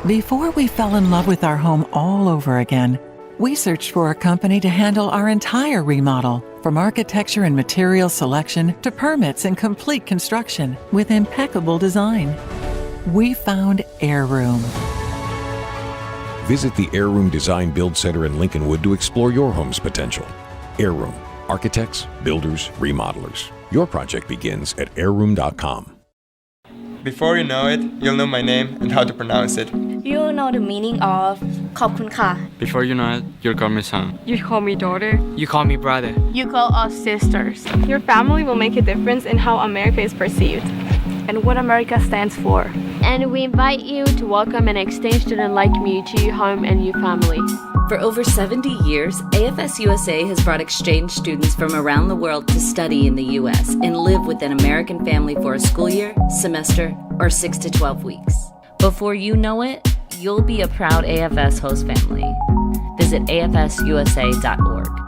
Before we fell in love with our home all over again, we searched for a company to handle our entire remodel, from architecture and material selection to permits and complete construction with impeccable design. We found Heirloom. Visit the Heirloom Design Build Center in Lincolnwood to explore your home's potential. Heirloom. Architects, builders, remodelers. Your project begins at heirloom.com. Before you know it, you'll know my name and how to pronounce it. You'll know the meaning of ขอบคุณค่ะ Before you know it, you'll call me son. You call me daughter. You call me brother. You call us sisters. Your family will make a difference in how America is perceived and what America stands for. And we invite you to welcome an exchange student like me to your home and your family. For over 70 years, AFS USA has brought exchange students from around the world to study in the U.S. and live with an American family for a school year, semester, or 6 to 12 weeks. Before you know it, you'll be a proud AFS host family. Visit afsusa.org.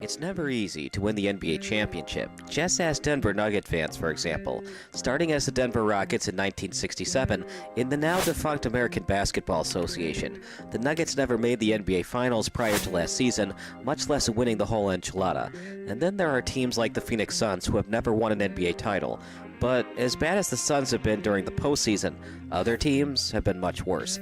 It's never easy to win the NBA championship. Just ask Denver Nugget fans, for example. Starting as the Denver Rockets in 1967, in the now-defunct American Basketball Association, the Nuggets never made the NBA Finals prior to last season, much less winning the whole enchilada. And then there are teams like the Phoenix Suns who have never won an NBA title. But as bad as the Suns have been during the postseason, other teams have been much worse.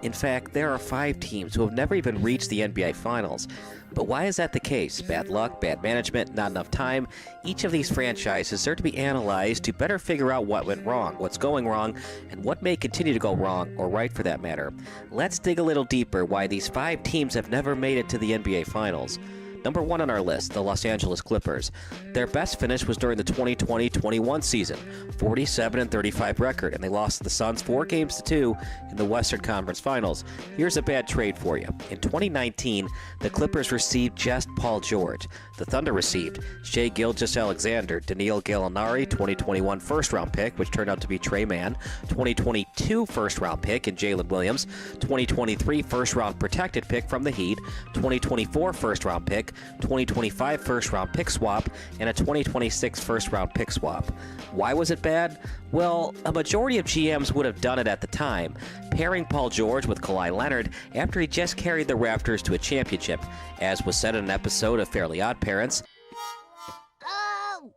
In fact, there are 5 teams who have never even reached the NBA Finals. But why is that the case? Bad luck, bad management, not enough time? Each of these franchises are to be analyzed to better figure out what went wrong, what's going wrong, and what may continue to go wrong, or right for that matter. Let's dig a little deeper why these 5 teams have never made it to the NBA Finals. Number 1 on our list, the Los Angeles Clippers. Their best finish was during the 2020-21 season, 47-35 record, and they lost to the Suns 4 games to 2 in the Western Conference Finals. Here's a bad trade for you. In 2019, the Clippers received just Paul George. The Thunder received Shai Gilgeous-Alexander, Danilo Gallinari, 2021 first-round pick, which turned out to be Trey Mann, 2022 first-round pick in Jalen Williams, 2023 first-round protected pick from the Heat, 2024 first-round pick, 2025 first-round pick swap, and a 2026 first-round pick swap. Why was it bad? Well, a majority of GMs would have done it at the time, pairing Paul George with Kawhi Leonard after he just carried the Raptors to a championship, as was said in an episode of Fairly Odd Parents.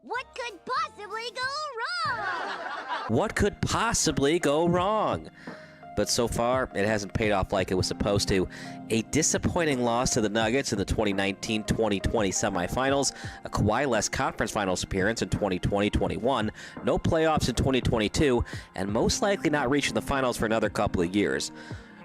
What could possibly go wrong? What could possibly go wrong? But so far, it hasn't paid off like it was supposed to. A disappointing loss to the Nuggets in the 2019-2020 semifinals, a Kawhi-less conference finals appearance in 2020-21, no playoffs in 2022, and most likely not reaching the finals for another couple of years.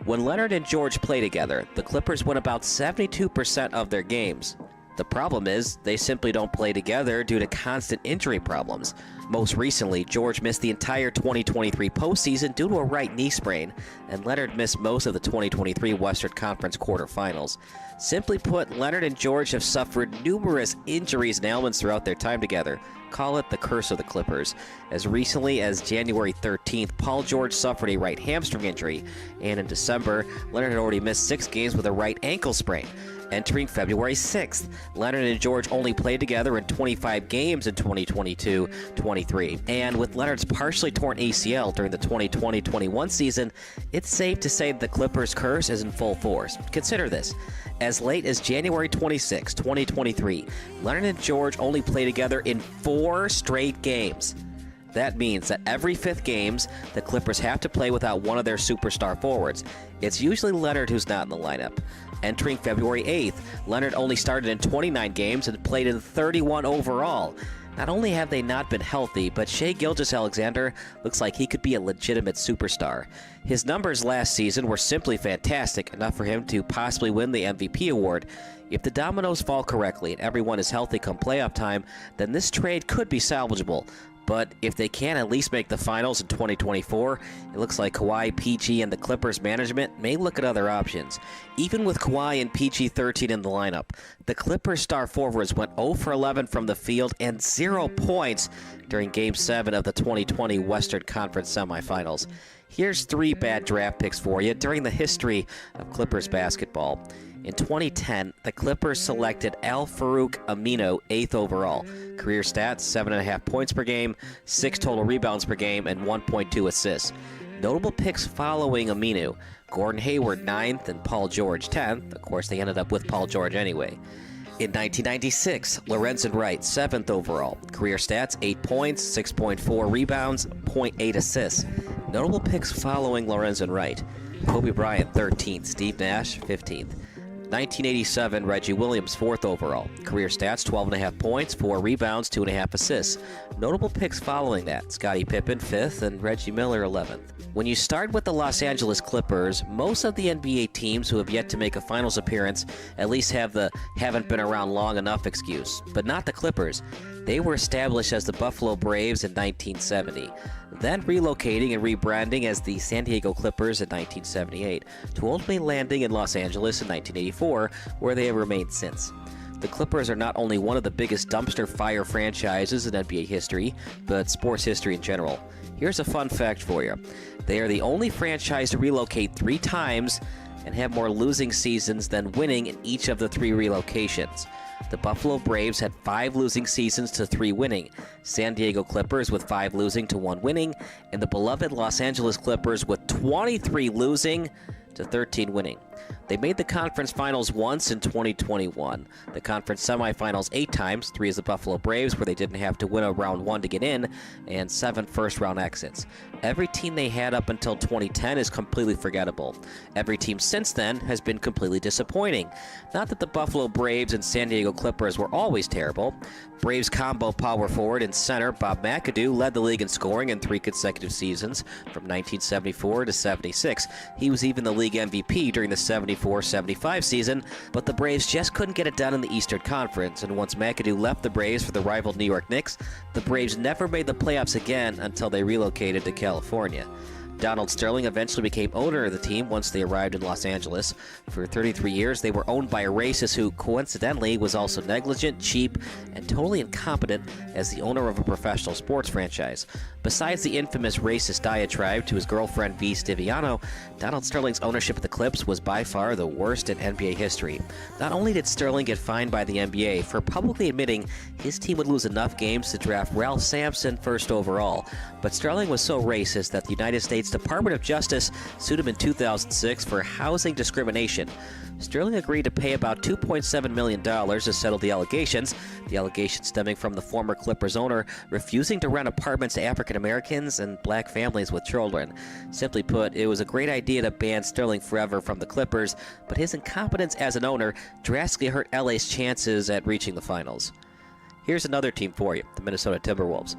When Leonard and George play together, the Clippers win about 72% of their games. The problem is, they simply don't play together due to constant injury problems. Most recently, George missed the entire 2023 postseason due to a right knee sprain, and Leonard missed most of the 2023 Western Conference quarterfinals. Simply put, Leonard and George have suffered numerous injuries and ailments throughout their time together. Call it the curse of the Clippers. As recently as January 13th, Paul George suffered a right hamstring injury, and in December, Leonard had already missed 6 games with a right ankle sprain. Entering February 6th, Leonard and George only played together in 25 games in 2022-23. And with Leonard's partially torn ACL during the 2020-21 season, it's safe to say the Clippers' curse is in full force. Consider this. As late as January 26, 2023, Leonard and George only played together in 4 straight games. That means that every 5th games, the Clippers have to play without one of their superstar forwards. It's usually Leonard who's not in the lineup. Entering February 8th, Leonard only started in 29 games and played in 31 overall. Not only have they not been healthy, but Shai Gilgeous-Alexander looks like he could be a legitimate superstar. His numbers last season were simply fantastic, enough for him to possibly win the MVP award. If the dominoes fall correctly and everyone is healthy come playoff time, then this trade could be salvageable. But if they can at least make the finals in 2024, it looks like Kawhi, PG, and the Clippers management may look at other options. Even with Kawhi and PG-13 in the lineup, the Clippers star forwards went 0 for 11 from the field and 0 points during Game 7 of the 2020 Western Conference semifinals. Here's 3 bad draft picks for you during the history of Clippers basketball. In 2010, the Clippers selected Al-Farouq Aminu 8th overall. Career stats, 7.5 points per game, 6 total rebounds per game, and 1.2 assists. Notable picks following Aminu: Gordon Hayward 9th and Paul George 10th. Of course, they ended up with Paul George anyway. In 1996, Lorenzen Wright 7th overall. Career stats, 8 points, 6.4 rebounds, 0.8 assists. Notable picks following Lorenzen Wright: Kobe Bryant 13th, Steve Nash 15th. 1987, Reggie Williams 4th overall. Career stats, 12.5 points, 4 rebounds, 2.5 assists. Notable picks following that: Scottie Pippen 5th and Reggie Miller 11th. When you start with the Los Angeles Clippers, most of the NBA teams who have yet to make a finals appearance at least have the haven't been around long enough excuse. But not the Clippers. They were established as the Buffalo Braves in 1970, then relocating and rebranding as the San Diego Clippers in 1978, to ultimately landing in Los Angeles in 1984, where they have remained since. The Clippers are not only one of the biggest dumpster fire franchises in NBA history, but sports history in general. Here's a fun fact for you. They are the only franchise to relocate 3 times and have more losing seasons than winning in each of the 3 relocations. The Buffalo Braves had 5 losing seasons to 3 winning, San Diego Clippers with 5 losing to 1 winning, and the beloved Los Angeles Clippers with 23 losing to 13 winning. They made the conference finals once in 2021, the conference semifinals 8 times, 3 as the Buffalo Braves, where they didn't have to win a round 1 to get in, and 7 first-round exits. Every team they had up until 2010 is completely forgettable. Every team since then has been completely disappointing. Not that the Buffalo Braves and San Diego Clippers were always terrible. Braves combo power forward and center Bob McAdoo led the league in scoring in 3 consecutive seasons from 1974 to 76. He was even the league MVP during the 74-75 season, but the Braves just couldn't get it done in the Eastern Conference, and once McAdoo left the Braves for the rival New York Knicks, the Braves never made the playoffs again until they relocated to California. Donald Sterling eventually became owner of the team once they arrived in Los Angeles. For 33 years, they were owned by a racist who, coincidentally, was also negligent, cheap, and totally incompetent as the owner of a professional sports franchise. Besides the infamous racist diatribe to his girlfriend V. Stiviano, Donald Sterling's ownership of the Clips was by far the worst in NBA history. Not only did Sterling get fined by the NBA for publicly admitting his team would lose enough games to draft Ralph Sampson first overall, but Sterling was so racist that the United States Department of Justice sued him in 2006 for housing discrimination. Sterling agreed to pay about $2.7 million to settle the allegations stemming from the former Clippers owner refusing to rent apartments to African Americans and black families with children. Simply put, it was a great idea to ban Sterling forever from the Clippers, but his incompetence as an owner drastically hurt LA's chances at reaching the finals. Here's another team for you, the Minnesota Timberwolves.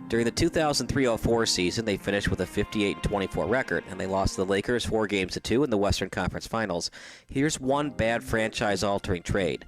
During the 2003-04 season, they finished with a 58-24 record, and they lost to the Lakers 4-2 in the Western Conference Finals. Here's one bad franchise-altering trade.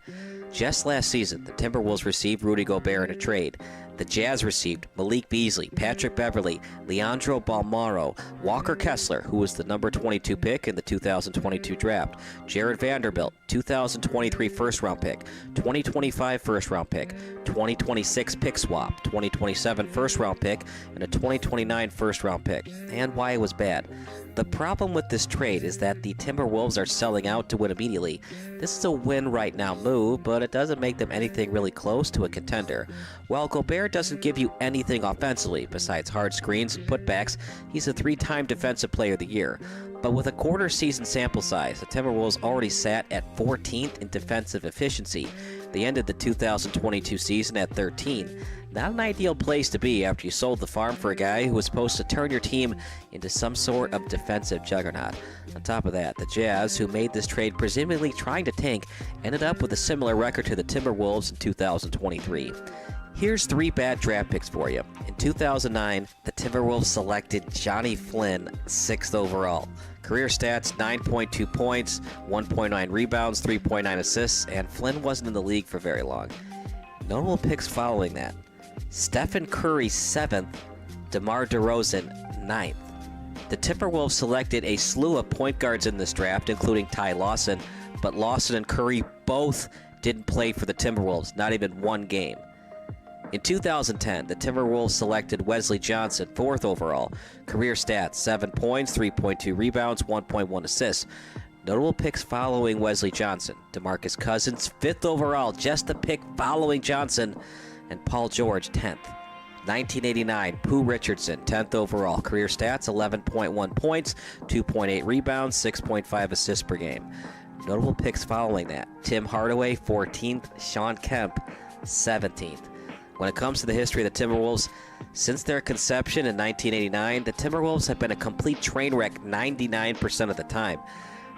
Just last season, the Timberwolves received Rudy Gobert in a trade. The Jazz received Malik Beasley, Patrick Beverley, Leandro Balmaro, Walker Kessler, who was the number 22 pick in the 2022 draft, Jared Vanderbilt, 2023 first-round pick, 2025 first-round pick, 2026 pick swap, 2027 first-round pick, and a 2029 first-round pick. And why it was bad. The problem with this trade is that the Timberwolves are selling out to win immediately. This is a win-right-now move, but it doesn't make them anything really close to a contender. While Gobert doesn't give you anything offensively, besides hard screens and putbacks, he's a 3-time Defensive Player of the Year. But with a quarter-season sample size, the Timberwolves already sat at 14th in defensive efficiency. They ended the 2022 season at 13. Not an ideal place to be after you sold the farm for a guy who was supposed to turn your team into some sort of defensive juggernaut. On top of that, the Jazz, who made this trade presumably trying to tank, ended up with a similar record to the Timberwolves in 2023. Here's 3 bad draft picks for you. In 2009, the Timberwolves selected Johnny Flynn, 6th overall. Career stats, 9.2 points, 1.9 rebounds, 3.9 assists, and Flynn wasn't in the league for very long. Notable picks following that. Stephen Curry, 7th, DeMar DeRozan, 9th. The Timberwolves selected a slew of point guards in this draft, including Ty Lawson, but Lawson and Curry both didn't play for the Timberwolves, not even one game. In 2010, the Timberwolves selected Wesley Johnson, 4th overall. Career stats, 7 points, 3.2 rebounds, 1.1 assists. Notable picks following Wesley Johnson. DeMarcus Cousins, 5th overall, just the pick following Johnson. And Paul George, 10th. 1989, Pooh Richardson, 10th overall. Career stats, 11.1 points, 2.8 rebounds, 6.5 assists per game. Notable picks following that. Tim Hardaway, 14th. Sean Kemp, 17th. When it comes to the history of the Timberwolves, since their conception in 1989, the Timberwolves have been a complete train wreck 99% of the time.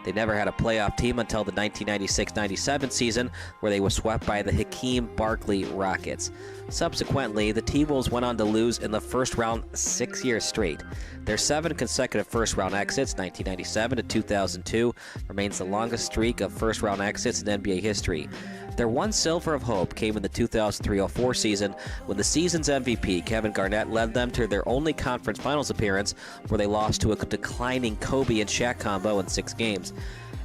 They never had a playoff team until the 1996-97 season, where they were swept by the Hakeem Barkley Rockets. Subsequently, the T-Wolves went on to lose in the first round 6 years straight. Their 7 consecutive first-round exits, 1997 to 2002, remains the longest streak of first-round exits in NBA history. Their one silver of hope came in the 2003-04 season when the season's MVP, Kevin Garnett, led them to their only conference finals appearance, where they lost to a declining Kobe and Shaq combo in 6 games.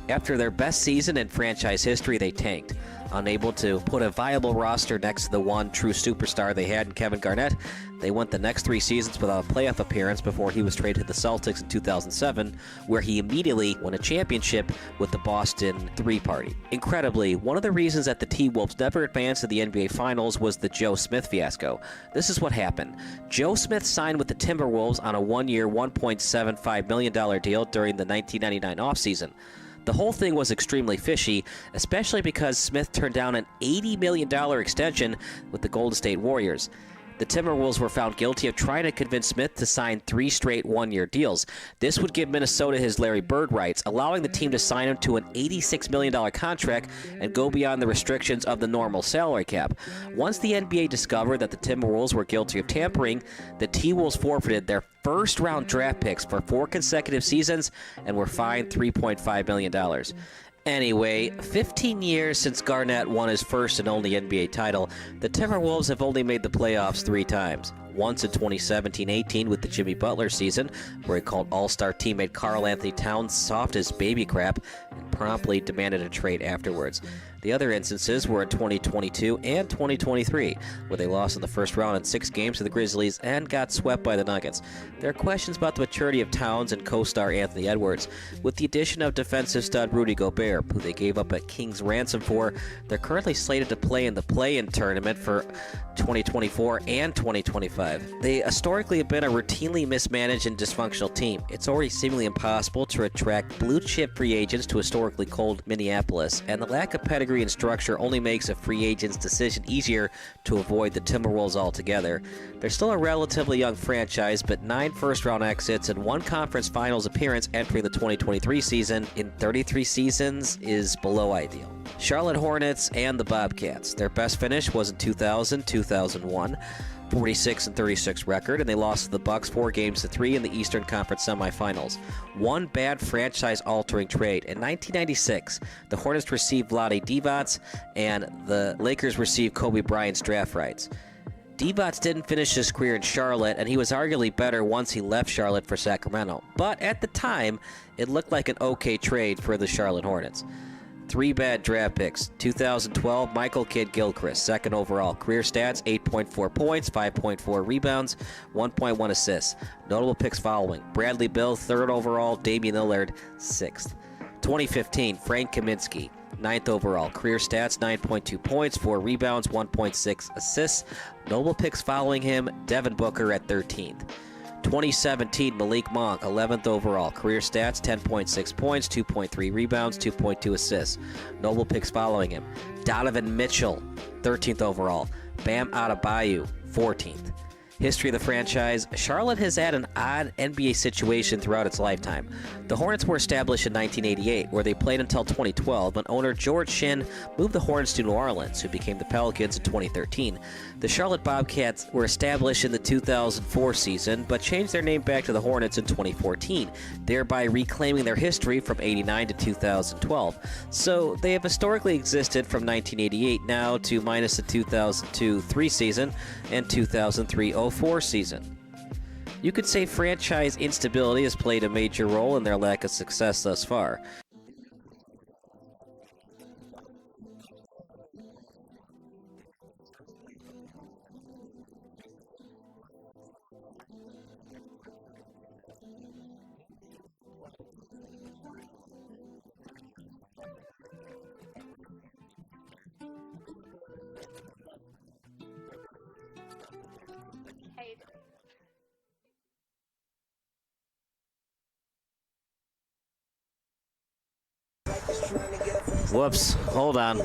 After their best season in franchise history, they tanked. Unable to put a viable roster next to the one true superstar they had in Kevin Garnett, They went the next 3 seasons without a playoff appearance before he was traded to the Celtics in 2007, where he immediately won a championship with the Boston Three Party. Incredibly, one of the reasons that the T-Wolves never advanced to the NBA Finals was the Joe Smith fiasco. This is what happened. Joe Smith signed with the Timberwolves on a 1-year, $1.75 million deal during the 1999 offseason. The whole thing was extremely fishy, especially because Smith turned down an $80 million extension with the Golden State Warriors. The Timberwolves were found guilty of trying to convince Smith to sign 3 straight 1-year deals. This would give Minnesota his Larry Bird rights, allowing the team to sign him to an $86 million contract and go beyond the restrictions of the normal salary cap. Once the NBA discovered that the Timberwolves were guilty of tampering, the T-Wolves forfeited their first-round draft picks for 4 consecutive seasons and were fined $3.5 million. Anyway, 15 years since Garnett won his first and only NBA title, the Timberwolves have only made the playoffs 3 times. Once in 2017-18 with the Jimmy Butler season, where he called All-Star teammate Karl Anthony Towns soft as baby crap and promptly demanded a trade afterwards. The other instances were in 2022 and 2023, where they lost in the first round in 6 games to the Grizzlies and got swept by the Nuggets. There are questions about the maturity of Towns and co-star Anthony Edwards. With the addition of defensive stud Rudy Gobert, who they gave up a king's ransom for, they're currently slated to play in the play-in tournament for 2024 and 2025. They historically have been a routinely mismanaged and dysfunctional team. It's already seemingly impossible to attract blue-chip free agents to historically cold Minneapolis, and the lack of pedigree and structure only makes a free agent's decision easier to avoid the Timberwolves altogether. They're still a relatively young franchise, but 9 first-round exits and 1 conference finals appearance entering the 2023 season in 33 seasons is below ideal. Charlotte Hornets and the Bobcats. Their best finish was in 2000-2001. 46-36 record, and they lost to the Bucks 4-3 in the Eastern Conference semifinals. One bad franchise-altering trade. In 1996, the Hornets received Vlade Divac, and the Lakers received Kobe Bryant's draft rights. Divac didn't finish his career in Charlotte, and he was arguably better once he left Charlotte for Sacramento. But at the time, it looked like an okay trade for the Charlotte Hornets. 3 bad draft picks. 2012, Michael Kidd-Gilchrist, 2nd overall. Career stats, 8.4 points, 5.4 rebounds, 1.1 assists. Notable picks following. Bradley Beal, 3rd overall. Damian Lillard, 6th. 2015, Frank Kaminsky, 9th overall. Career stats, 9.2 points, 4 rebounds, 1.6 assists. Notable picks following him. Devin Booker at 13th. 2017, Malik Monk, 11th overall. Career stats, 10.6 points, 2.3 rebounds, 2.2 assists. Notable picks following him. Donovan Mitchell, 13th overall. Bam Adebayo, 14th. History of the franchise. Charlotte has had an odd NBA situation throughout its lifetime. The Hornets were established in 1988, where they played until 2012 when owner George Shinn moved the Hornets to New Orleans, who became the Pelicans in 2013. The Charlotte Bobcats were established in the 2004 season, but changed their name back to the Hornets in 2014, thereby reclaiming their history from 89 to 2012. So they have historically existed from 1988 now to minus the 2002-03 season and 2003-04 season. You could say franchise instability has played a major role in their lack of success thus far. Whoops, hold on.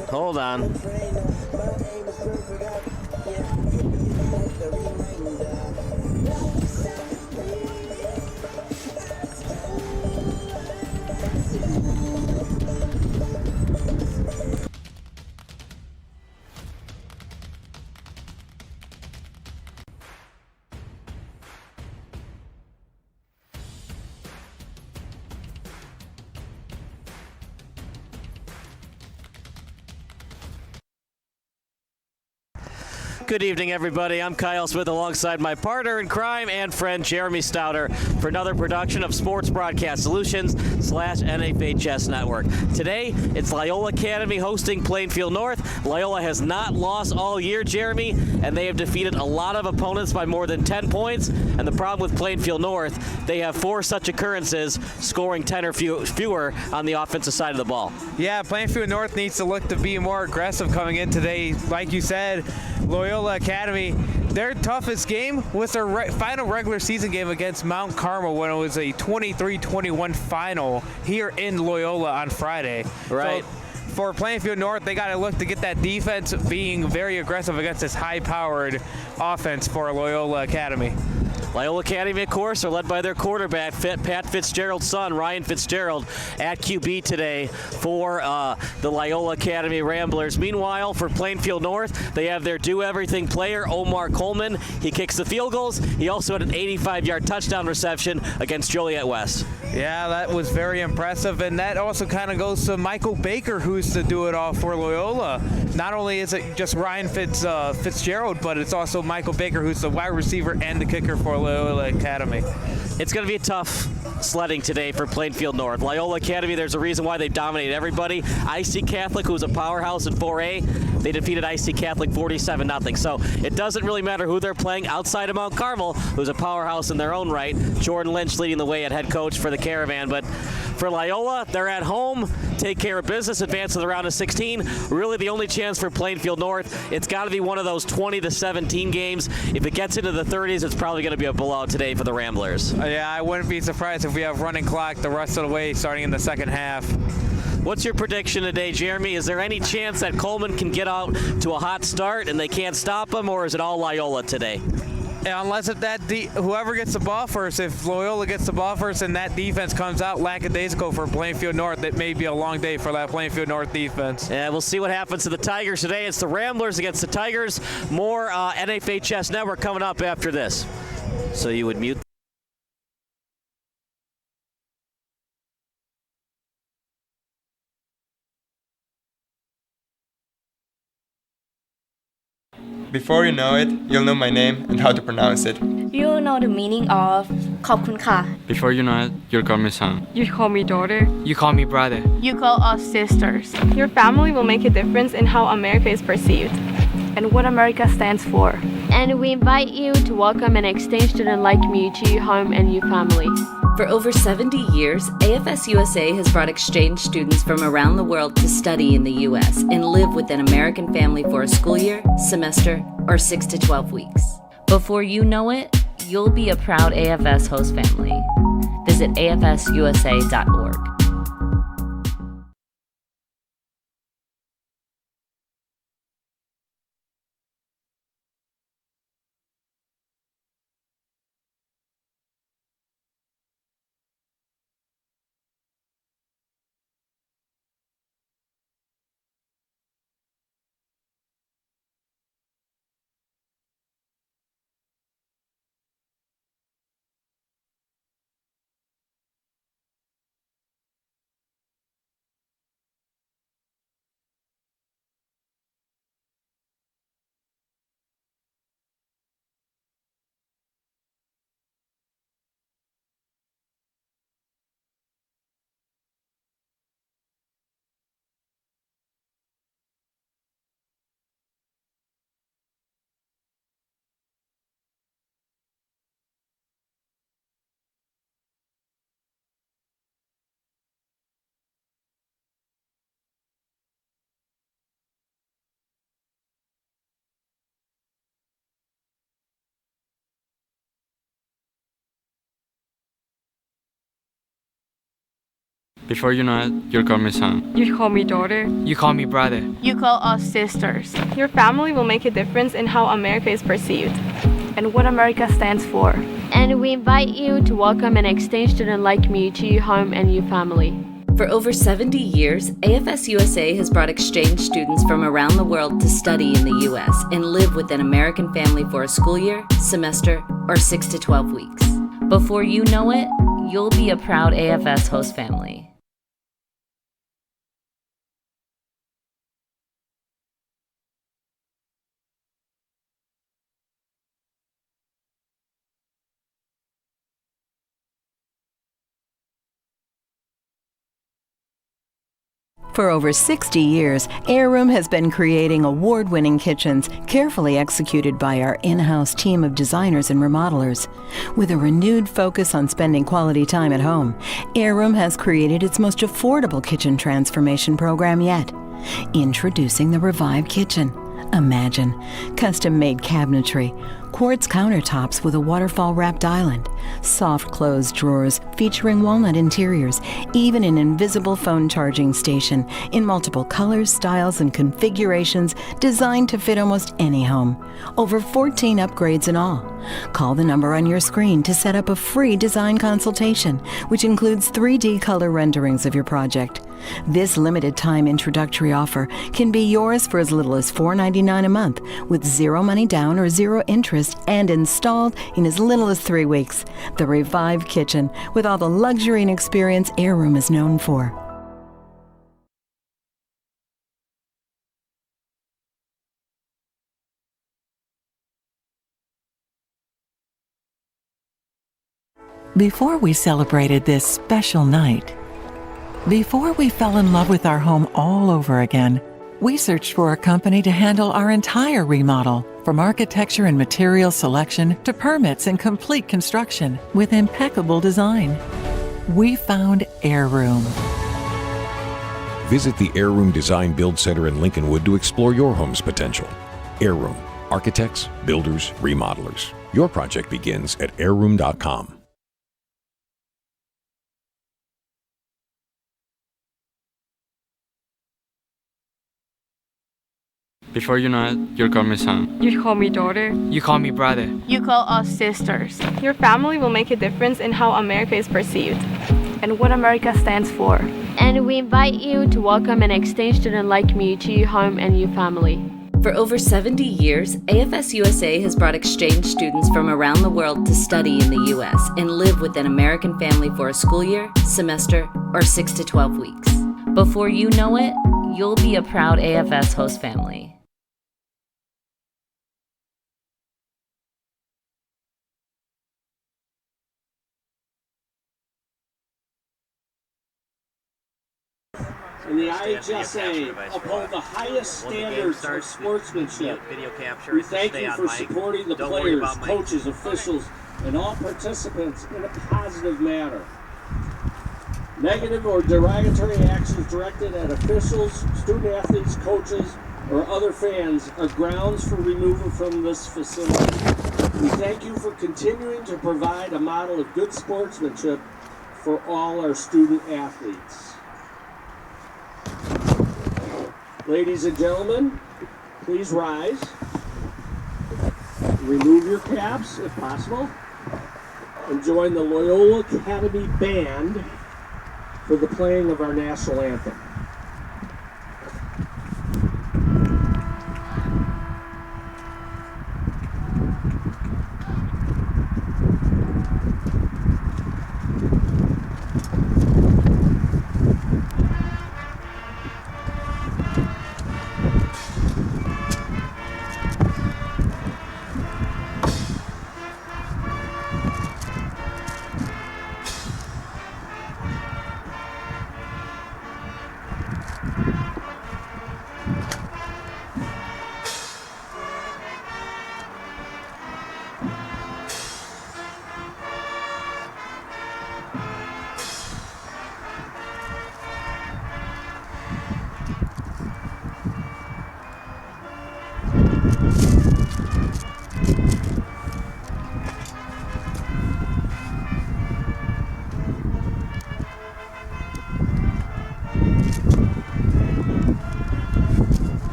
Good evening, everybody. I'm Kyle Smith alongside my partner in crime and friend Jeremy Stouter for another production of Sports Broadcast Solutions / NFHS Network. Today, it's Loyola Academy hosting Plainfield North. Loyola has not lost all year, Jeremy, and they have defeated a lot of opponents by more than 10 points. And the problem with Plainfield North, they have 4 such occurrences, scoring 10 or fewer on the offensive side of the ball. Yeah, Plainfield North needs to look to be more aggressive coming in today. Like you said, Loyola Academy, their toughest game was their final regular season game against Mount Carmel when it was a 23-21 final here in Loyola on Friday. Right. So for Plainfield North, they got to look to get that defense being very aggressive against this high-powered offense for Loyola Academy. Loyola Academy, of course, are led by their quarterback, Pat Fitzgerald's son, Ryan Fitzgerald, at QB today for the Loyola Academy Ramblers. Meanwhile, for Plainfield North, they have their do-everything player, Omar Coleman. He kicks the field goals. He also had an 85-yard touchdown reception against Joliet West. Yeah, that was very impressive, and that also kind of goes to Michael Baker, who's to do it all for Loyola. Not only is it just Ryan Fitzgerald, but it's also Michael Baker, who's the wide receiver and the kicker for Loyola Academy. It's going to be a tough sledding today for Plainfield North. Loyola Academy, there's a reason why they've dominated everybody. IC Catholic, who's a powerhouse in 4A, they defeated IC Catholic 47-0. So it doesn't really matter who they're playing outside of Mount Carmel, who's a powerhouse in their own right. Jordan Lynch leading the way at head coach for the Caravan. But for Loyola, they're at home, take care of business, advance to the round of 16. Really the only chance for Plainfield North, it's got to be one of those 20-17 games. If it gets into the 30s, it's probably going to be a blowout today for the Ramblers. Yeah, I wouldn't be surprised if we have running clock the rest of the way starting in the second half. What's your prediction today, Jeremy? Is there any chance that Coleman can get out to a hot start and they can't stop him, or is it all Loyola today? Unless if whoever gets the ball first, if Loyola gets the ball first and that defense comes out lackadaisical for Plainfield North, it may be a long day for that Plainfield North defense. Yeah, we'll see what happens to the Tigers today. It's the Ramblers against the Tigers. More NFHS Network coming up after this. So you would mute. Before you know it, you'll know my name and how to pronounce it. You know the meaning of ขอบคุณค่ะ Before you know it, you'll call me son. You call me daughter. You call me brother. You call us sisters. Your family will make a difference in how America is perceived and what America stands for. And we invite you to welcome an exchange student like me to your home and your family. For over 70 years, AFS USA has brought exchange students from around the world to study in the U.S. and live with an American family for a school year, semester, or 6 to 12 weeks. Before you know it, you'll be a proud AFS host family. Visit afsusa.org. Before you know it, you'll call me son. You call me daughter. You call me brother. You call us sisters. Your family will make a difference in how America is perceived and what America stands for. And we invite you to welcome an exchange student like me to your home and your family. For over 70 years, AFS USA has brought exchange students from around the world to study in the U.S. and live with an American family for a school year, semester, or 6 to 12 weeks. Before you know it, you'll be a proud AFS host family. For over 60 years, Airroom has been creating award-winning kitchens carefully executed by our in-house team of designers and remodelers. With a renewed focus on spending quality time at home, Airroom has created its most affordable kitchen transformation program yet. Introducing the Revive Kitchen. Imagine custom-made cabinetry, quartz countertops with a waterfall-wrapped island, soft closed drawers featuring walnut interiors, even an invisible phone charging station in multiple colors, styles, and configurations designed to fit almost any home. Over 14 upgrades in all. Call the number on your screen to set up a free design consultation, which includes 3D color renderings of your project. This limited-time introductory offer can be yours for as little as $4.99 a month, with zero money down or zero interest, and installed in as little as 3 weeks. The Revive Kitchen, with all the luxury and experience Airroom is known for. Before we celebrated this special night, before we fell in love with our home all over again, we searched for a company to handle our entire remodel, from architecture and material selection to permits and complete construction with impeccable design. We found Airroom. Visit the Airroom Design Build Center in Lincolnwood to explore your home's potential. Airroom, architects, builders, remodelers. Your project begins at airroom.com. Before you know it, you'll call me son. You call me daughter. You call me brother. You call us sisters. Your family will make a difference in how America is perceived and what America stands for. And we invite you to welcome an exchange student like me to your home and your family. For over 70 years, AFS USA has brought exchange students from around the world to study in the U.S. and live with an American family for a school year, semester, or 6 to 12 weeks. Before you know it, you'll be a proud AFS host family. And the IHSA uphold the highest standards of sportsmanship. We thank you for supporting the players, coaches, officials, and all participants in a positive manner. Negative or derogatory actions directed at officials, student athletes, coaches, or other fans are grounds for removal from this facility. We thank you for continuing to provide a model of good sportsmanship for all our student athletes. Ladies and gentlemen, please rise. Remove your caps if possible. And join the Loyola Academy Band for the playing of our national anthem.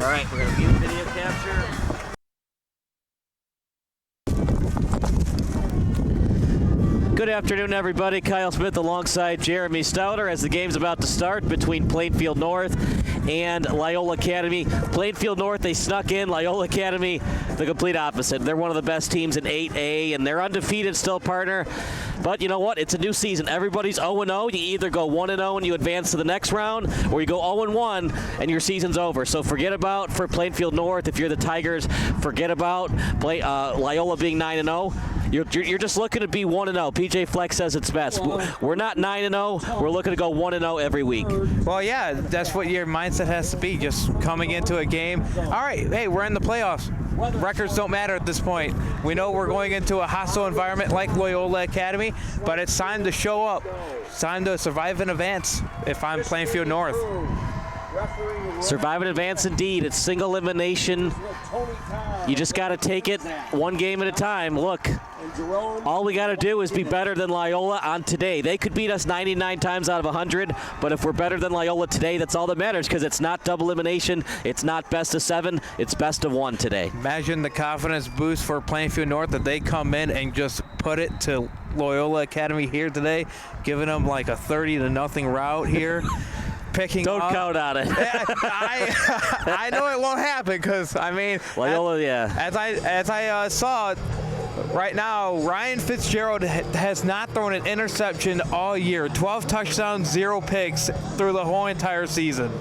All right, we're going to view video capture. Good afternoon, everybody. Kyle Smith alongside Jeremy Stouter as the game's about to start between Plainfield North and Loyola Academy. Plainfield North, they snuck in. Loyola Academy, the complete opposite. They're one of the best teams in 8A, and they're undefeated still, partner. But you know what? It's a new season. Everybody's 0-0. You either go 1-0 and you advance to the next round, or you go 0-1 and your season's over. So forget about, for Plainfield North, if you're the Tigers, forget about Loyola being 9-0. You're just looking to be 1-0. PJ Fleck says it's best. We're not 9-0. We're looking to go 1-0 every week. Well, yeah, that's what your mindset has to be, just coming into a game. All right, hey, we're in the playoffs. Records don't matter at this point. We know we're going into a hostile environment like Loyola Academy, but it's time to show up. It's time to survive and advance if I'm Plainfield North. Survive and advance indeed. It's single elimination. You just got to take it one game at a time. Look, all we got to do is be better than Loyola on today. They could beat us 99 times out of 100, but if we're better than Loyola today, that's all that matters, because it's not double elimination. It's not best of 7. It's best of 1 today. Imagine the confidence boost for Plainfield North that they come in and just put it to Loyola Academy here today, giving them like a 30-0 route here. Don't count on it. I know it won't happen, because I mean, Loyola, yeah. As I saw right now, Ryan Fitzgerald has not thrown an interception all year. 12 touchdowns, 0 picks through the whole entire season.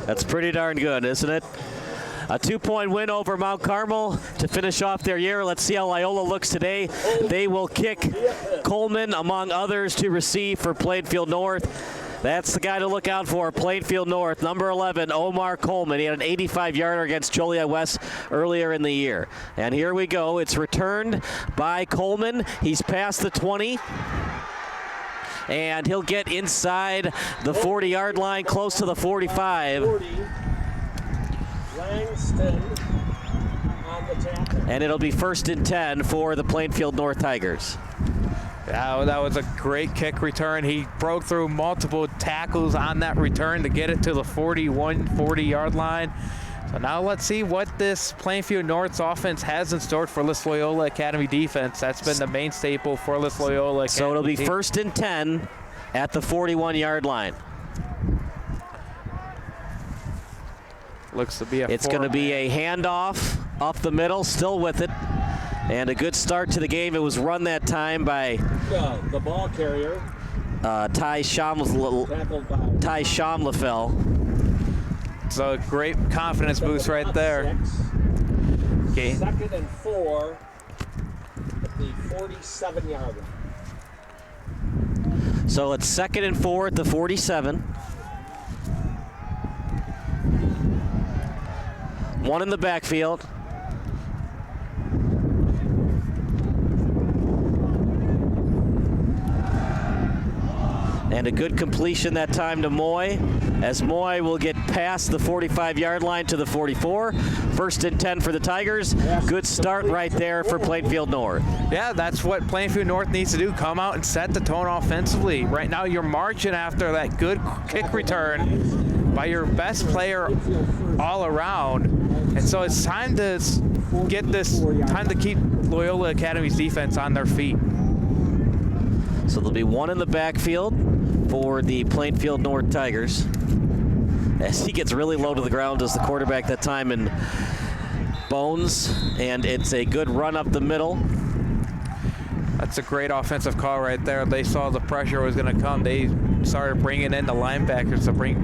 That's pretty darn good, isn't it? A 2-point win over Mount Carmel to finish off their year. Let's see how Loyola looks today. They will kick Coleman, among others, to receive for Plainfield North. That's the guy to look out for, Plainfield North, number 11, Omar Coleman. He had an 85-yarder against Joliet West earlier in the year. And here we go. It's returned by Coleman. He's past the 20. And he'll get inside the 40-yard line, close to the 45. And it'll be 1st and 10 for the Plainfield North Tigers. Yeah, that was a great kick return. He broke through multiple tackles on that return to get it to the 40-yard line. So now let's see what this Plainfield North's offense has in store for this Loyola Academy defense. That's been the main staple for this Loyola Academy. So it'll be 1st and 10 at the 41-yard line. Looks to be a It's going to be a handoff up the middle, still with it. And a good start to the game. It was run that time by the ball carrier, Ty Shomlefel. So a great confidence boost right there. Okay. 2nd and 4 at the 47-yard line. So it's 2nd and 4 at the 47. One in the backfield. And a good completion that time to Moy, as Moy will get past the 45-yard line to the 44. 1st and 10 for the Tigers. Good start right there for Plainfield North. Yeah, that's what Plainfield North needs to do. Come out and set the tone offensively. Right now you're marching after that good kick return by your best player all around. And so it's time to keep Loyola Academy's defense on their feet. So there'll be one in the backfield for the Plainfield North Tigers, as he gets really low to the ground as the quarterback that time in Bones, and it's a good run up the middle. That's a great offensive call right there. They saw the pressure was going to come. They started bringing in the linebackers to bring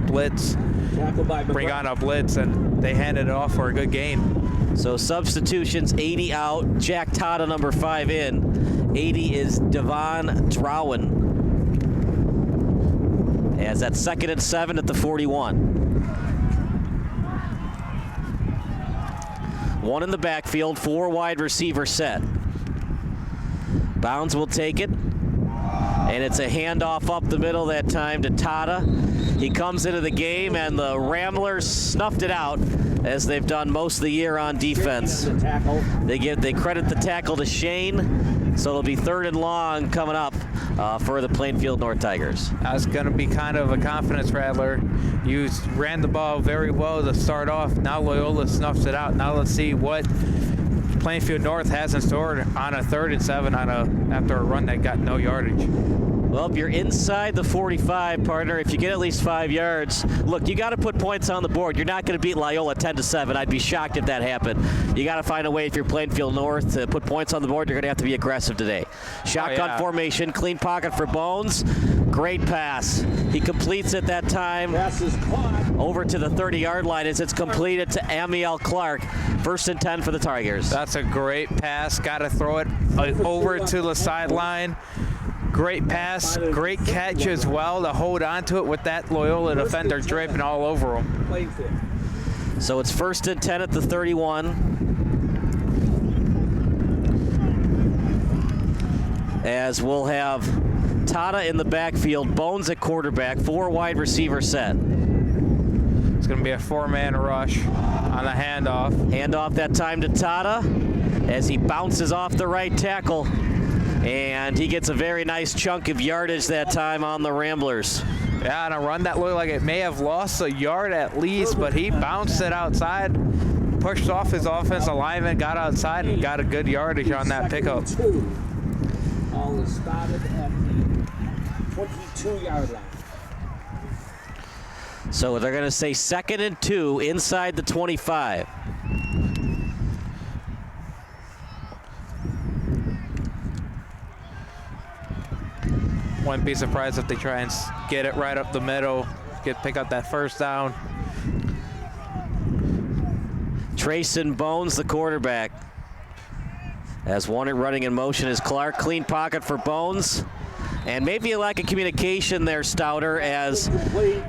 on a blitz, and they handed it off for a good gain. So substitutions, 80 out, Jack Tata, number 5 in. 80 is Devon Drowen. As that's 2nd and 7 at the 41. One in the backfield, 4 wide receiver set. Bounds will take it. And it's a handoff up the middle that time to Tata. He comes into the game, and the Ramblers snuffed it out, as they've done most of the year on defense. They credit the tackle to Shane, so it'll be 3rd and long coming up for the Plainfield North Tigers. That's going to be kind of a confidence rattler. You ran the ball very well to start off. Now Loyola snuffs it out. Now let's see what Plainfield North has in store on a 3rd and 7 after a run that got no yardage. Well, if you're inside the 45, partner, if you get at least 5 yards, look, you got to put points on the board. You're not going to beat Loyola 10-7. I'd be shocked if that happened. You got to find a way, if you're Plainfield North, to put points on the board. You're going to have to be aggressive today. Shotgun formation, clean pocket for Bones. Great pass. He completes it that time. Over to the 30-yard line as it's completed to Amiel Clark. 1st and 10 for the Tigers. That's a great pass. Got to throw it over to the sideline. Great pass, great catch as well to hold on to it with that Loyola defender draping all over him. So it's 1st and 10 at the 31. As we'll have Tata in the backfield, Bones at quarterback, 4 wide receiver set. It's going to be a 4-man rush on the handoff. Handoff that time to Tata as he bounces off the right tackle. And he gets a very nice chunk of yardage that time on the Ramblers. Yeah, and a run that looked like it may have lost a yard at least, but he bounced it outside, pushed off his offensive lineman, got outside, and got a good yardage on that pickup. Ball is spotted at the 22-yard line. So they're going to say 2nd and 2 inside the 25. Wouldn't be surprised if they try and get it right up the middle, pick up that 1st down. Trayson Bones, the quarterback. As one running in motion is Clark. Clean pocket for Bones. And maybe a lack of communication there, Stouter, as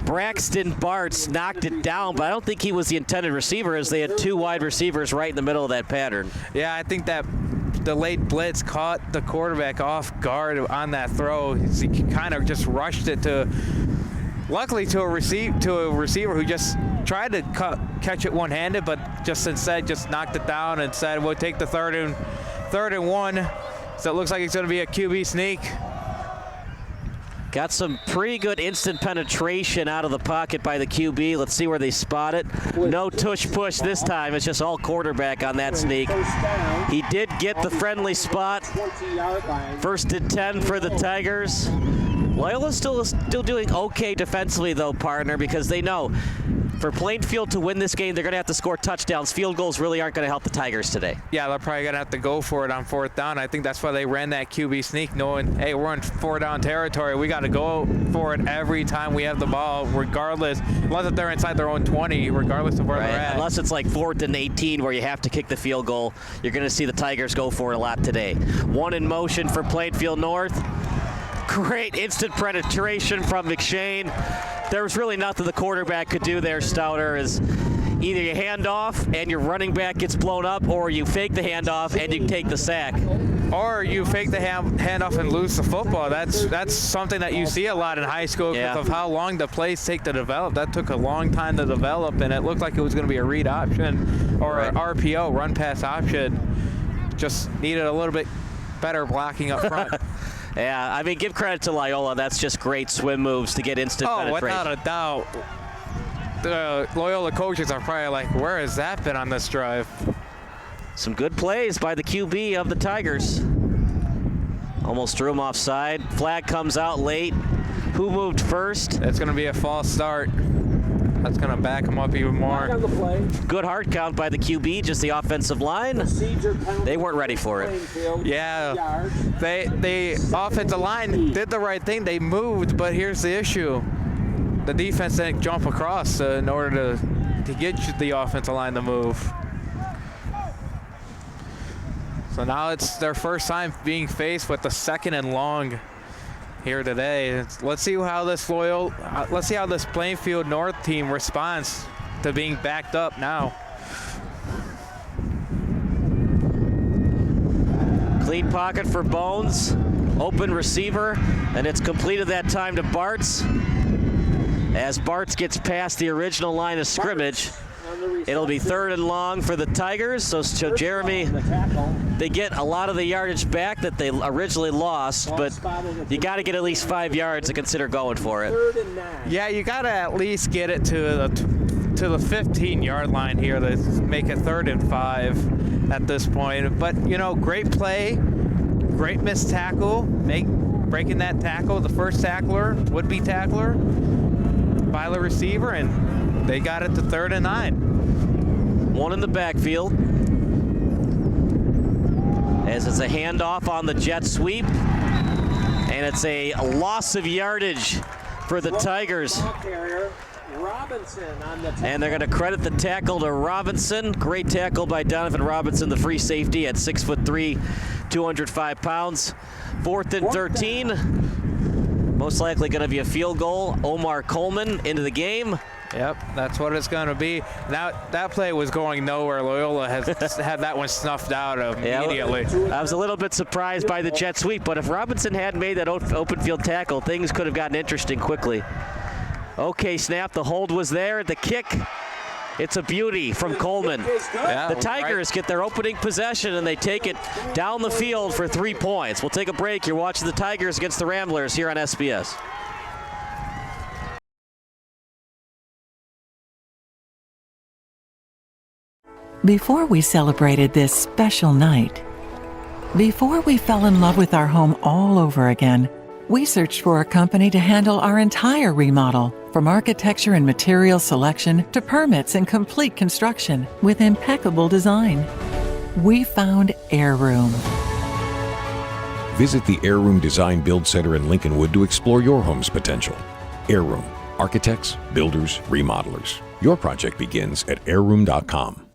Braxton Bartz knocked it down, but I don't think he was the intended receiver, as they had 2 wide receivers right in the middle of that pattern. Yeah, I think that the late blitz caught the quarterback off guard on that throw. He kind of just rushed it luckily to a receiver who just tried to catch it one-handed, but just instead just knocked it down and said, we'll take the 3rd and 1. So it looks like it's going to be a QB sneak. Got some pretty good instant penetration out of the pocket by the QB. Let's see where they spot it. No tush-push this time. It's just all quarterback on that sneak. He did get the friendly spot. 1st and 10 for the Tigers. Loyola's still doing okay defensively, though, partner, because they know for Plainfield to win this game, they're going to have to score touchdowns. Field goals really aren't going to help the Tigers today. Yeah, they're probably going to have to go for it on 4th down. I think that's why they ran that QB sneak, knowing, hey, we're in 4-down territory. We got to go for it every time we have the ball, regardless, unless if they're inside their own 20, regardless of where they're at. Unless it's like 4th and 18 where you have to kick the field goal. You're going to see the Tigers go for it a lot today. 1 in motion for Plainfield North. Great instant penetration from McShane. There was really nothing the quarterback could do there, Stouter, is either you hand off and your running back gets blown up, or you fake the handoff and you take the sack. Or you fake the handoff and lose the football. That's something that you see a lot in high school because of how long the plays take to develop. That took a long time to develop, and it looked like it was going to be a read option or an RPO, run pass option. Just needed a little bit better blocking up front. Yeah, I mean, give credit to Loyola. That's just great swim moves to get instant penetration. Without a doubt. The Loyola coaches are probably like, where has that been on this drive? Some good plays by the QB of the Tigers. Almost threw him offside. Flag comes out late. Who moved first? It's going to be a false start. That's going to back him up even more. Good hard count by the QB, just the offensive line. They weren't ready for it. Yeah, the offensive line did the right thing. They moved, but here's the issue. The defense didn't jump across in order to get the offensive line to move. So now it's their first time being faced with the 2nd and long here today. Let's see how this Plainfield North team responds to being backed up now. Clean pocket for Bones, open receiver, and it's completed that time to Bartz. As Bartz gets past the original line of scrimmage, it'll be 3rd and long for the Tigers. So Jeremy, they get a lot of the yardage back that they originally lost, but you got to get at least 5 yards to consider going for it. Yeah, you got to at least get it to the 15-yard line here to make it 3rd and 5 at this point. But, you know, great play, great missed tackle, breaking that tackle, the first tackler, would-be tackler, by the receiver, and they got it to 3rd and 9. One in the backfield. As it's a handoff on the jet sweep. And it's a loss of yardage for the Tigers. And they're going to credit the tackle to Robinson. Great tackle by Donovan Robinson, the free safety at 6'3", 205 pounds. 4th and 13. Most likely going to be a field goal. Omar Coleman into the game. Yep, that's what it's going to be. Now, that play was going nowhere. Loyola has had that one snuffed out immediately. I was a little bit surprised by the jet sweep, but if Robinson hadn't made that open field tackle, things could have gotten interesting quickly. Okay, snap. The hold was there. The kick, it's a beauty from Coleman. Yeah, the Tigers get their opening possession, and they take it down the field for 3 points. We'll take a break. You're watching the Tigers against the Ramblers here on SBS. Before we celebrated this special night, before we fell in love with our home all over again, we searched for a company to handle our entire remodel, from architecture and material selection to permits and complete construction with impeccable design. We found Heirroom. Visit the Heirroom Design Build Center in Lincolnwood to explore your home's potential. Heirroom, architects, builders, remodelers. Your project begins at heirroom.com.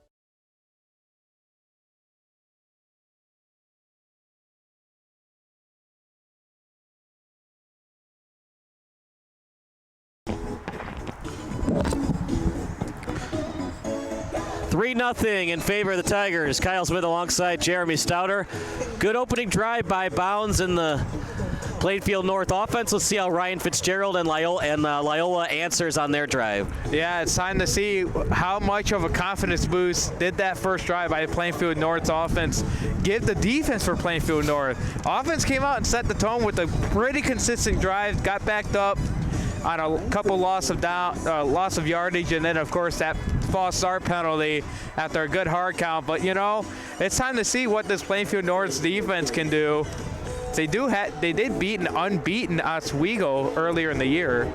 Three 3-0 in favor of the Tigers. Kyle Smith alongside Jeremy Stouter. Good opening drive by Bounds in the Plainfield North offense. Let's see how Ryan Fitzgerald and Loyola answers on their drive. Yeah, it's time to see how much of a confidence boost did that first drive by Plainfield North's offense give the defense for Plainfield North. Offense came out and set the tone with a pretty consistent drive, got backed up on a couple loss of yardage, and then of course that false start penalty after a good hard count. But you know, it's time to see what this Plainfield North's defense can do. They did beat an unbeaten Oswego earlier in the year.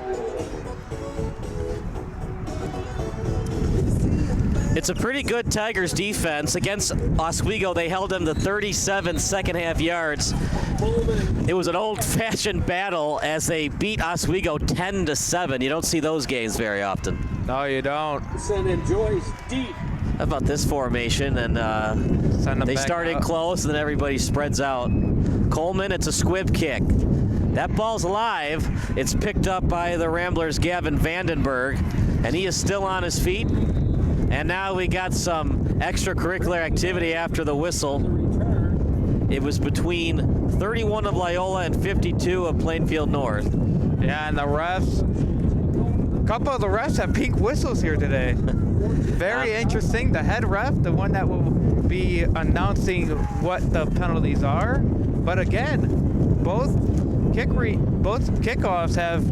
It's a pretty good Tigers defense. Against Oswego, they held them to 37 second-half yards. It was an old-fashioned battle as they beat Oswego 10-7. You don't see those games very often. No, you don't. Send enjoys deep. How about this formation? And they start in close, and then everybody spreads out. Coleman, it's a squib kick. That ball's alive. It's picked up by the Ramblers' Gavin Vandenberg, and he is still on his feet. And now we got some extracurricular activity after the whistle. It was between 31 of Loyola and 52 of Plainfield North. Yeah, and the refs, a couple of the refs have pink whistles here today. Very interesting. The head ref, the one that will be announcing what the penalties are. But again, both kickoffs have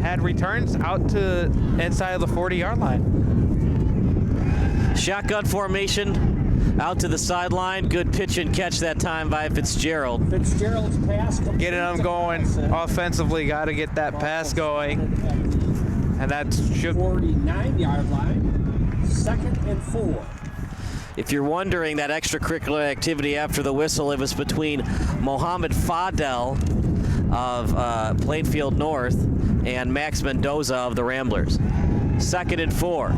had returns out to inside of the 40-yard line. Shotgun formation out to the sideline. Good pitch and catch that time by Fitzgerald. Fitzgerald's pass. Getting them going offensively, got to get that pass going. And that's 49-yard line, 2nd and 4. If you're wondering, that extracurricular activity after the whistle, it was between Mohamed Fadel of Plainfield North and Max Mendoza of the Ramblers. 2nd and 4.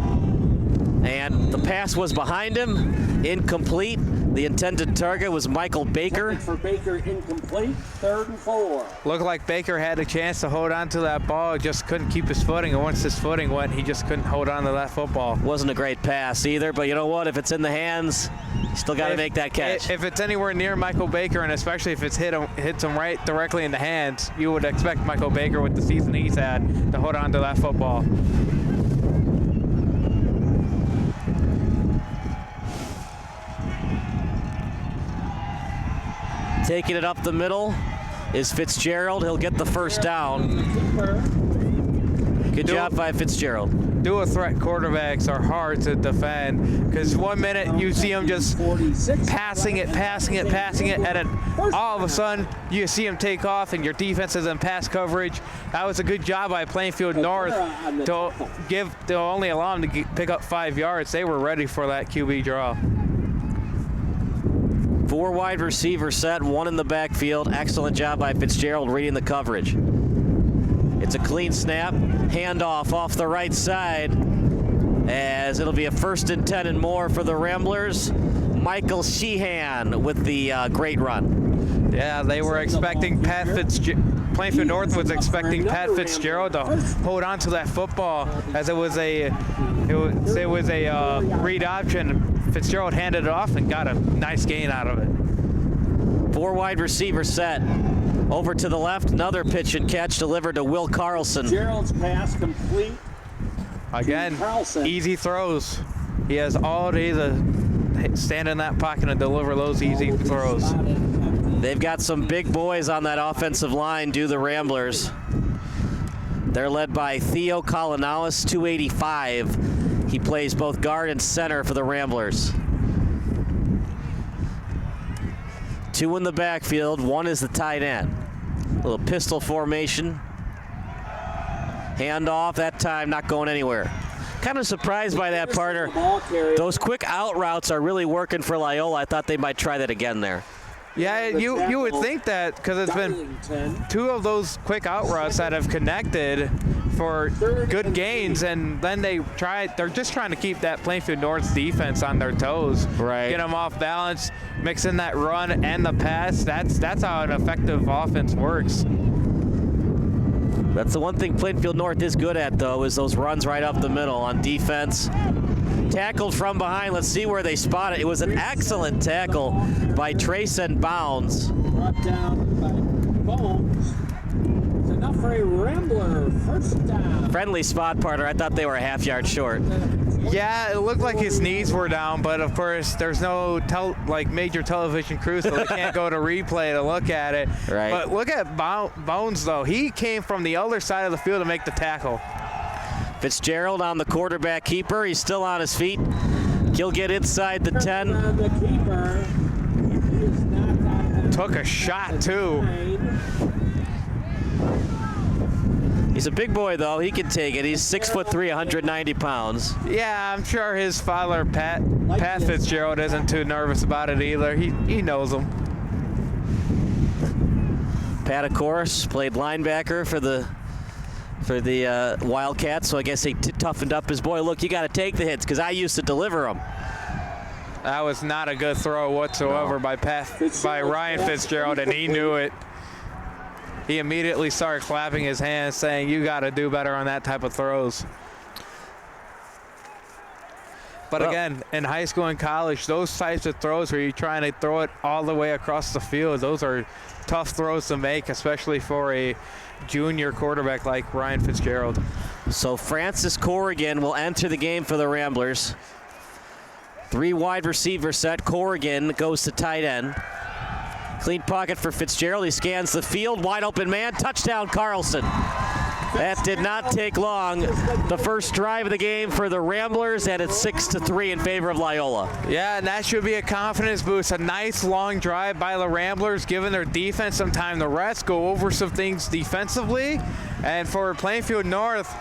And the pass was behind him, incomplete. The intended target was Michael Baker. For Baker, incomplete, 3rd and 4. Looked like Baker had a chance to hold on to that ball, just couldn't keep his footing. And once his footing went, he just couldn't hold on to that football. Wasn't a great pass either, but you know what? If it's in the hands, you still got to make that catch. If it's anywhere near Michael Baker, and especially if it's hits him right directly in the hands, you would expect Michael Baker, with the season he's had, to hold on to that football. Taking it up the middle is Fitzgerald. He'll get the first down. Good job by Fitzgerald. dual threat quarterbacks are hard to defend because one minute you see them just passing it, and then all of a sudden you see them take off and your defense is in pass coverage. That was a good job by Plainfield North to only allow them to pick up 5 yards. They were ready for that QB draw. 4 wide receiver set, 1 in the backfield. Excellent job by Fitzgerald reading the coverage. It's a clean snap, handoff off the right side, as it'll be a 1st and 10 and more for the Ramblers. Michael Sheehan with the great run. Yeah, they were expecting Plainfield North was expecting Pat Fitzgerald to hold on to that football as it was a read option. Fitzgerald handed it off and got a nice gain out of it. 4 wide receiver set. Over to the left, another pitch and catch delivered to Will Carlson. Gerald's pass complete. Again, easy throws. He has all day to stand in that pocket and deliver those easy throws. They've got some big boys on that offensive line, do the Ramblers. They're led by Theo Colinalis, 285. He plays both guard and center for the Ramblers. 2 in the backfield, 1 is the tight end. Little pistol formation. Handoff, that time not going anywhere. Kind of surprised by that, partner. Those quick out routes are really working for Loyola. I thought they might try that again there. Yeah, you would think that because it's been 2 of those quick out routes that have connected for good gains, and then they're just trying to keep that Plainfield North's defense on their toes. Right. Get them off balance, mix in that run and the pass. That's how an effective offense works. That's the one thing Plainfield North is good at, though, is those runs right up the middle on defense. Tackled from behind. Let's see where they spot it. It was an excellent tackle by Trayson Bounds. Brought down by Bones. It's enough for a Rambler. 1st down. Friendly spot, partner. I thought they were a half-yard short. Yeah, it looked like his knees were down, but of course there's no major television crew, so they can't go to replay to look at it. Right. But look at Bones, though. He came from the other side of the field to make the tackle. Fitzgerald on the quarterback keeper. He's still on his feet. He'll get inside the 10. Took a shot, too. He's a big boy, though. He can take it. He's 6'3", 190 pounds. Yeah, I'm sure his father, Pat Fitzgerald, isn't too nervous about it either. He knows him. Pat, of course, played linebacker for the Wildcats, so I guess he toughened up his boy. Look, you got to take the hits because I used to deliver them. That was not a good throw whatsoever by Ryan Fitzgerald, and he knew it. He immediately started clapping his hands, saying, "You got to do better on that type of throws." But again, in high school and college, those types of throws where you're trying to throw it all the way across the field, those are tough throws to make, especially for a junior quarterback like Ryan Fitzgerald. So Francis Corrigan will enter the game for the Ramblers. 3 wide receiver set. Corrigan goes to tight end. Clean pocket for Fitzgerald. He scans the field. Wide open man. Touchdown, Carlson. That did not take long. The first drive of the game for the Ramblers, and it's 6-3 in favor of Loyola. Yeah, and that should be a confidence boost. A nice long drive by the Ramblers, giving their defense some time to rest, go over some things defensively. And for Plainfield North,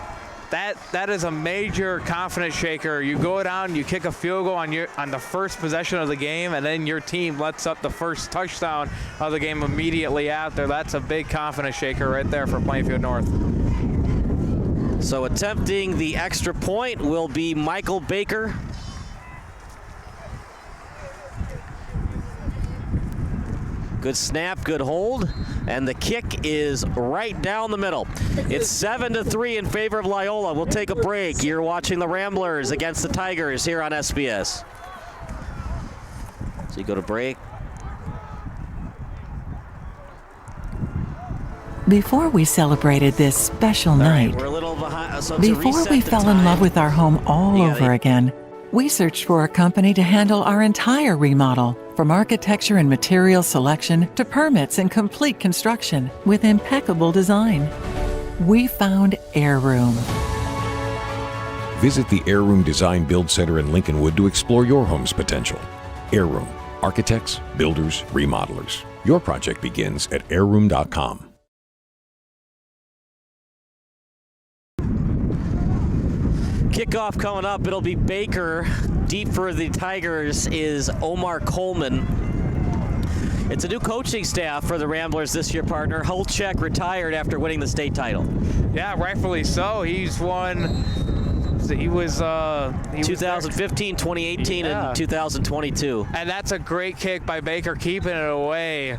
that is a major confidence shaker. You go down, you kick a field goal on the first possession of the game, and then your team lets up the first touchdown of the game immediately after. That's a big confidence shaker right there for Plainfield North. So attempting the extra point will be Michael Baker. Good snap, good hold, and the kick is right down the middle. It's 7-3 in favor of Loyola. We'll take a break. You're watching the Ramblers against the Tigers here on SBS. So you go to break. Before we celebrated this special night, We're a little behind. So before we fell in love with our home all over again, we searched for a company to handle our entire remodel, from architecture and material selection to permits and complete construction with impeccable design. We found Air Room. Visit the Air Room Design Build Center in Lincolnwood to explore your home's potential. Air Room, architects, builders, remodelers. Your project begins at airroom.com. Kickoff coming up. It'll be Baker. Deep for the Tigers is Omar Coleman. It's a new coaching staff for the Ramblers this year, partner. Holchek retired after winning the state title. Yeah, rightfully so. He was 2015, 2018, and 2022. And that's a great kick by Baker, keeping it away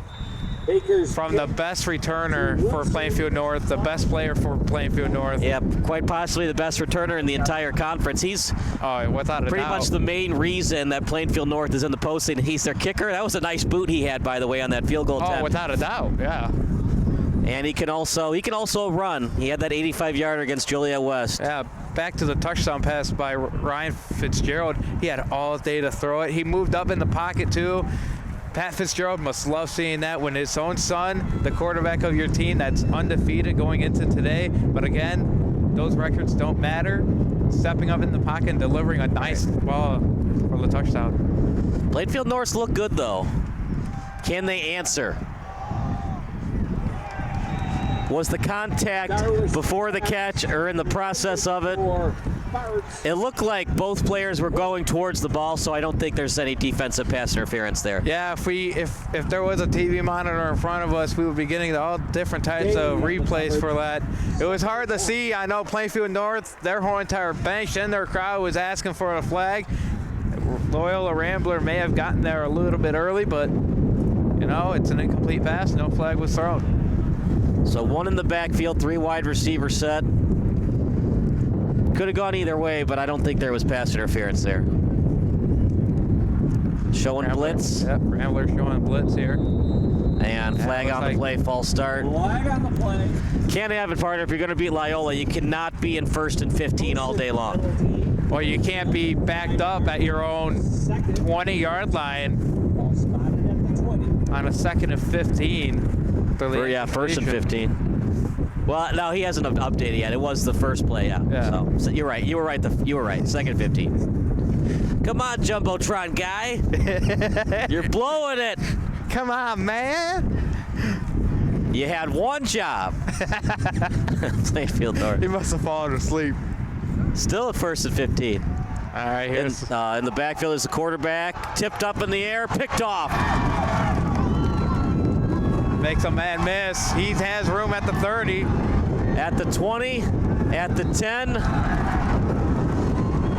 from the best returner for Plainfield North, the best player for Plainfield North. Yep, quite possibly the best returner in the entire conference. He's without a pretty doubt much the main reason that Plainfield North is in the postseason. He's their kicker. That was a nice boot he had, by the way, on that field goal attempt. Oh, without a doubt, yeah. And he can also run. He had that 85-yarder against Joliet West. Yeah, back to the touchdown pass by Ryan Fitzgerald. He had all day to throw it. He moved up in the pocket too. Pat Fitzgerald must love seeing that when his own son, the quarterback of your team that's undefeated going into today. But again, those records don't matter. Stepping up in the pocket and delivering a nice ball for the touchdown. Plainfield North's look good though. Can they answer? Was the contact before the catch or in the process of it? It looked like both players were going towards the ball, so I don't think there's any defensive pass interference there. Yeah, if there was a TV monitor in front of us, we would be getting all different types of replays for that. It was hard to see. I know Plainfield North, their whole entire bench and their crowd was asking for a flag. Loyola Rambler may have gotten there a little bit early, but you know, it's an incomplete pass. No flag was thrown. So one in the backfield, 3 wide receiver set. Could have gone either way, but I don't think there was pass interference there. Showing blitz. Yep, Rambler showing blitz here. And flag on the play, false start. Flag on the play. Can't have it, partner. If you're going to beat Loyola, you cannot be in 1st and 15 all day long. Well, you can't be backed up at your own 20-yard line on a 2nd and 15. Yeah, 1st and 15. Well, no, he hasn't updated yet. It was the first play, yeah. So you're right. You were right. You were right. 2nd 15. Come on, Jumbotron guy. You're blowing it. Come on, man. You had one job. Plainfield North. He must have fallen asleep. Still at 1st and 15. All right, here's in the backfield is the quarterback. Tipped up in the air, picked off. Makes a man miss. He has room at the 30. At the 20, at the 10.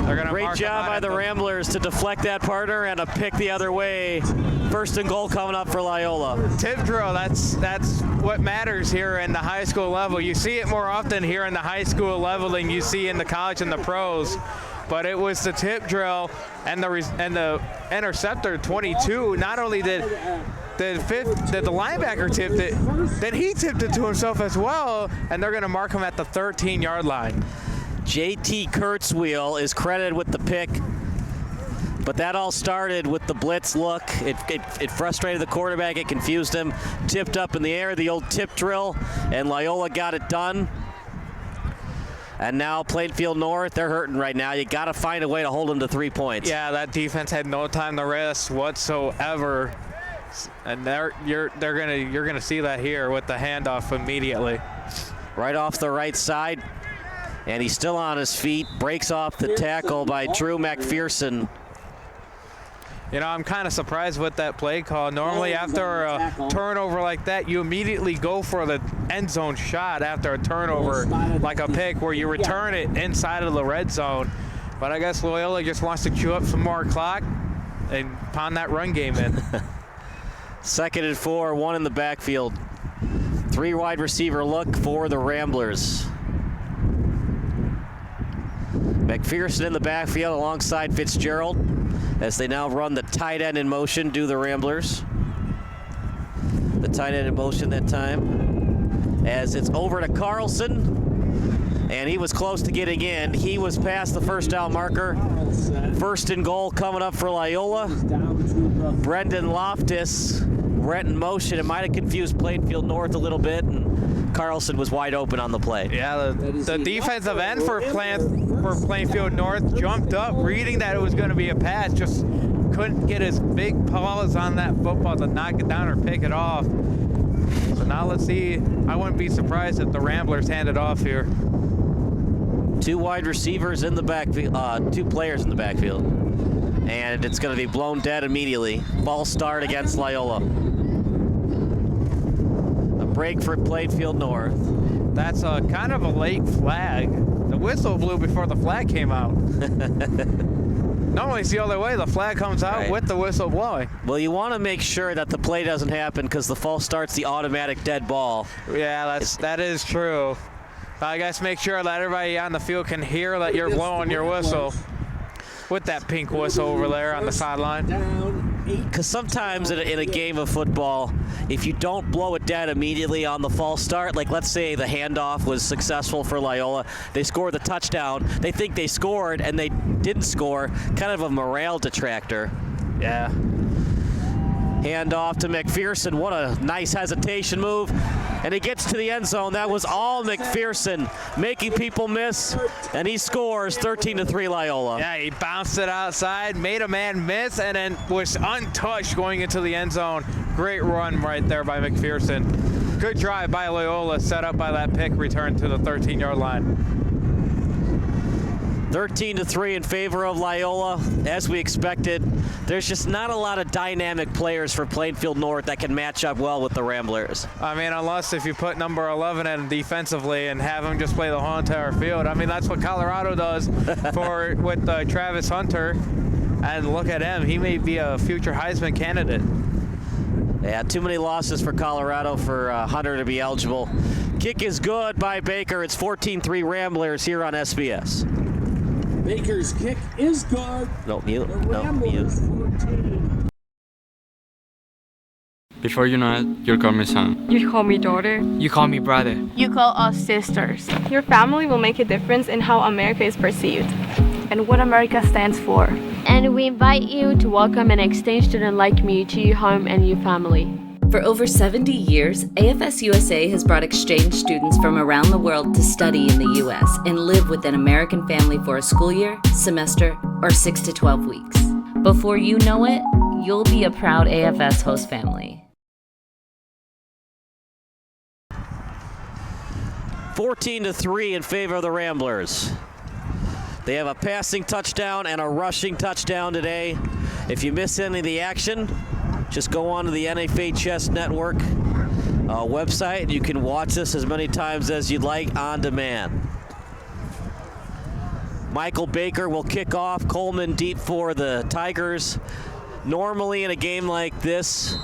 They're gonna Great job by the Ramblers to deflect that, partner, and a pick the other way. 1st and goal coming up for Loyola. Tip drill, that's what matters here in the high school level. You see it more often here in the high school level than you see in the college and the pros. But it was the tip drill and the interceptor 22. Not only did the linebacker tipped it, then he tipped it to himself as well, and they're going to mark him at the 13-yard line. JT Kurtzweiler is credited with the pick, but that all started with the blitz look. It frustrated the quarterback. It confused him. Tipped up in the air, the old tip drill, and Loyola got it done. And now Plainfield North, they're hurting right now. You got to find a way to hold them to 3 points. Yeah, that defense had no time to rest whatsoever. And you're gonna see that here with the handoff immediately. Right off the right side, and he's still on his feet. Breaks off the tackle by Drew McPherson. You know, I'm kind of surprised with that play call. Normally after a turnover like that, you immediately go for the end zone shot after a turnover, like a pick, where you return it inside of the red zone. But I guess Loyola just wants to chew up some more clock and pound that run game in. 2nd and 4, 1 in the backfield. 3 wide receiver look for the Ramblers. McPherson in the backfield alongside Fitzgerald as they now run the tight end in motion, do the Ramblers. The tight end in motion that time as it's over to Carlson, and he was close to getting in. He was past the first down marker. 1st and goal coming up for Loyola. Brendan Loftus went in motion. It might have confused Plainfield North a little bit, and Carlson was wide open on the play. Yeah, the defensive end for Plainfield North jumped up, reading that it was going to be a pass, just couldn't get his big paws on that football to knock it down or pick it off. So now let's see. I wouldn't be surprised if the Ramblers hand it off here. Two wide receivers in the backfield, two players in the backfield. And it's going to be blown dead immediately. False start against Loyola. A break for Plainfield North. That's kind of a late flag. The whistle blew before the flag came out. Normally it's the other way. The flag comes out with the whistle blowing. Well, you want to make sure that the play doesn't happen because the false start's the automatic dead ball. Yeah, that is true. I guess make sure that everybody on the field can hear that you're blowing your whistle with that pink whistle over there on the sideline. Because sometimes in a game of football, if you don't blow it dead immediately on the false start, like let's say the handoff was successful for Loyola, they scored the touchdown, they think they scored and they didn't score, kind of a morale detractor. Yeah. Handoff to McPherson. What a nice hesitation move. And he gets to the end zone. That was all McPherson, making people miss, and he scores 13-3 Loyola. Yeah, he bounced it outside, made a man miss, and then was untouched going into the end zone. Great run right there by McPherson. Good drive by Loyola, set up by that pick return to the 13-yard line. 13-3 in favor of Loyola. As we expected, there's just not a lot of dynamic players for Plainfield North that can match up well with the Ramblers. I mean, unless if you put number 11 in defensively and have him just play the whole entire field. I mean, that's what Colorado does with Travis Hunter. And look at him. He may be a future Heisman candidate. Yeah, too many losses for Colorado for Hunter to be eligible. Kick is good by Baker. It's 14-3 Ramblers here on SBS. Baker's kick is good. No, mute. No, mute. 14. Before you know it, you'll call me son. You call me daughter. You call me brother. You call us sisters. Your family will make a difference in how America is perceived and what America stands for. And we invite you to welcome an exchange student like me to your home and your family. For over 70 years, AFS USA has brought exchange students from around the world to study in the U.S. and live with an American family for a school year, semester, or 6 to 12 weeks. Before you know it, you'll be a proud AFS host family. 14-3 in favor of the Ramblers. They have a passing touchdown and a rushing touchdown today. If you miss any of the action, just go on to the NFHS Network website and you can watch this as many times as you'd like on demand. Michael Baker will kick off. Coleman deep for the Tigers. Normally in a game like this,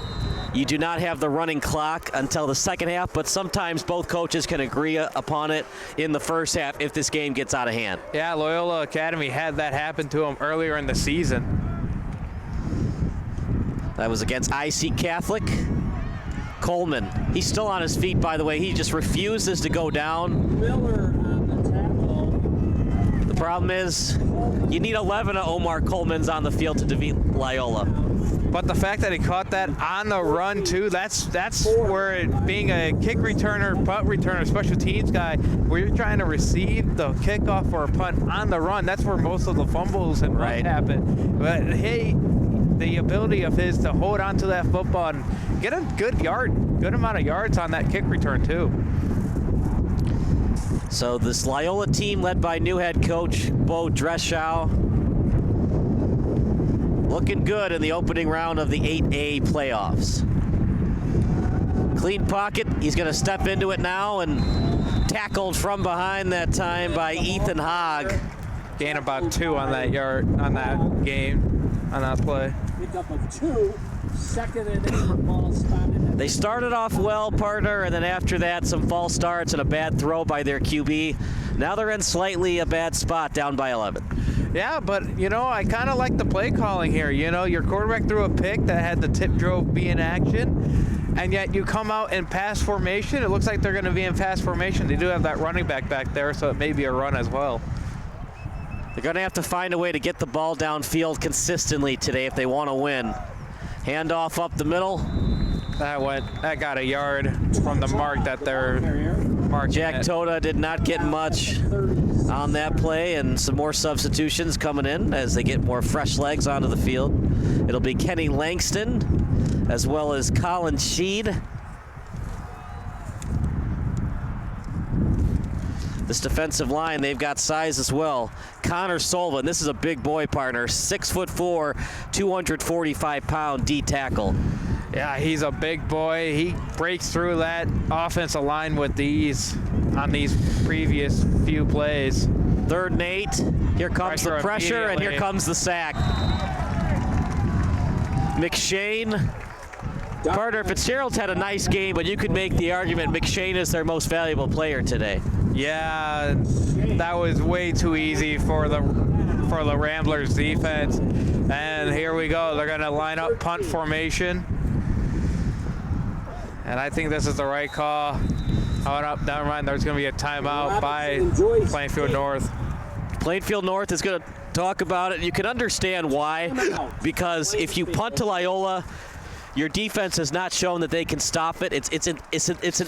you do not have the running clock until the second half, but sometimes both coaches can agree upon it in the first half if this game gets out of hand. Yeah, Loyola Academy had that happen to them earlier in the season. That was against IHSA Catholic. Coleman, he's still on his feet, by the way. He just refuses to go down. Miller on the tackle. The problem is you need 11 of Omar Coleman's on the field to defeat Loyola. But the fact that he caught that on the run too, that's where it, being a kick returner, punt returner, special teams guy, where you're trying to receive the kickoff or a punt on the run, that's where most of the fumbles and runs happen. But hey, the ability of his to hold on to that football and get a good amount of yards on that kick return too. So this Loyola team led by new head coach Bo Dreschow, looking good in the opening round of the 8A playoffs. Clean pocket, he's going to step into it now and tackled from behind that time by Ethan Hogg. Gain about 2 on that play. Pickup of 2, second and 8 ball spotted. They started off well, partner, and then after that, some false starts and a bad throw by their QB. Now they're in slightly a bad spot, down by 11. Yeah, but, you know, I kind of like the play calling here. You know, your quarterback threw a pick that had the tip drill be in action, and yet you come out in pass formation. It looks like they're going to be in pass formation. They do have that running back there, so it may be a run as well. They're going to have to find a way to get the ball downfield consistently today if they want to win. Handoff up the middle. That got a yard from the mark that they're marking. Jack Toda did not get much on that play, and some more substitutions coming in as they get more fresh legs onto the field. It'll be Kenny Langston as well as Colin Sheed. This defensive line, they've got size as well. Connor Sullivan, this is a big boy partner, 6'4", 245-pound D tackle. Yeah, he's a big boy. He breaks through that offensive line with ease on these previous few plays. 3rd and 8. Here comes the pressure, and here comes the sack. McShane. Carter Fitzgerald's had a nice game, but you could make the argument McShane is their most valuable player today. Yeah, that was way too easy for the Ramblers defense. And here we go. They're going to line up punt formation. And I think this is the right call. Never mind, there's going to be a timeout by Plainfield North. Plainfield North is going to talk about it. You can understand why, because if you punt to Loyola, your defense has not shown that they can stop it. It's in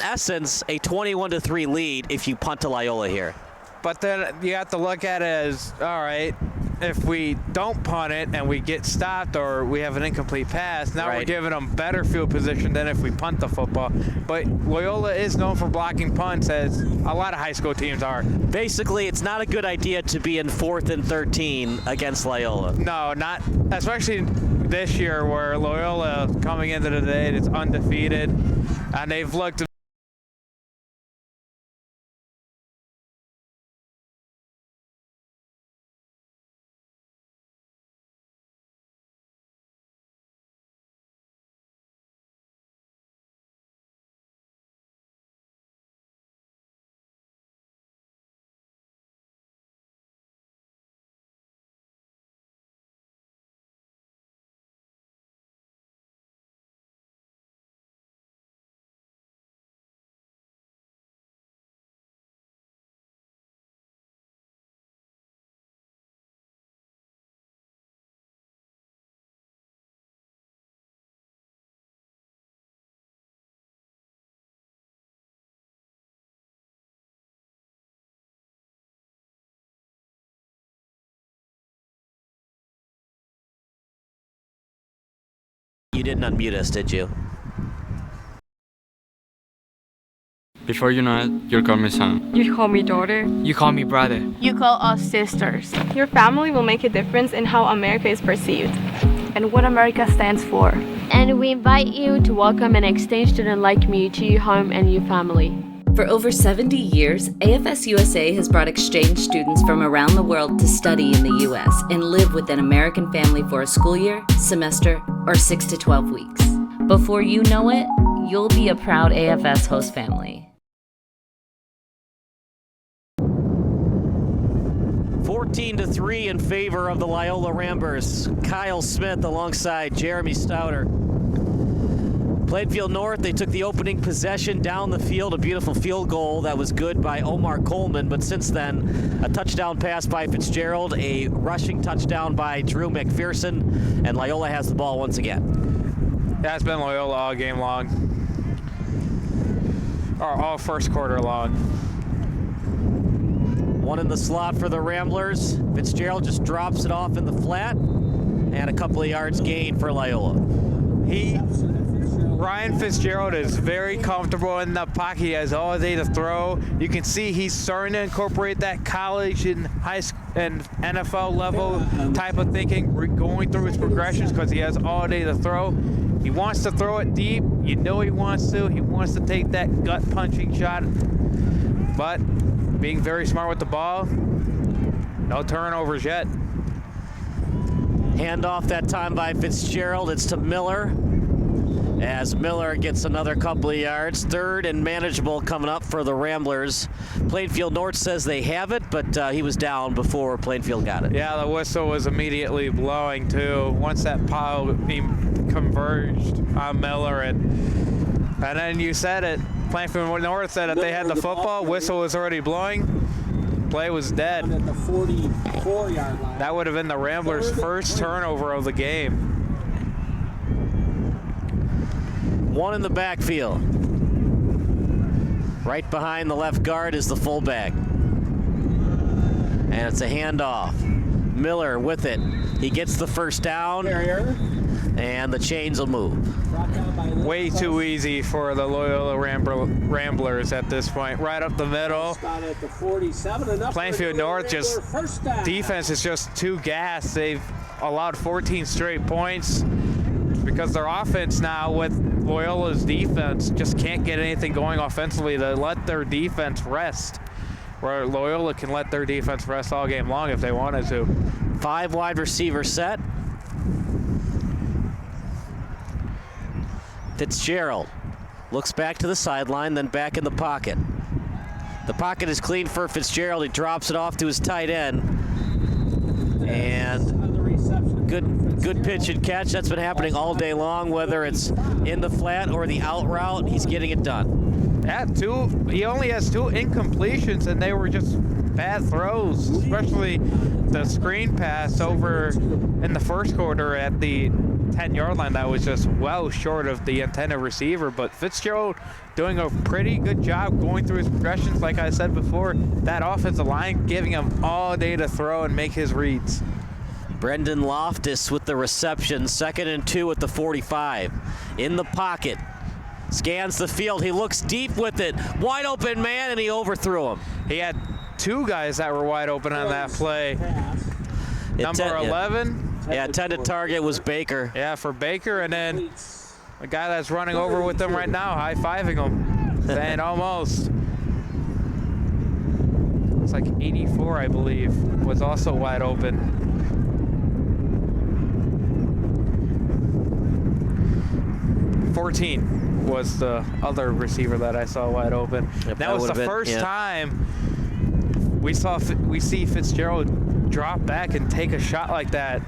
essence a 21-3 lead if you punt to Loyola here. But then you have to look at it as, all right, if we don't punt it and we get stopped or we have an incomplete pass, now we're giving them better field position than if we punt the football. But Loyola is known for blocking punts, as a lot of high school teams are. Basically, it's not a good idea to be in 4th and 13 against Loyola. No, not especially this year where Loyola coming into the day is undefeated, and they've looked You didn't unmute us, did you? Before you know it, you'll call me son. You call me daughter. You call me brother. You call us sisters. Your family will make a difference in how America is perceived and what America stands for. And we invite you to welcome an exchange student like me to your home and your family. For over 70 years, AFS USA has brought exchange students from around the world to study in the U.S. and live with an American family for a school year, semester, or 6 to 12 weeks. Before you know it, you'll be a proud AFS host family. 14-3 in favor of the Loyola Ramblers. Kyle Smith alongside Jeremy Stouter. Plainfield North, they took the opening possession down the field, a beautiful field goal that was good by Omar Coleman, but since then, a touchdown pass by Fitzgerald, a rushing touchdown by Drew McPherson, and Loyola has the ball once again. Yeah, it's been Loyola all game long, or all first quarter long. One in the slot for the Ramblers. Fitzgerald just drops it off in the flat, and a couple of yards gain for Loyola. Ryan Fitzgerald is very comfortable in the pocket. He has all day to throw. You can see he's starting to incorporate that college and high school and NFL level type of thinking, going through his progressions, because he has all day to throw. He wants to throw it deep. You know he wants to. He wants to take that gut punching shot, but being very smart with the ball. No turnovers yet. Handoff that time by Fitzgerald. It's to Miller. As Miller gets another couple of yards. 3rd and manageable coming up for the Ramblers. Plainfield North says they have it, but he was down before Plainfield got it. Yeah, the whistle was immediately blowing too. Once that pile converged on Miller, and then you said it, Plainfield North said that they had the football, whistle was already blowing, play was dead. At the 44-yard line. That would have been the Ramblers' first turnover of the game. One in the backfield. Right behind the left guard is the fullback. And it's a handoff. Miller with it. He gets the first down. And the chains will move. Way too easy for the Loyola Ramblers at this point. Right up the middle. Plainfield North defense is just too gassed. They've allowed 14 straight points because their offense now with Loyola's defense just can't get anything going offensively to let their defense rest. Where Loyola can let their defense rest all game long if they wanted to. 5 wide receiver set. Fitzgerald looks back to the sideline, then back in the pocket. The pocket is clean for Fitzgerald. He drops it off to his tight end. And good pitch and catch. That's been happening all day long, whether it's in the flat or the out route. He's getting it done. Yeah, he only has 2 incompletions, and they were just bad throws, especially the screen pass over in the first quarter at the 10-yard line. That was just well short of the intended receiver, but Fitzgerald doing a pretty good job going through his progressions. Like I said before, that offensive line giving him all day to throw and make his reads. Brendan Loftus with the reception, 2nd and 2 at the 45. In the pocket, scans the field, he looks deep with it, wide open man, and he overthrew him. He had 2 guys that were wide open on that play. Number 11. Yeah, intended target was Baker. Yeah, for Baker, and then the guy that's running over with them right now, high-fiving him, saying almost. It's like 84, I believe, was also wide open. $14 was the other receiver that I saw wide open. Yep, that was the first time we see Fitzgerald drop back and take a shot like that.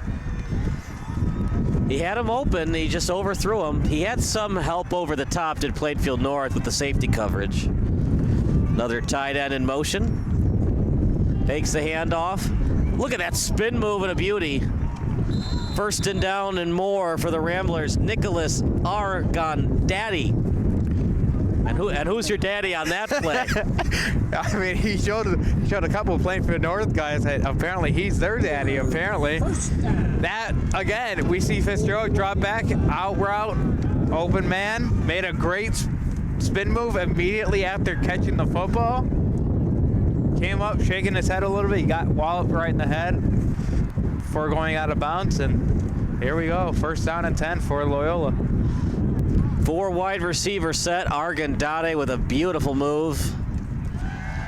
He had him open, he just overthrew him. He had some help over the top, did Plainfield North with the safety coverage. Another tight end in motion. Takes the handoff. Look at that spin move and a beauty. 1st and down and more for the Ramblers. Nicholas Argon Daddy. And who's your daddy on that play? I mean, he showed a couple of Plainfield North guys that apparently he's their daddy, apparently. That, again, we see Fitzgerald drop back, out route, open man, made a great spin move immediately after catching the football. Came up, shaking his head a little bit. He got walloped right in the head before going out of bounds, and here we go. 1st down and 10 for Loyola. 4 wide receiver set. Argandade with a beautiful move.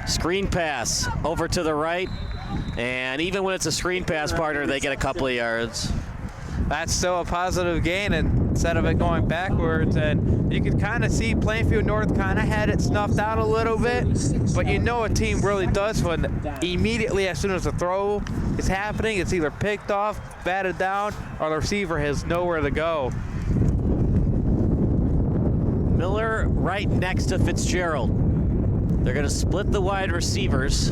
Screen pass over to the right. And even when it's a screen pass, partner, they get a couple of yards. That's still a positive gain instead of it going backwards. And you can kind of see Plainfield North kind of had it snuffed out a little bit. But you know a team really does when immediately as soon as the throw is happening, it's either picked off, batted down, or the receiver has nowhere to go. Miller right next to Fitzgerald. They're going to split the wide receivers.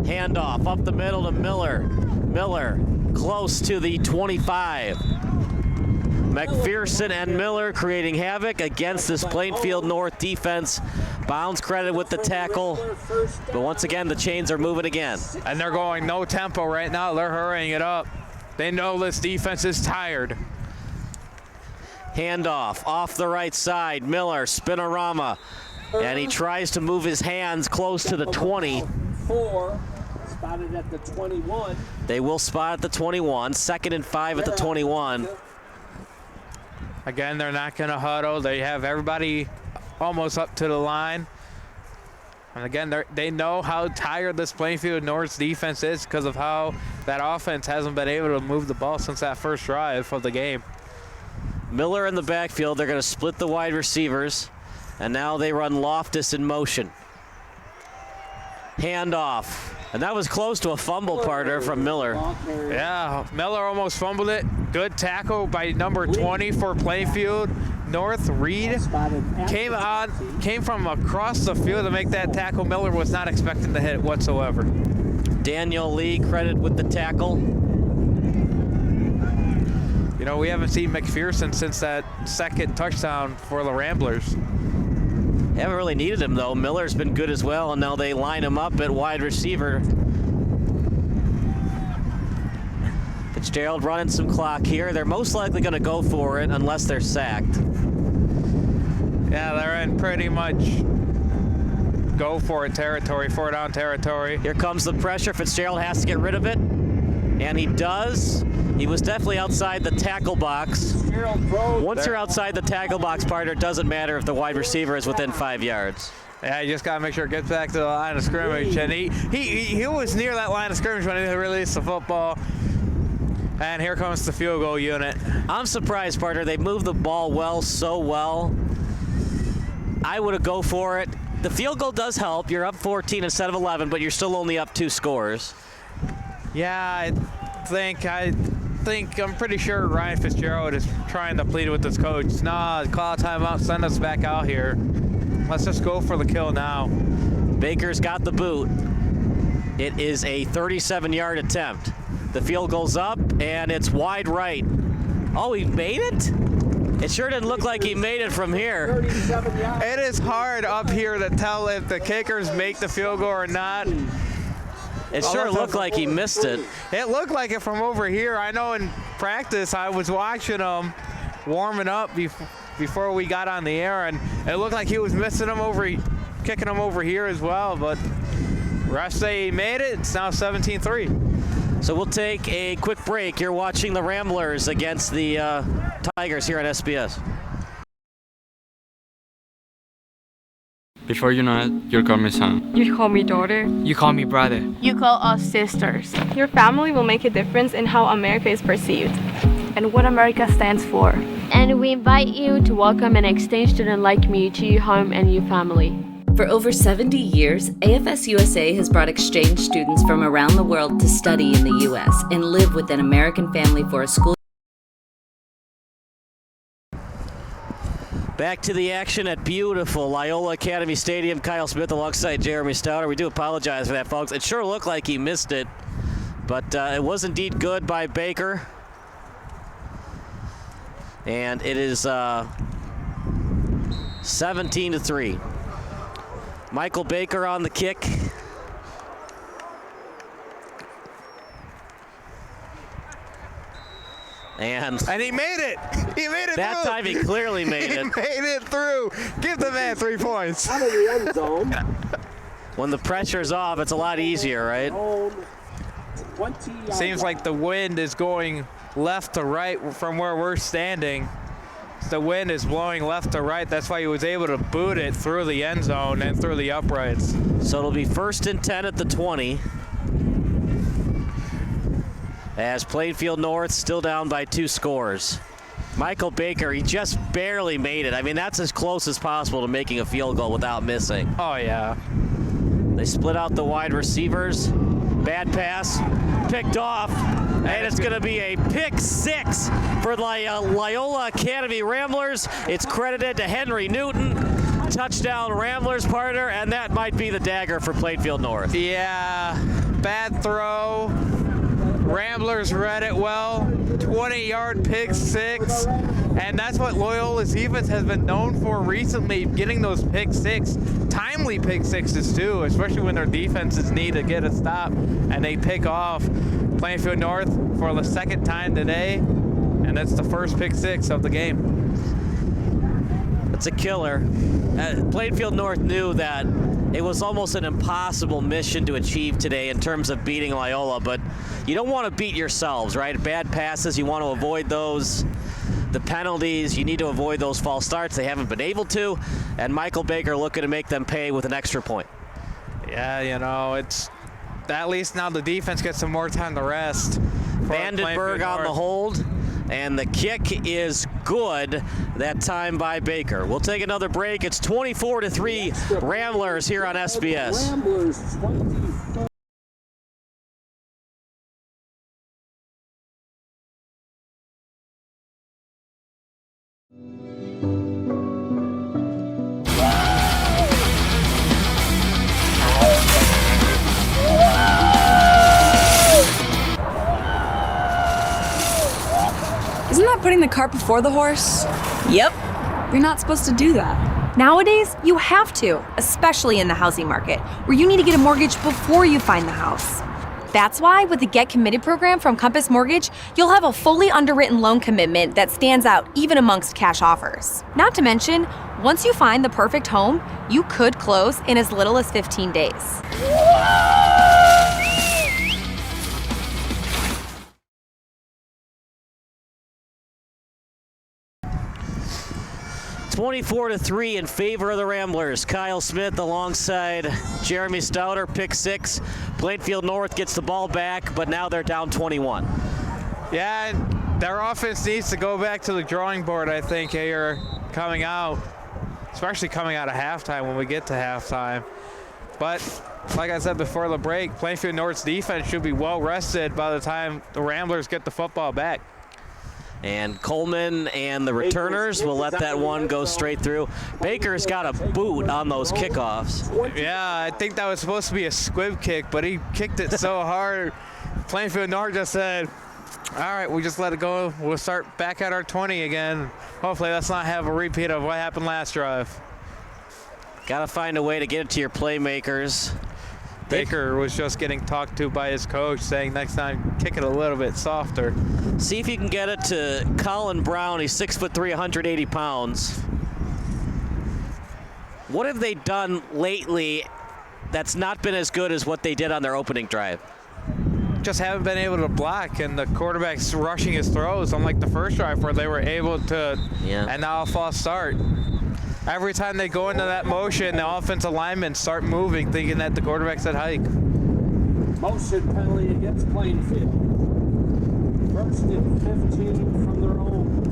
Handoff up the middle to Miller. Miller close to the 25. McPherson and Miller creating havoc against this Plainfield North defense. Bounds credit with the tackle, but once again the chains are moving again. And they're going no tempo right now. They're hurrying it up. They know this defense is tired. Handoff off the right side. Miller, spinorama, and he tries to move his hands close to the 20. 4 spotted at the 21. They will spot at the 21. 2nd and 5 at the 21. Again, they're not going to huddle. They have everybody almost up to the line. And again, they know how tired this Plainfield North's defense is because of how that offense hasn't been able to move the ball since that first drive of the game. Miller in the backfield. They're going to split the wide receivers. And now they run Loftus in motion. Handoff. And that was close to a fumble, partner, from Miller. Yeah, Miller almost fumbled it. Good tackle by number 20 for Plainfield North. Reed came from across the field to make that tackle. Miller was not expecting to hit whatsoever. Daniel Lee credit with the tackle. You know, we haven't seen McPherson since that second touchdown for the Ramblers. They haven't really needed him, though. Miller's been good as well, and now they line him up at wide receiver. Fitzgerald running some clock here. They're most likely going to go for it unless they're sacked. Yeah, they're in pretty much go for it territory, 4 down territory. Here comes the pressure. Fitzgerald has to get rid of it, and he does. He was definitely outside the tackle box. Once you're outside the tackle box, partner, it doesn't matter if the wide receiver is within 5 yards. Yeah, you just got to make sure it gets back to the line of scrimmage. And he was near that line of scrimmage when he released the football. And here comes the field goal unit. I'm surprised, partner. They moved the ball so well. I would have go for it. The field goal does help. You're up 14 instead of 11, but you're still only up 2 scores. Yeah, I'm pretty sure Ryan Fitzgerald is trying to plead with his coach. Nah, call a timeout, send us back out here. Let's just go for the kill now. Baker's got the boot. It is a 37-yard attempt. The field goes up, and it's wide right. Oh, he made it? It sure didn't look like he made it from here. It is hard up here to tell if the kickers make the field goal or not. It sure looked like he missed it. It looked like it from over here. I know in practice I was watching him warming up before we got on the air, and it looked like he was missing him kicking him over here as well, but refs say he made it. It's now 17-3. So we'll take a quick break. You're watching the Ramblers against the Tigers here on SBS. Before you know it, you'll call me son. You call me daughter. You call me brother. You call us sisters. Your family will make a difference in how America is perceived and what America stands for. And we invite you to welcome an exchange student like me to your home and your family. For over 70 years, AFS USA has brought exchange students from around the world to study in the U.S. and live with an American family for a school. Back to the action at beautiful Loyola Academy Stadium. Kyle Smith alongside Jeremy Stouter. We do apologize for that, folks. It sure looked like he missed it, but it was indeed good by Baker. And it is 17-3. Michael Baker on the kick. And he made it. He made it that through. time he clearly made it. He made it through. Give the man 3 points. Out of the end zone. When the pressure's off, it's a lot easier, right? Seems like the wind is going left to right from where we're standing. The wind is blowing left to right. That's why he was able to boot it through the end zone and through the uprights. So it'll be 1st and 10 at the 20. As Plainfield North still down by 2 scores. Michael Baker, he just barely made it. I mean, that's as close as possible to making a field goal without missing. Oh, yeah. They split out the wide receivers. Bad pass, picked off, and it's going to be a pick 6 for the Loyola Academy Ramblers. It's credited to Henry Newton. Touchdown Ramblers, partner, and that might be the dagger for Plainfield North. Yeah, bad throw. Ramblers read it well. 20-yard pick 6. And that's what Loyola's defense has been known for recently, getting those pick 6. Timely pick 6s too, especially when their defenses need to get a stop and they pick off Plainfield North for the 2nd time today. And that's the first pick 6 of the game. It's a killer. Plainfield North knew that it was almost an impossible mission to achieve today in terms of beating Loyola, but you don't want to beat yourselves, right? Bad passes, you want to avoid those. The penalties, you need to avoid those false starts. They haven't been able to, and Michael Baker looking to make them pay with an extra point. Yeah, you know, it's at least now the defense gets some more time to rest. Vandenberg on the hold, and the kick is good that time by Baker. We'll take another break. It's 24-3 Ramblers here on SBS. Ramblers 24. Isn't that putting the cart before the horse? Yep. You're not supposed to do that. Nowadays, you have to, especially in the housing market, where you need to get a mortgage before you find the house. That's why with the Get Committed program from Compass Mortgage, you'll have a fully underwritten loan commitment that stands out even amongst cash offers. Not to mention, once you find the perfect home, you could close in as little as 15 days. 24-3 in favor of the Ramblers. Kyle Smith alongside Jeremy Stouter, pick 6. Plainfield North gets the ball back, but now they're down 21. Yeah, their offense needs to go back to the drawing board, I think, here coming out, especially coming out of halftime when we get to halftime. But like I said before the break, Plainfield North's defense should be well rested by the time the Ramblers get the football back. And Coleman and the returners will let that one go straight through. Baker's got a boot on those kickoffs. Yeah, I think that was supposed to be a squib kick, but he kicked it so hard. Plainfield North just said, all right, we just let it go. We'll start back at our 20 again. Hopefully let's not have a repeat of what happened last drive. Got to find a way to get it to your playmakers. Baker was just getting talked to by his coach, saying next time kick it a little bit softer. See if you can get it to Colin Brown. He's 6'3", 180 pounds. What have they done lately that's not been as good as what they did on their opening drive? Just haven't been able to block, and the quarterback's rushing his throws, unlike the first drive where they were able to, and now a false start. Every time they go into that motion, the offensive linemen start moving, thinking that the quarterback's at hike. Motion penalty against Plainfield. First and 15 from their own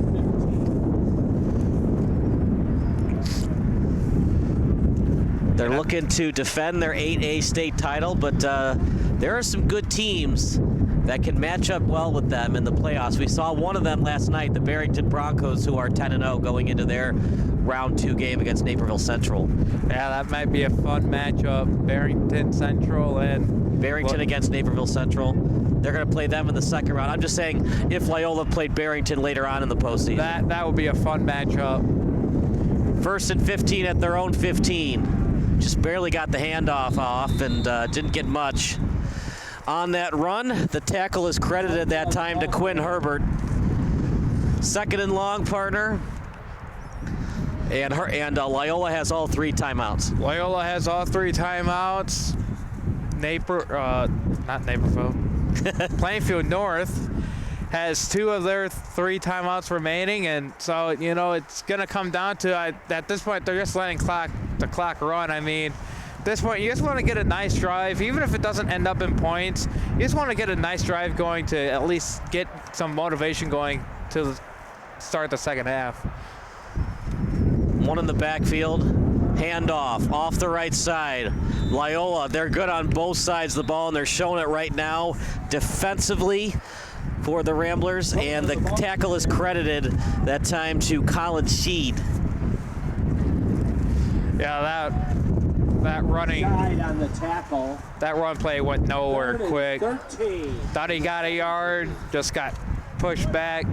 15. They're looking to defend their 8A state title, but there are some good teams that can match up well with them in the playoffs. We saw one of them last night, the Barrington Broncos, who are 10-0 going into their round 2 game against Naperville Central. Yeah, that might be a fun matchup. Barrington Central and Barrington against Naperville Central. They're going to play them in the second round. I'm just saying, if Loyola played Barrington later on in the postseason. That would be a fun matchup. 1st and 15 at their own 15. Just barely got the handoff off and didn't get much. On that run, the tackle is credited that time to Quinn Herbert. 2nd and long, partner. And Loyola has all 3 timeouts. Loyola has all 3 timeouts. Not Naperville. Plainfield North has 2 of their 3 timeouts remaining, and so it's going to come down to at this point they're just letting the clock run. I mean, at this point, you just want to get a nice drive, even if it doesn't end up in points. You just want to get a nice drive going to at least get some motivation going to start the second half. One in the backfield, handoff off the right side. Loyola, they're good on both sides of the ball, and they're showing it right now defensively for the Ramblers, and the tackle is credited that time to Colin Sheed. Yeah, that running on the tackle. That run play went nowhere 3rd and quick. 13. Thought he got a yard, just got pushed back.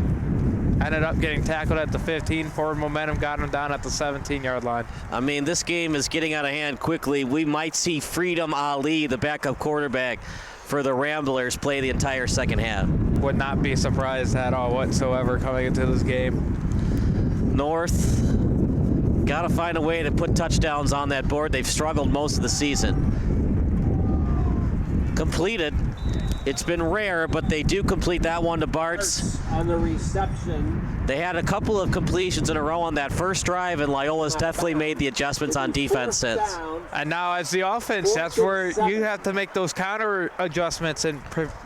Ended up getting tackled at the 15. Forward momentum got him down at the 17-yard line. I mean, this game is getting out of hand quickly. We might see Freedom Ali, the backup quarterback for the Ramblers, play the entire second half. Would not be surprised at all whatsoever coming into this game. North, got to find a way to put touchdowns on that board. They've struggled most of the season. Completed. It's been rare, but they do complete that one to Bartz. On the reception. They had a couple of completions in a row on that first drive, and Loyola's definitely made the adjustments on defense since. And now as the offense, that's where you have to make those counter adjustments and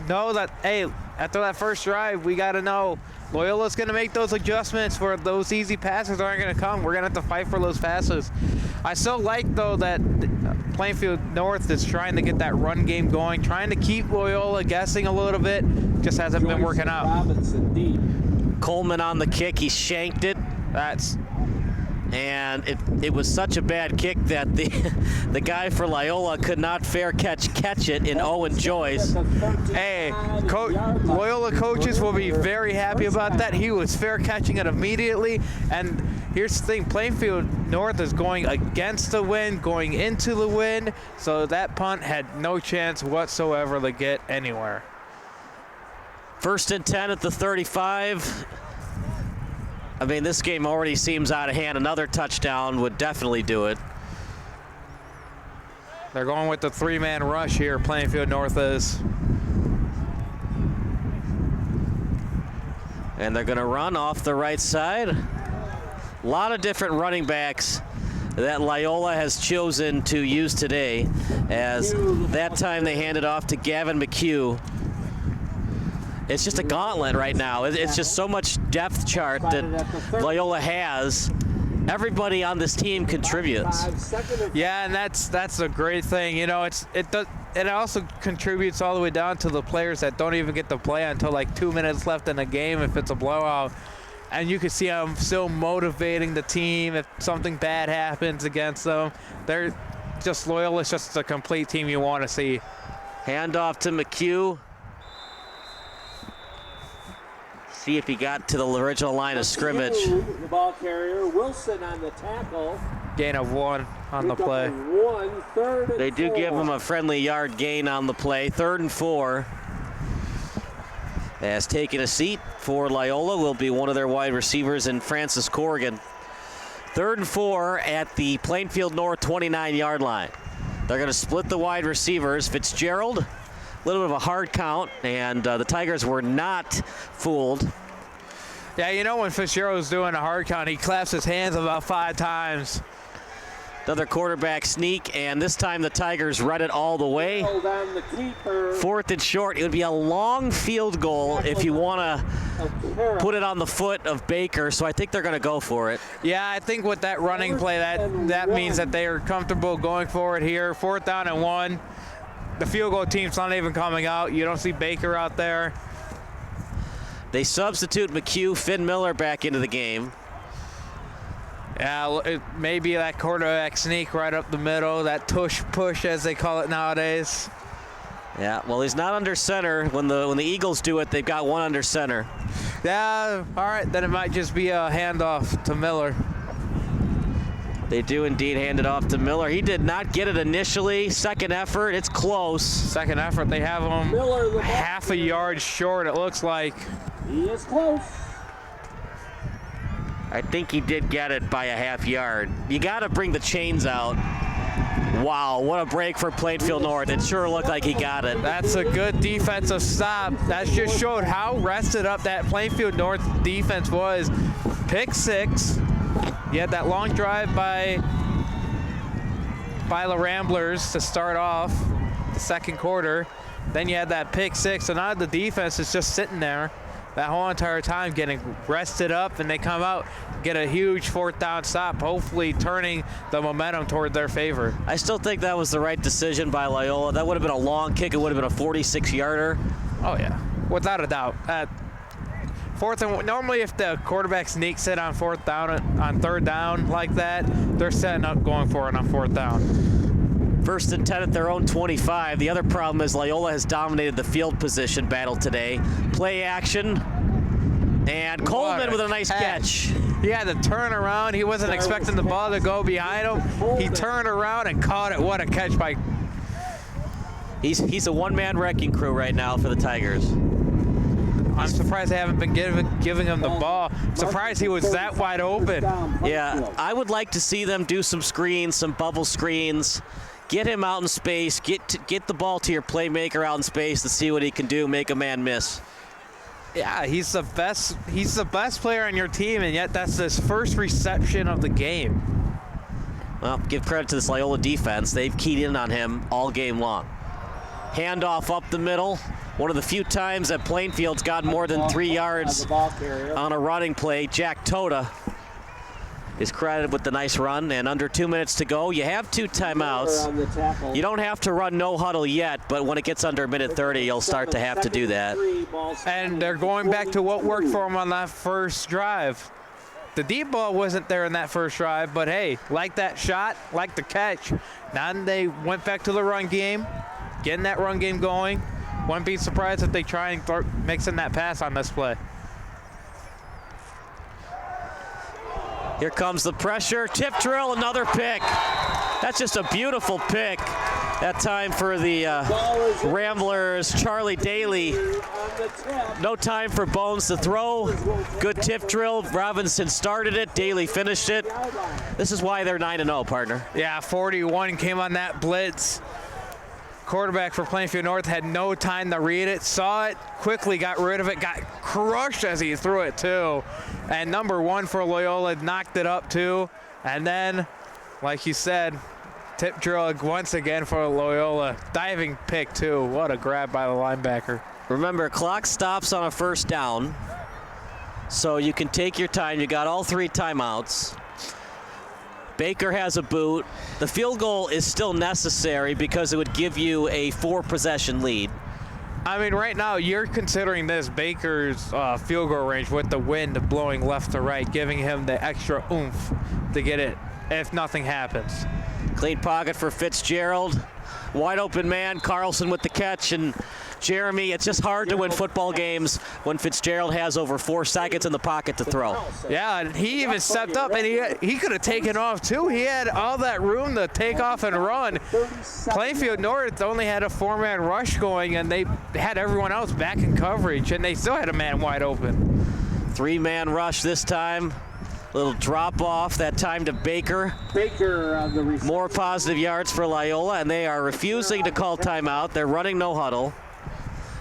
know that, hey, after that first drive, we got to know Loyola's going to make those adjustments where those easy passes aren't going to come. We're going to have to fight for those passes. I still like, though, that Plainfield North is trying to get that run game going, trying to keep Loyola guessing a little bit. Just hasn't been working out. Coleman on the kick. He shanked it. That's And it was such a bad kick that the guy for Loyola could not fair catch it in Owen Joyce. Hey, Loyola coaches will be very happy about that. He was fair catching it immediately. And here's the thing, Plainfield North is going against the wind, going into the wind, so that punt had no chance whatsoever to get anywhere. 1st and 10 at the 35. I mean, this game already seems out of hand. Another touchdown would definitely do it. They're going with the 3-man rush here, Plainfield North is. And they're going to run off the right side. A lot of different running backs that Loyola has chosen to use today, as that time they handed off to Gavin McHugh. It's just a gauntlet right now. It's just so much depth chart that Loyola has. Everybody on this team contributes. Yeah, and that's a great thing. You know, it also contributes all the way down to the players that don't even get to play until like 2 minutes left in the game if it's a blowout. And you can see them still motivating the team if something bad happens against them. They're just Loyola's just a complete team you want to see. Handoff to McHugh. See if he got to the original line of scrimmage. The ball carrier, Wilson on the tackle. Gain of 1 on the play. 3rd and They do 4. give him a friendly yard gain on the play. 3rd and 4. Has taken a seat for Loyola will be one of their wide receivers in Francis Corrigan. 3rd and 4 at the Plainfield North 29-yard line. They're going to split the wide receivers. Fitzgerald, a little bit of a hard count, and the Tigers were not fooled. Yeah, you know when Fitzgerald's doing a hard count, he claps his hands about 5 times. Another quarterback sneak, and this time the Tigers read it all the way. 4th and short. It would be a long field goal if you want to put it on the foot of Baker, so I think they're going to go for it. Yeah, I think with that running play, that means that they are comfortable going for it here. 4th down and 1. The field goal team's not even coming out. You don't see Baker out there. They substitute McHugh, Finn Miller back into the game. Yeah, it may be that quarterback sneak right up the middle, that tush push as they call it nowadays. Yeah, well, he's not under center. When the Eagles do it, they've got one under center. Yeah, all right, then it might just be a handoff to Miller. They do indeed hand it off to Miller. He did not get it initially. Second effort, it's close. Second effort, they have him half a yard short, it looks like. He is close. I think he did get it by a half yard. You got to bring the chains out. Wow, what a break for Plainfield North. It sure looked like he got it. That's a good defensive stop. That just showed how rested up that Plainfield North defense was. Pick 6. You had that long drive by the Ramblers to start off the second quarter. Then you had that pick 6, so now the defense is just sitting there that whole entire time getting rested up, and they come out, get a huge 4th down stop, hopefully turning the momentum toward their favor. I still think that was the right decision by Loyola. That would have been a long kick. It would have been a 46-yarder. Oh, yeah, without a doubt. 4th and normally if the quarterback sneaks it on 4th down, on 3rd down like that, they're setting up going for it on 4th down. 1st and 10 at their own 25. The other problem is Loyola has dominated the field position battle today. Play action, and Coleman with a nice catch. He had to turn around. He wasn't expecting the ball to go behind him. He turned around and caught it. What a catch by... He's a one-man wrecking crew right now for the Tigers. I'm surprised they haven't been giving him the ball. I'm surprised he was that wide open. Yeah, I would like to see them do some screens, some bubble screens. Get him out in space. Get the ball to your playmaker out in space to see what he can do. Make a man miss. Yeah, he's the best. He's the best player on your team, and yet that's his first reception of the game. Well, give credit to this Loyola defense. They've keyed in on him all game long. Handoff up the middle. One of the few times that Plainfield's got more than 3 yards on a running play. Jack Toda is credited with the nice run, and under 2 minutes to go. You have 2 timeouts. You don't have to run no huddle yet, but when it gets under a minute 30, you'll start to have to do that. And they're going back to what worked for them on that first drive. The deep ball wasn't there in that first drive, but hey, like that shot, like the catch. Now they went back to the run game, getting that run game going. Wouldn't be surprised if they try and start mixing that pass on this play. Here comes the pressure. Tip drill, another pick. That's just a beautiful pick. That time for the Ramblers, Charlie Daly. No time for Bones to throw. Good tip drill. Robinson started it. Daly finished it. This is why they're 9-0, partner. Yeah, 41 came on that blitz. Quarterback for Plainfield North had no time to read it, saw it, quickly got rid of it, got crushed as he threw it too. And number 1 for Loyola knocked it up too. And then, like you said, tip drill once again for Loyola. Diving pick too. What a grab by the linebacker. Remember, clock stops on a first down, so you can take your time. You got all 3 timeouts. Baker has a boot. The field goal is still necessary because it would give you a 4-possession lead. I mean, right now you're considering this Baker's field goal range with the wind blowing left to right, giving him the extra oomph to get it if nothing happens. Clean pocket for Fitzgerald. Wide open man, Carlson with the catch, and Jeremy, it's just hard to win football games when Fitzgerald has over 4 seconds in the pocket to throw. Yeah, and he even stepped up, and he could have taken off too. He had all that room to take off and run. Plainfield North only had a 4-man rush going, and they had everyone else back in coverage, and they still had a man wide open. 3-man rush this time. Little drop off that time to Baker. More positive yards for Loyola, and they are refusing to call timeout. They're running no huddle.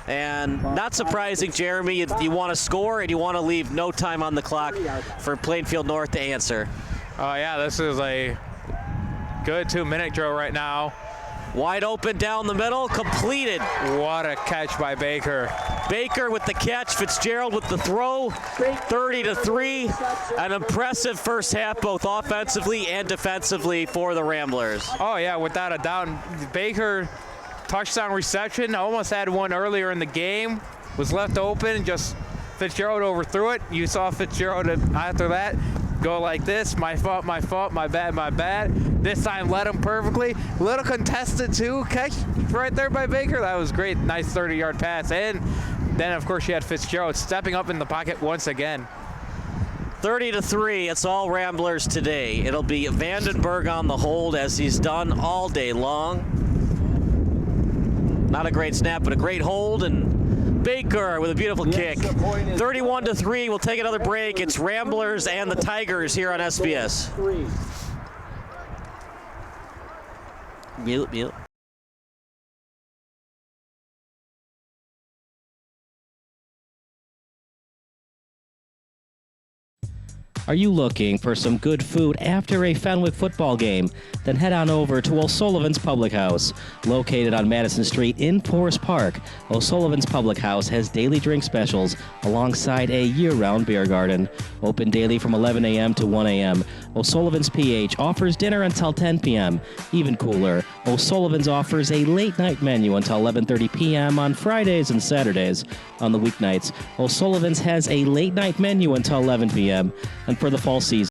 And not surprising, Jeremy, you want to score and you want to leave no time on the clock for Plainfield North to answer. Oh yeah, this is a good 2-minute drill right now. Wide open down the middle, completed. What a catch by Baker. Baker with the catch, Fitzgerald with the throw, 30-3. An impressive first half, both offensively and defensively for the Ramblers. Oh yeah, without a doubt. Baker, touchdown reception, almost had one earlier in the game, was left open, just Fitzgerald overthrew it. You saw Fitzgerald after that go like this, my fault, my bad, my bad. This time led him perfectly. Little contested too, catch right there by Baker. That was great, nice 30-yard pass. And then of course you had Fitzgerald stepping up in the pocket once again. 30-3, it's all Ramblers today. It'll be Vandenberg on the hold as he's done all day long. Not a great snap, but a great hold, and Baker with a beautiful kick. 31-3, we'll take another break. It's Ramblers and the Tigers here on SBS. Mute. Are you looking for some good food after a Fenwick football game? Then head on over to O'Sullivan's Public House. Located on Madison Street in Forest Park, O'Sullivan's Public House has daily drink specials alongside a year-round beer garden. Open daily from 11 a.m. to 1 a.m. O'Sullivan's PH offers dinner until 10 p.m. Even cooler, O'Sullivan's offers a late-night menu until 11:30 p.m. on Fridays and Saturdays. On the weeknights, O'Sullivan's has a late-night menu until 11 p.m. And for the fall season,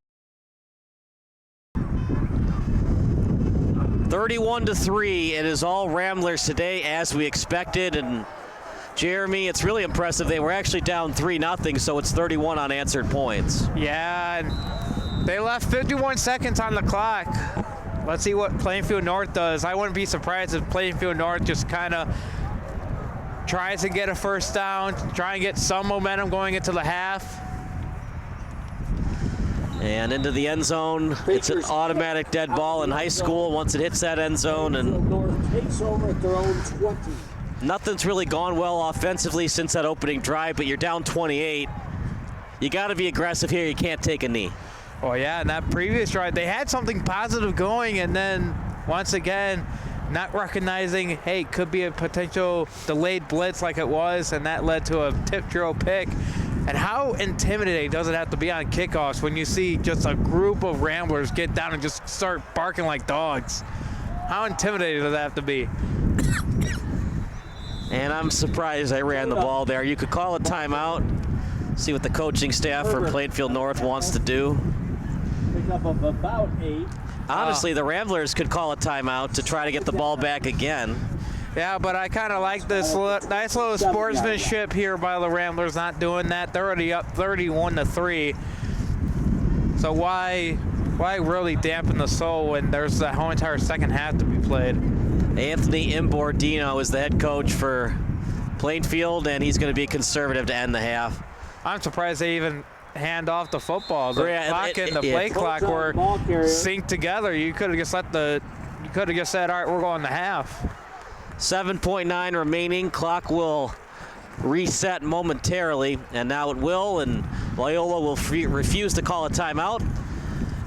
31-3, it is all Ramblers today as we expected. And Jeremy, it's really impressive. They were actually down 3-0, so it's 31 unanswered points. Yeah, they left 51 seconds on the clock. Let's see what Plainfield North does. I wouldn't be surprised if Plainfield North just kind of tries to get a first down, try and get some momentum going into the half. And into the end zone. It's an automatic dead ball in high school once it hits that end zone. And nothing's really gone well offensively since that opening drive, but you're down 28. You got to be aggressive here. You can't take a knee. Oh, yeah, and that previous drive, they had something positive going, and then once again, not recognizing, hey, could be a potential delayed blitz like it was, and that led to a tip drill pick. And how intimidating does it have to be on kickoffs when you see just a group of Ramblers get down and just start barking like dogs? How intimidating does that have to be? And I'm surprised I ran the ball there. You could call a timeout. See what the coaching staff for Plainfield North wants to do. Pickup of about 8. Honestly, the Ramblers could call a timeout to try to get the ball back again. Yeah, but I kind of like this nice little sportsmanship here by the Ramblers, not doing that. They're already up 31-3. So why really dampen the soul when there's the whole entire second half to be played? Anthony Imbordino is the head coach for Plainfield, and he's going to be conservative to end the half. I'm surprised they even hand off the football. The clock and the yeah. play clock were synced together. You could have just said, all right, we're going to half. 7.9 remaining. Clock will reset momentarily, and now it will, and Loyola will refuse to call a timeout.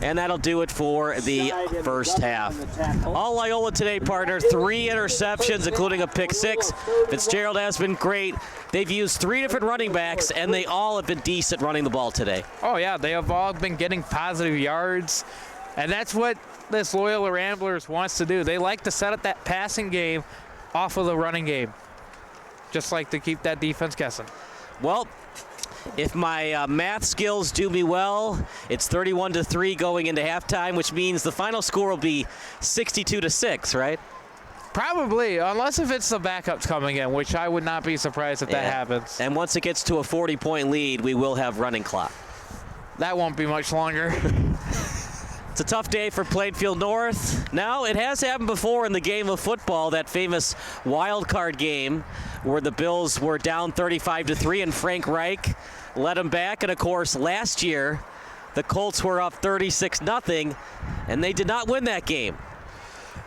And that'll do it for the first half. All Loyola today, partner, 3 interceptions, including a pick 6. Fitzgerald has been great. They've used 3 different running backs, and they all have been decent running the ball today. Oh, yeah, they have all been getting positive yards, and that's what this Loyola Ramblers wants to do. They like to set up that passing game off of the running game, just like to keep that defense guessing. Well, if my math skills do me well, it's 31-3 going into halftime, which means the final score will be 62-6, right? Probably, unless if it's the backups coming in, which I would not be surprised if that happens. And once it gets to a 40-point lead, we will have running clock. That won't be much longer. It's a tough day for Plainfield North. Now, it has happened before in the game of football, that famous wild card game where the Bills were down 35-3 and Frank Reich led them back. And, of course, last year, the Colts were up 36-0, and they did not win that game.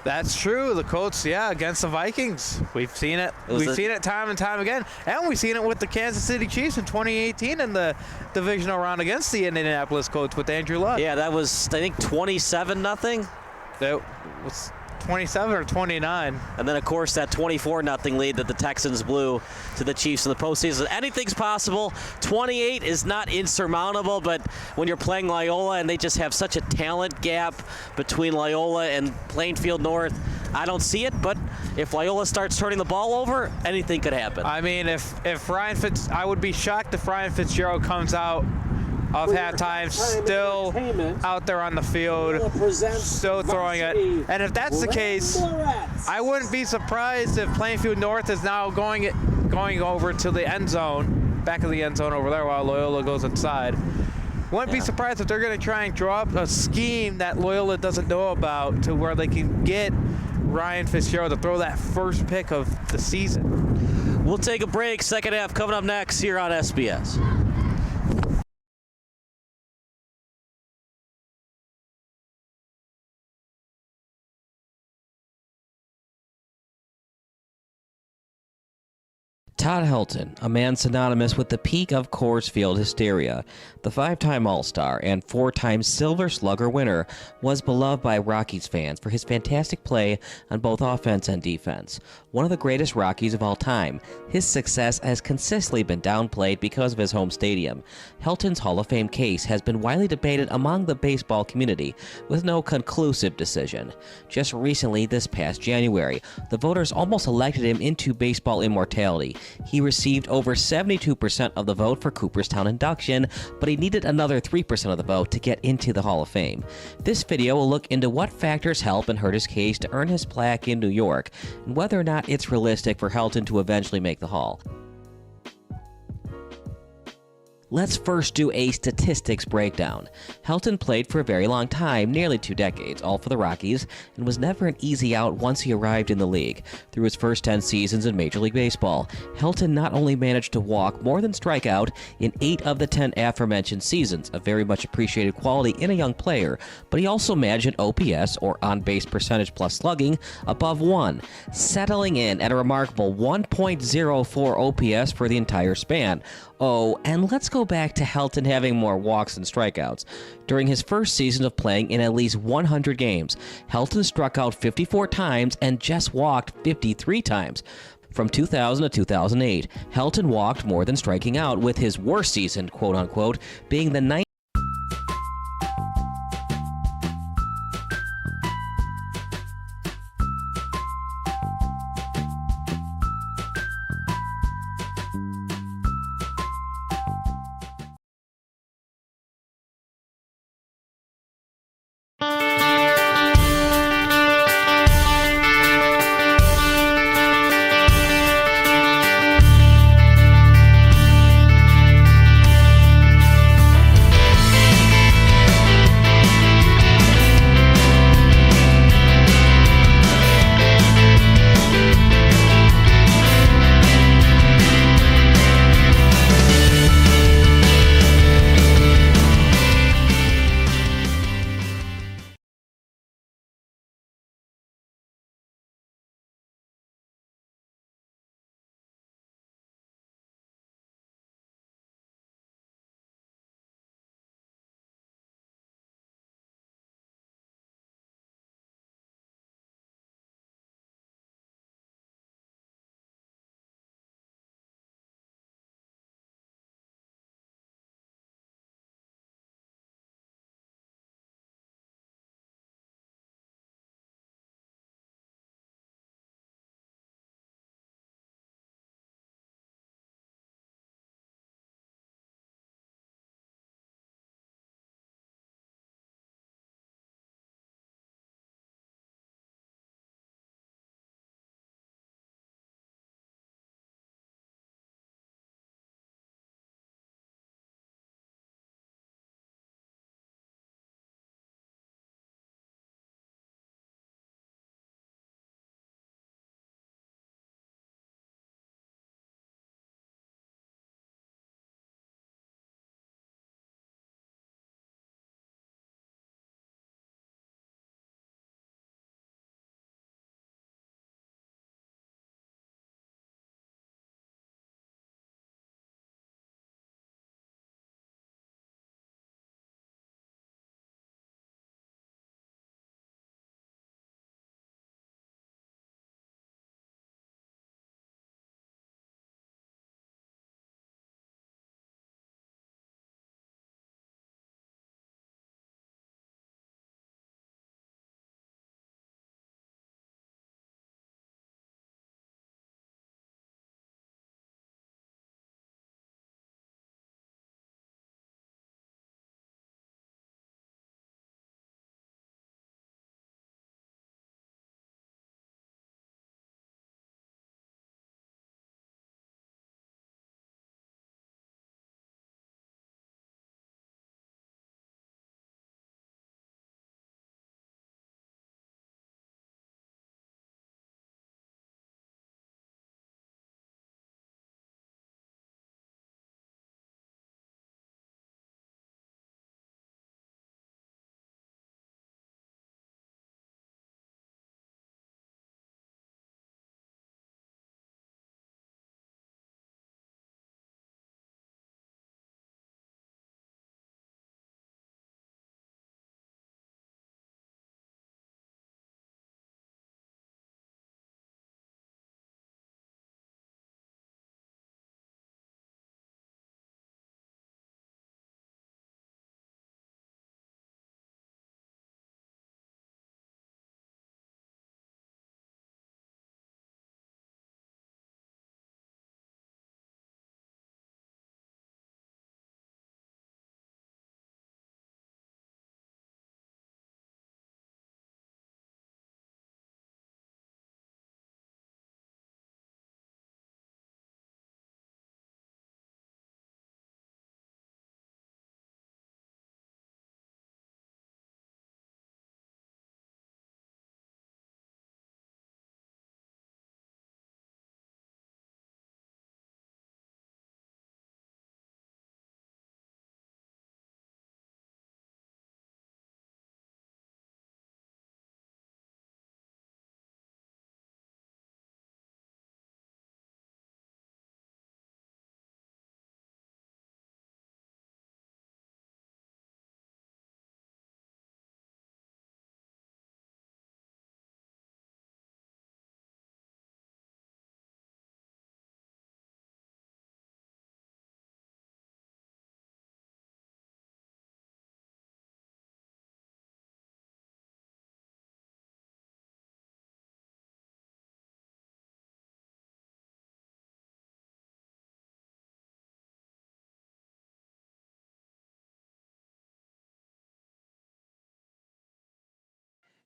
That's true. The Colts, against the Vikings. We've seen it. We've seen it time and time again. And we've seen it with the Kansas City Chiefs in 2018 in the divisional round against the Indianapolis Colts with Andrew Luck. Yeah, that was, I think, 27-0. That was 27 or 29. And then, of course, that 24-0 lead that the Texans blew to the Chiefs in the postseason. Anything's possible. 28 is not insurmountable, but when you're playing Loyola and they just have such a talent gap between Loyola and Plainfield North, I don't see it, but if Loyola starts turning the ball over, anything could happen. I mean, if I would be shocked if Ryan Fitzgerald comes out of halftime, still out there on the field, still throwing it. And if that's the case, I wouldn't be surprised if Plainfield North is now going over to the end zone, back of the end zone over there while Loyola goes inside. Wouldn't be surprised if they're going to try and draw up a scheme that Loyola doesn't know about to where they can get Ryan Fitzgerald to throw that first pick of the season. We'll take a break. Second half coming up next here on SBS. Todd Helton, a man synonymous with the peak of Coors Field hysteria, the 5-time All-Star and 4-time Silver Slugger winner, was beloved by Rockies fans for his fantastic play on both offense and defense. One of the greatest Rockies of all time, his success has consistently been downplayed because of his home stadium. Helton's Hall of Fame case has been widely debated among the baseball community, with no conclusive decision. Just recently, this past January, the voters almost elected him into baseball immortality. He received over 72% of the vote for Cooperstown induction, but he needed another 3% of the vote to get into the Hall of Fame. This video will look into what factors help and hurt his case to earn his plaque in New York, and whether or not it's realistic for Helton to eventually make the Hall. Let's first do a statistics breakdown. Helton played for a very long time, nearly 2 decades, all for the Rockies, and was never an easy out once he arrived in the league. Through his first 10 seasons in Major League Baseball, Helton not only managed to walk more than strike out in 8 of the 10 aforementioned seasons, a very much appreciated quality in a young player, but he also managed an OPS, or on-base percentage plus slugging, above 1, settling in at a remarkable 1.04 OPS for the entire span. Oh, and let's go back to Helton having more walks than strikeouts. During his first season of playing in at least 100 games, Helton struck out 54 times and just walked 53 times. From 2000 to 2008, Helton walked more than striking out, with his worst season, quote-unquote, being the 9th.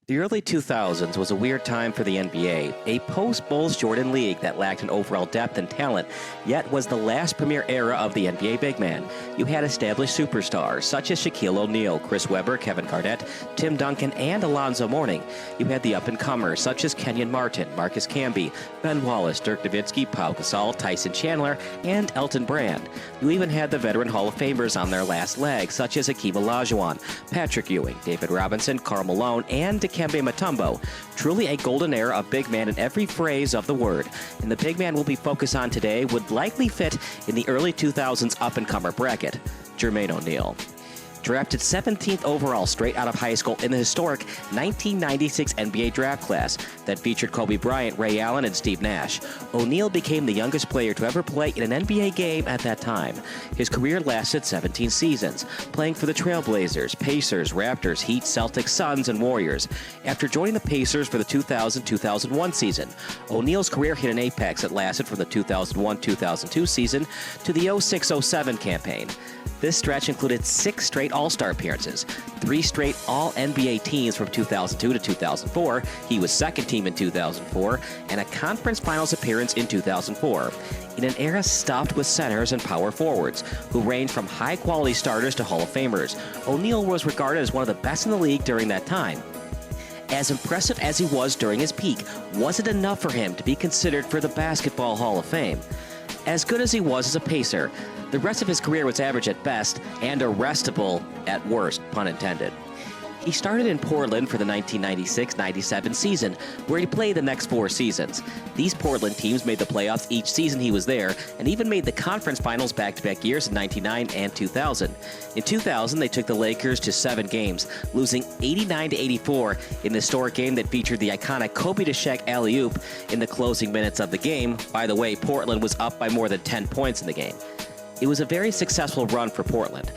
The early 2000s was a weird time for the NBA, a post-Bulls Jordan league that lacked an overall depth and talent, yet was the last premier era of the NBA big man. You had established superstars such as Shaquille O'Neal, Chris Webber, Kevin Garnett, Tim Duncan, and Alonzo Mourning. You had the up-and-comers such as Kenyon Martin, Marcus Camby, Ben Wallace, Dirk Nowitzki, Pau Gasol, Tyson Chandler, and Elton Brand. You even had the veteran Hall of Famers on their last leg, such as Hakeem Olajuwon, Patrick Ewing, David Robinson, Karl Malone, and Dikembe Mutombo. Truly a golden era of big man in every phrase of the word. And the big man we'll be focused on today would likely fit in the early 2000s up-and-comer bracket, Jermaine O'Neal. Drafted 17th overall straight out of high school in the historic 1996 NBA draft class that featured Kobe Bryant, Ray Allen, and Steve Nash. O'Neal became the youngest player to ever play in an NBA game at that time. His career lasted 17 seasons, playing for the Trailblazers, Pacers, Raptors, Heat, Celtics, Suns, and Warriors. After joining the Pacers for the 2000-2001 season, O'Neal's career hit an apex that lasted from the 2001-2002 season to the 06-07 campaign. This stretch included 6 straight All-Star appearances, 3 straight All-NBA teams from 2002 to 2004, he was second team in 2004, and a conference finals appearance in 2004. In an era stuffed with centers and power forwards, who ranged from high-quality starters to Hall of Famers, O'Neal was regarded as one of the best in the league during that time. As impressive as he was during his peak, was it enough for him to be considered for the Basketball Hall of Fame? As good as he was as a Pacer, the rest of his career was average at best and arrestable at worst, pun intended. He started in Portland for the 1996-97 season, where he played the next 4 seasons. These Portland teams made the playoffs each season he was there, and even made the conference finals back-to-back years in 99 and 2000. In 2000, they took the Lakers to 7 games, losing 89-84 in the historic game that featured the iconic Kobe to Shaq alley-oop in the closing minutes of the game. By the way, Portland was up by more than 10 points in the game. It was a very successful run for Portland,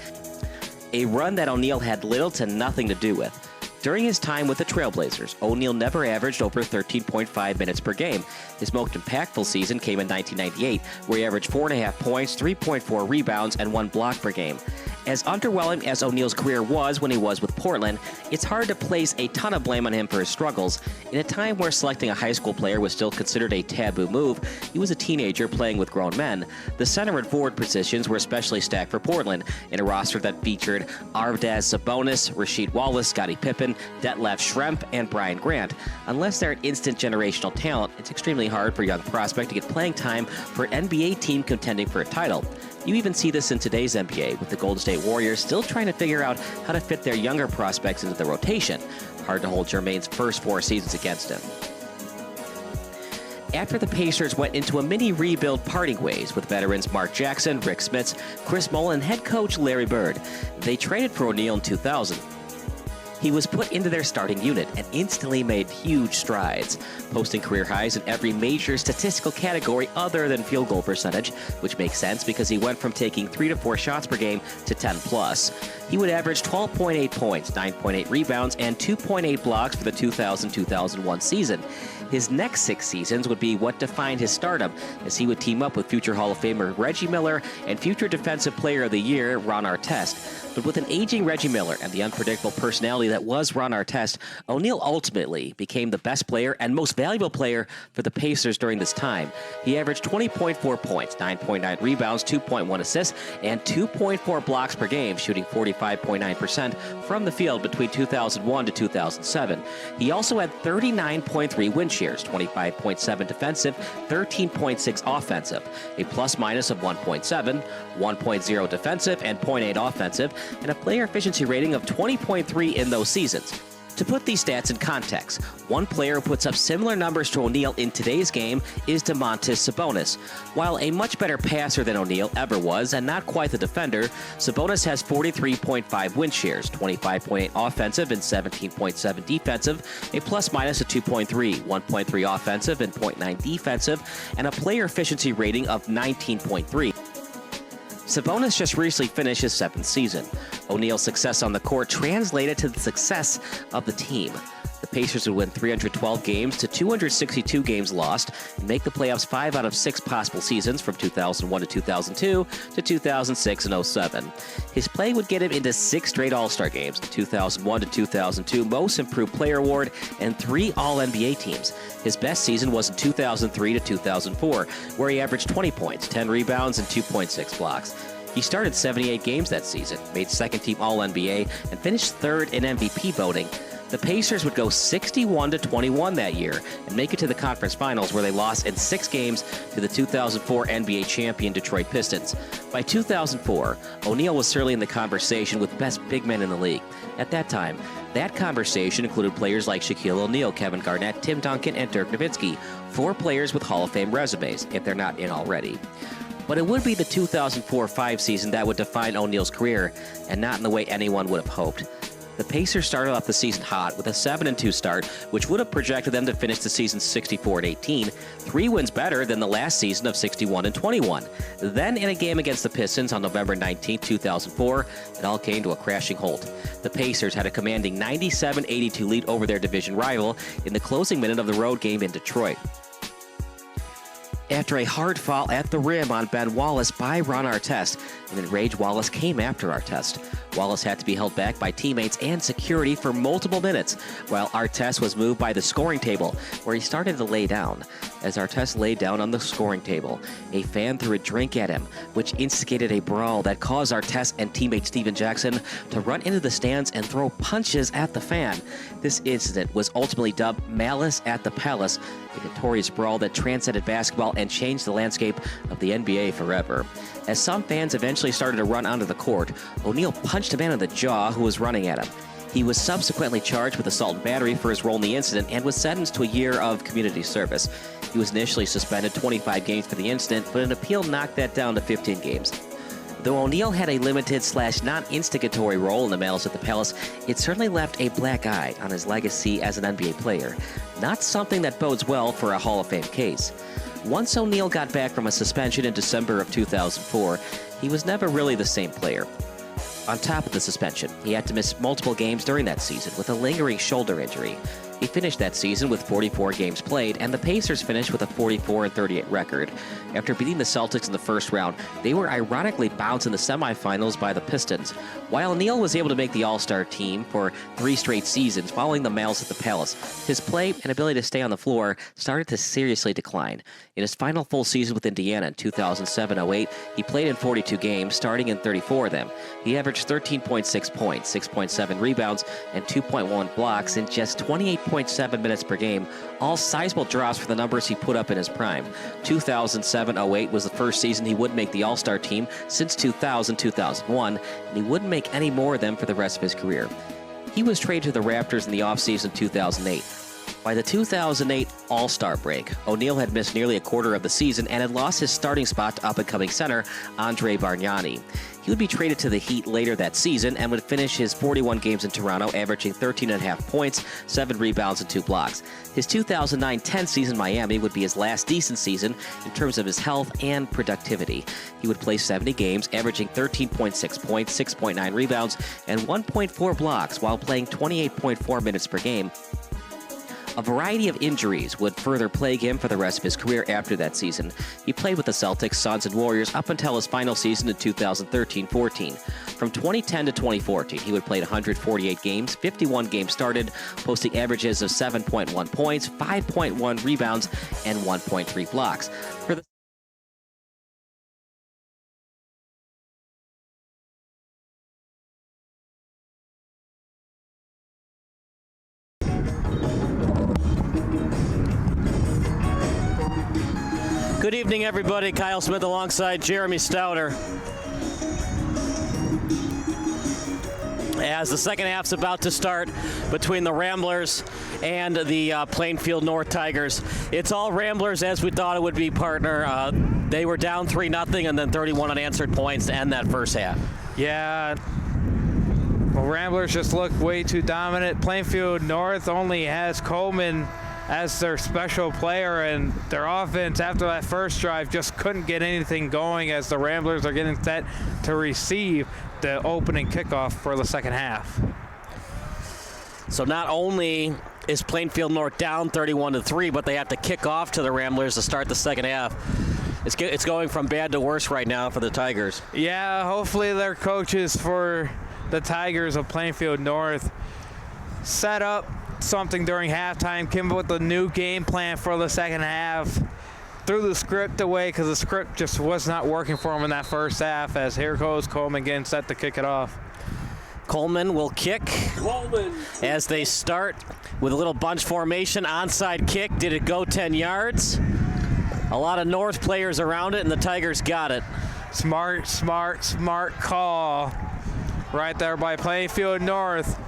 a run that O'Neal had little to nothing to do with. During his time with the Trailblazers, O'Neal never averaged over 13.5 minutes per game. His most impactful season came in 1998, where he averaged 4.5 points, 3.4 rebounds, and 1 block per game. As underwhelming as O'Neal's career was when he was with Portland, it's hard to place a ton of blame on him for his struggles. In a time where selecting a high school player was still considered a taboo move, he was a teenager playing with grown men. The center and forward positions were especially stacked for Portland, in a roster that featured Arvydas Sabonis, Rasheed Wallace, Scottie Pippen, Detlef Schrempf, and Brian Grant. Unless they're an instant generational talent, it's extremely hard for a young prospect to get playing time for an NBA team contending for a title. You even see this in today's NBA, with the Golden State Warriors still trying to figure out how to fit their younger prospects into the rotation. Hard to hold Jermaine's first 4 seasons against him. After the Pacers went into a mini rebuild parting ways with veterans Mark Jackson, Rick Smits, Chris Mullin, and head coach Larry Bird, they traded for O'Neal in 2000. He was put into their starting unit and instantly made huge strides, posting career highs in every major statistical category other than field goal percentage, which makes sense because he went from taking 3 to 4 shots per game to 10 plus. He would average 12.8 points, 9.8 rebounds, and 2.8 blocks for the 2000-2001 season. His next 6 seasons would be what defined his stardom, as he would team up with future Hall of Famer Reggie Miller and future Defensive Player of the Year Ron Artest. But with an aging Reggie Miller and the unpredictable personality that was Ron Artest, O'Neal ultimately became the best player and most valuable player for the Pacers during this time. He averaged 20.4 points, 9.9 rebounds, 2.1 assists, and 2.4 blocks per game, shooting 45.9% from the field between 2001 to 2007. He also had 39.3 win shares, 25.7 defensive, 13.6 offensive, a plus-minus of 1.7, 1.0 defensive, and 0.8 offensive, and a player efficiency rating of 20.3 in those seasons. To put these stats in context, one player who puts up similar numbers to O'Neal in today's game is Domantas Sabonis. While a much better passer than O'Neal ever was, and not quite the defender, Sabonis has 43.5 win shares, 25.8 offensive and 17.7 defensive, a plus-minus of 2.3, 1.3 offensive and 0.9 defensive, and a player efficiency rating of 19.3. Sabonis just recently finished his 7th season. O'Neal's success on the court translated to the success of the team. The Pacers would win 312 games to 262 games lost and make the playoffs 5 out of 6 possible seasons from 2001 to 2002 to 2006 and 07. His play would get him into 6 straight All-Star games, the 2001 to 2002 Most Improved Player Award, and 3 All-NBA teams. His best season was in 2003 to 2004, where he averaged 20 points, 10 rebounds, and 2.6 blocks. He started 78 games that season, made second-team All-NBA, and finished third in MVP voting. The Pacers would go 61-21 that year and make it to the conference finals, where they lost in 6 games to the 2004 NBA champion Detroit Pistons. By 2004, O'Neal was certainly in the conversation with best big men in the league. At that time, that conversation included players like Shaquille O'Neal, Kevin Garnett, Tim Duncan, and Dirk Nowitzki, 4 players with Hall of Fame resumes, if they're not in already. But it would be the 2004-05 season that would define O'Neal's career, and not in the way anyone would have hoped. The Pacers started off the season hot with a 7-2 start, which would have projected them to finish the season 64-18, 3 wins better than the last season of 61-21. Then, in a game against the Pistons on November 19, 2004, it all came to a crashing halt. The Pacers had a commanding 97-82 lead over their division rival in the closing minute of the road game in Detroit. After a hard foul at the rim on Ben Wallace by Ron Artest, an enraged Wallace came after Artest. Wallace had to be held back by teammates and security for multiple minutes, while Artest was moved by the scoring table, where he started to lay down. As Artest lay down on the scoring table, a fan threw a drink at him, which instigated a brawl that caused Artest and teammate Steven Jackson to run into the stands and throw punches at the fan. This incident was ultimately dubbed Malice at the Palace, a notorious brawl that transcended basketball and changed the landscape of the NBA forever. As some fans eventually started to run onto the court, O'Neal punched a man in the jaw who was running at him. He was subsequently charged with assault and battery for his role in the incident and was sentenced to a year of community service. He was initially suspended 25 games for the incident, but an appeal knocked that down to 15 games. Though O'Neal had a limited/non-instigatory role in the Malice at the Palace, it certainly left a black eye on his legacy as an NBA player. Not something that bodes well for a Hall of Fame case. Once O'Neal got back from a suspension in December of 2004, he was never really the same player. On top of the suspension, he had to miss multiple games during that season with a lingering shoulder injury. He finished that season with 44 games played, and the Pacers finished with a 44-38 record. After beating the Celtics in the first round, they were ironically bounced in the semifinals by the Pistons. While O'Neal was able to make the All-Star team for 3 straight seasons following the Malice at the Palace, his play and ability to stay on the floor started to seriously decline. In his final full season with Indiana in 2007-08, he played in 42 games, starting in 34 of them. He averaged 13.6 points, 6.7 rebounds, and 2.1 blocks in just 28.7 minutes per game, all sizable drops for the numbers he put up in his prime. 2007-08 was the first season he would make the All-Star team since 2000-2001, and he wouldn't make any more of them for the rest of his career. He was traded to the Raptors in the offseason 2008. By the 2008 All-Star break, O'Neal had missed nearly a quarter of the season and had lost his starting spot to up-and-coming center Andre Bargnani. He would be traded to the Heat later that season and would finish his 41 games in Toronto, averaging 13.5 points, 7 rebounds, and 2 blocks. His 2009-10 season in Miami would be his last decent season in terms of his health and productivity. He would play 70 games, averaging 13.6 points, 6.9 rebounds, and 1.4 blocks while playing 28.4 minutes per game. A variety of injuries would further plague him for the rest of his career after that season. He played with the Celtics, Suns, and Warriors up until his final season in 2013-14. From 2010 to 2014, he would play 148 games, 51 games started, posting averages of 7.1 points, 5.1 rebounds, and 1.3 blocks. For the Good evening, everybody. Kyle Smith alongside Jeremy Stouter. As the second half's about to start between the Ramblers and the Plainfield North Tigers. It's all Ramblers as we thought it would be, partner. They were down 3-0 and then 31 unanswered points to end that first half. Yeah. Well, Ramblers just look way too dominant. Plainfield North only has Coleman as their special player, and their offense after that first drive just couldn't get anything going as the Ramblers are getting set to receive the opening kickoff for the second half. So not only is Plainfield North down 31-3, but they have to kick off to the Ramblers to start the second half. It's going from bad to worse right now for the Tigers. Yeah, hopefully their coaches for the Tigers of Plainfield North set up something during halftime, came up with a new game plan for the second half, threw the script away because the script just was not working for them in that first half, as here goes Coleman getting set to kick it off. Coleman will kick as they start with a little bunch formation. Onside kick. Did it go 10 yards? A lot of North players around it, and the Tigers got it. Smart call right there by Plainfield North.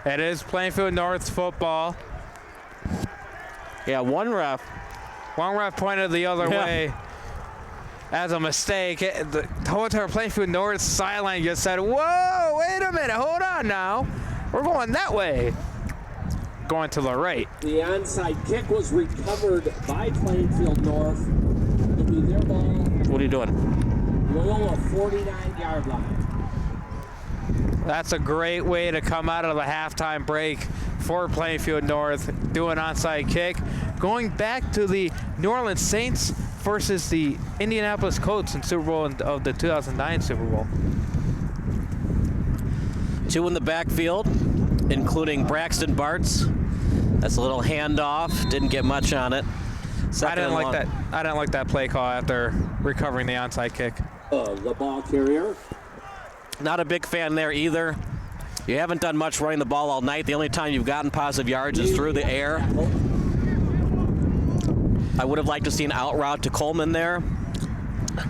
It is Plainfield North's football. Yeah, one ref pointed the other way as a mistake. The whole entire Plainfield North sideline just said, whoa, wait a minute, hold on now. We're going that way. Going to the right. The onside kick was recovered by Plainfield North. It'll be their ball. What are you doing? Loyola 49-yard line. That's a great way to come out of the halftime break for Plainfield North. Do an onside kick. Going back to the New Orleans Saints versus the Indianapolis Colts in Super Bowl of the 2009 Super Bowl. 2 in the backfield, including Braxton Bartz. That's a little handoff. Didn't get much on it. I didn't like that play call after recovering the onside kick. The ball carrier. Not a big fan there either. You haven't done much running the ball all night. The only time you've gotten positive yards is through the air. I would have liked to see an out route to Coleman there.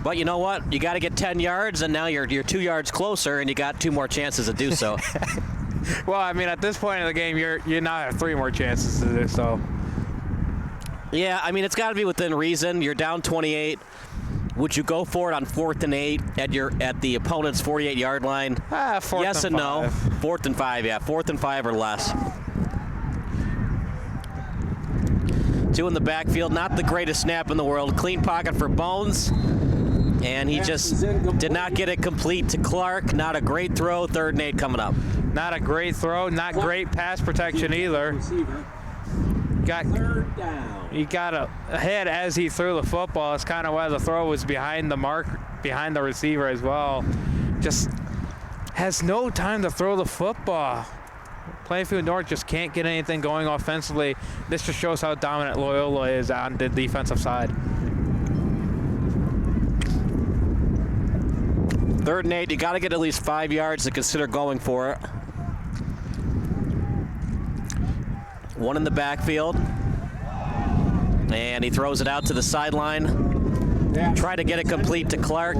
But you know what? You got to get 10 yards, and now you're 2 yards closer, and you got 2 more chances to do so. Well, I mean, at this point in the game, you now have 3 more chances to do so. Yeah, I mean, it's got to be within reason. You're down 28. Would you go for it on 4th and 8 at the opponent's 48-yard line? Yes and no. 4th and 5, yeah. 4th and 5 or less. 2 in the backfield. Not the greatest snap in the world. Clean pocket for Bones. And he just did not get it complete to Clark. Not a great throw. 3rd and 8 coming up. Not a great throw. Not great pass protection either. He got ahead as he threw the football. It's kind of why the throw was behind the mark, behind the receiver as well. Just has no time to throw the football. Plainfield North just can't get anything going offensively. This just shows how dominant Loyola is on the defensive side. 3rd and 8, you got to get at least 5 yards to consider going for it. 1 in the backfield. And he throws it out to the sideline. Try to get it complete to Clark.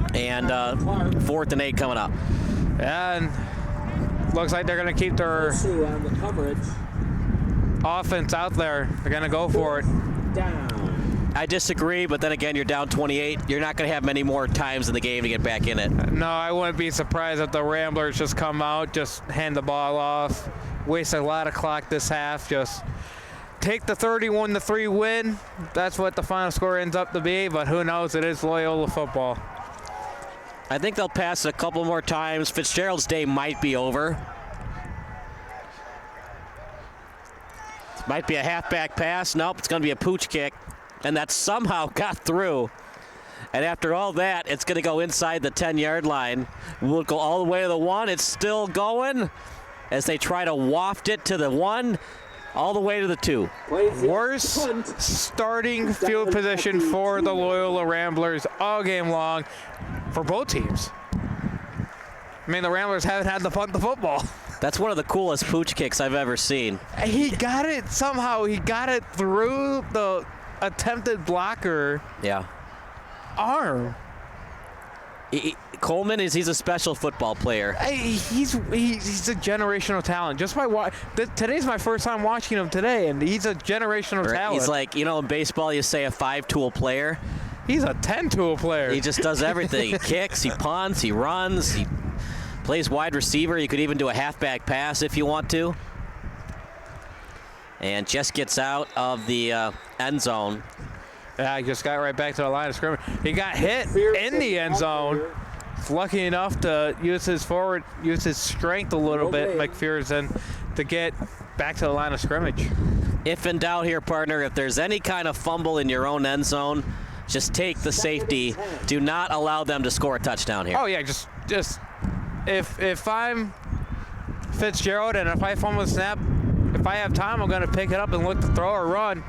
And 4th and 8 coming up. And looks like they're going to keep their offense out there. They're going to go for it. I disagree, but then again, you're down 28. You're not going to have many more times in the game to get back in it. No, I wouldn't be surprised if the Ramblers just come out, just hand the ball off, waste a lot of clock this half, just take the 31-3 win. That's what the final score ends up to be, but who knows? It is Loyola football. I think they'll pass it a couple more times. Fitzgerald's day might be over. It might be a halfback pass. Nope, it's going to be a pooch kick. And that somehow got through. And after all that, it's going to go inside the 10-yard line. We'll go all the way to the 1. It's still going as they try to waft it to the 1, all the way to the 2. Worst starting field position for the Loyola Ramblers all game long for both teams. I mean, the Ramblers haven't had to punt the football. That's one of the coolest pooch kicks I've ever seen. He got it somehow. He got it through the attempted blocker arm. Coleman he's a special football player. He's a generational talent. Just by today's my first time watching him today, and he's a generational talent. He's like, in baseball you say a 5-tool player. He's a 10-tool player. He just does everything. He kicks, he punts, he runs, he plays wide receiver. You could even do a halfback pass if you want to. And just gets out of the end zone. Yeah, he just got right back to the line of scrimmage. He got hit in the end zone. lucky enough to use his strength a little bit, McPherson, to get back to the line of scrimmage. If in doubt here, partner, if there's any kind of fumble in your own end zone, just take the safety. Do not allow them to score a touchdown here. Oh yeah, just if I'm Fitzgerald and if I fumble the snap, if I have time, I'm going to pick it up and look to throw or run.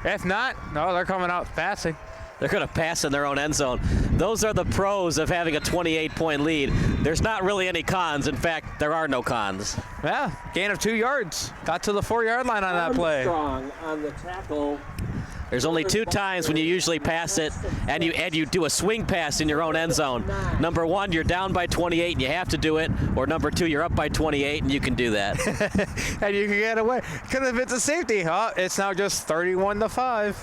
If not, no, they're coming out passing. They're going to pass in their own end zone. Those are the pros of having a 28-point lead. There's not really any cons. In fact, there are no cons. Yeah, gain of 2 yards. Got to the 4-yard line on that play. Armstrong on the tackle. There's only 2 times when you usually pass it and you do a swing pass in your own end zone. Number 1, you're down by 28 and you have to do it, or number 2, you're up by 28 and you can do that. And you can get away. Because if it's a safety, it's now just 31-5.